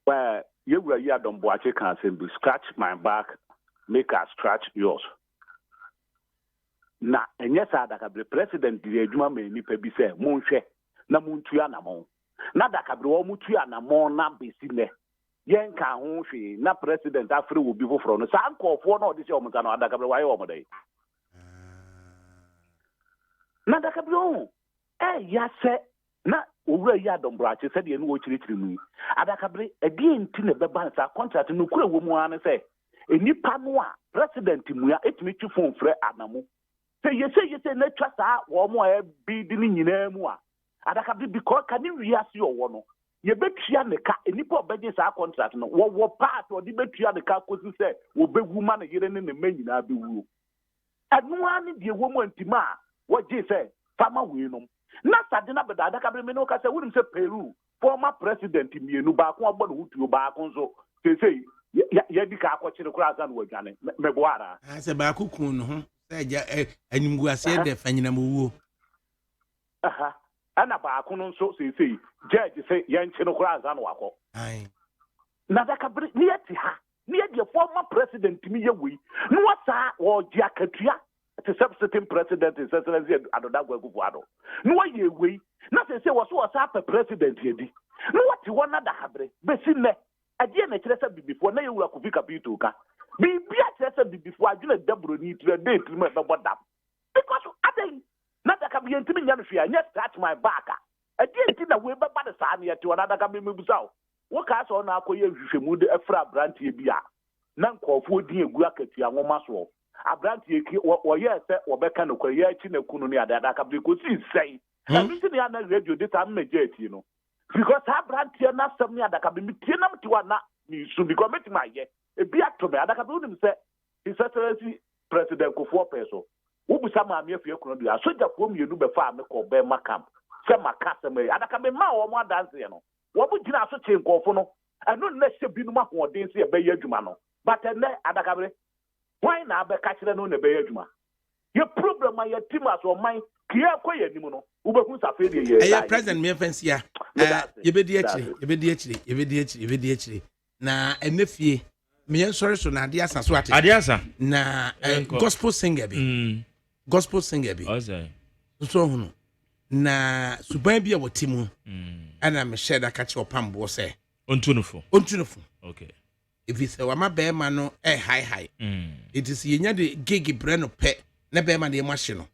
But you were ya don boache kan say be scratch my back, make us scratch yours. Na enye sa Adakabre president di adwuma me nipa bi say mo nhwe na mo ntua na mo. Na Adakabre wo mutu anamo na besine yen ka ho hwe na president afre wo bi foforo no sa nkofo na odi se omuta no Adakabre waye wo modai na Adakabre o ya se na owura yi adombrache se de no wo chirichiri mu Adakabre edi enti ne beba sa contract no kura wo mu an se enipa no a president mu ya etimi twi phone frɛ anamo se yese na twa sa wo mo e bi di ni nyina mu a Adakabre because can you react your one? You betia the car, any poor budget our contract. No, what part or the betia the car because you say, will be woman again in the men in Abu. And one the woman Tima, what they say, Farmer William. Not Sadina, but Adakabre Menoka wouldn't say Peru, former president in you back one who to back on so they say, Yadika watching the crowd and work on it. Mebuara. As a Bakukun, and you were said the Faninamu. Ana ba akuno so say judge say yenche no kura azan wako ai na Adakabre ni ati ha ni the former president mi ye wi no wasa wo ji akatua the substitute president is excellency Adodagwa Guguado no wa ye wi na say wo so wasa pa president ye di no wati wona Adakabre besi ne ade na kire say before na ye wura Kofi Kapito ka bibia kire say before adwuna dabro ni tire date me be bodam because adai na Adakabre yentimi nya no hwea nya scratch my back a enti na we beba de saa ne yete wona Adakabre mebusaw wo ka so na akoye hwehwemu de afra brantie bi a na nkofo din egu akatua nwoma so abrantie ki wo ye se wo beka no kwa ye achi na kunu ne Adakabre ko si sei everything ya na radio data mmejeti no because abrantie na sam ne Adakabre mitie na mtiwa na ni su because metima ye e bi atome Adakabre unim se his excellency president Kofi Peso Ubusa maami afie kuno dia soja fo mienu be fa me ko be makam se makasa me Adakabre ma wo mo adanse no wo bu gina so che nkofo no eno na hye binu ma ho den se e be yadwuma no but ne Adakabre why na be ka kire no na be yadwuma ye problem ma ye team as o man kia ko ye nimu no wo be hu safe de ye president me fancy ya ye be di akire na enefie me yen sorry so na ade asa so ate ade asa na gospel singer bi Ozai. So hunu. Na suban bi a wotimu. Ana me share da kache opambo se. Ontunufo. Okay. If it's a wama be ma no high. It is yenya de gigi breno pe na be ma de machine no.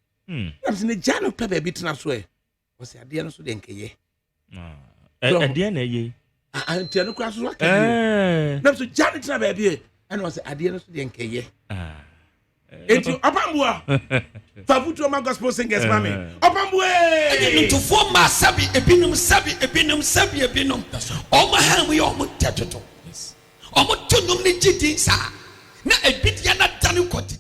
Na se ne jano pe be bitna so e. O se ade no so de nkeye. Ade na ye. Antia no kwa so akeye. Na so jano tna be bi e. Ana o se ade no so de nkeye. Enti opambua favutu ma gospel singers mami opambue to form ma sabi ebinum o ma ha mu yo mu tetoto o mo tunum ni jidi sa na ebidia na tanu koti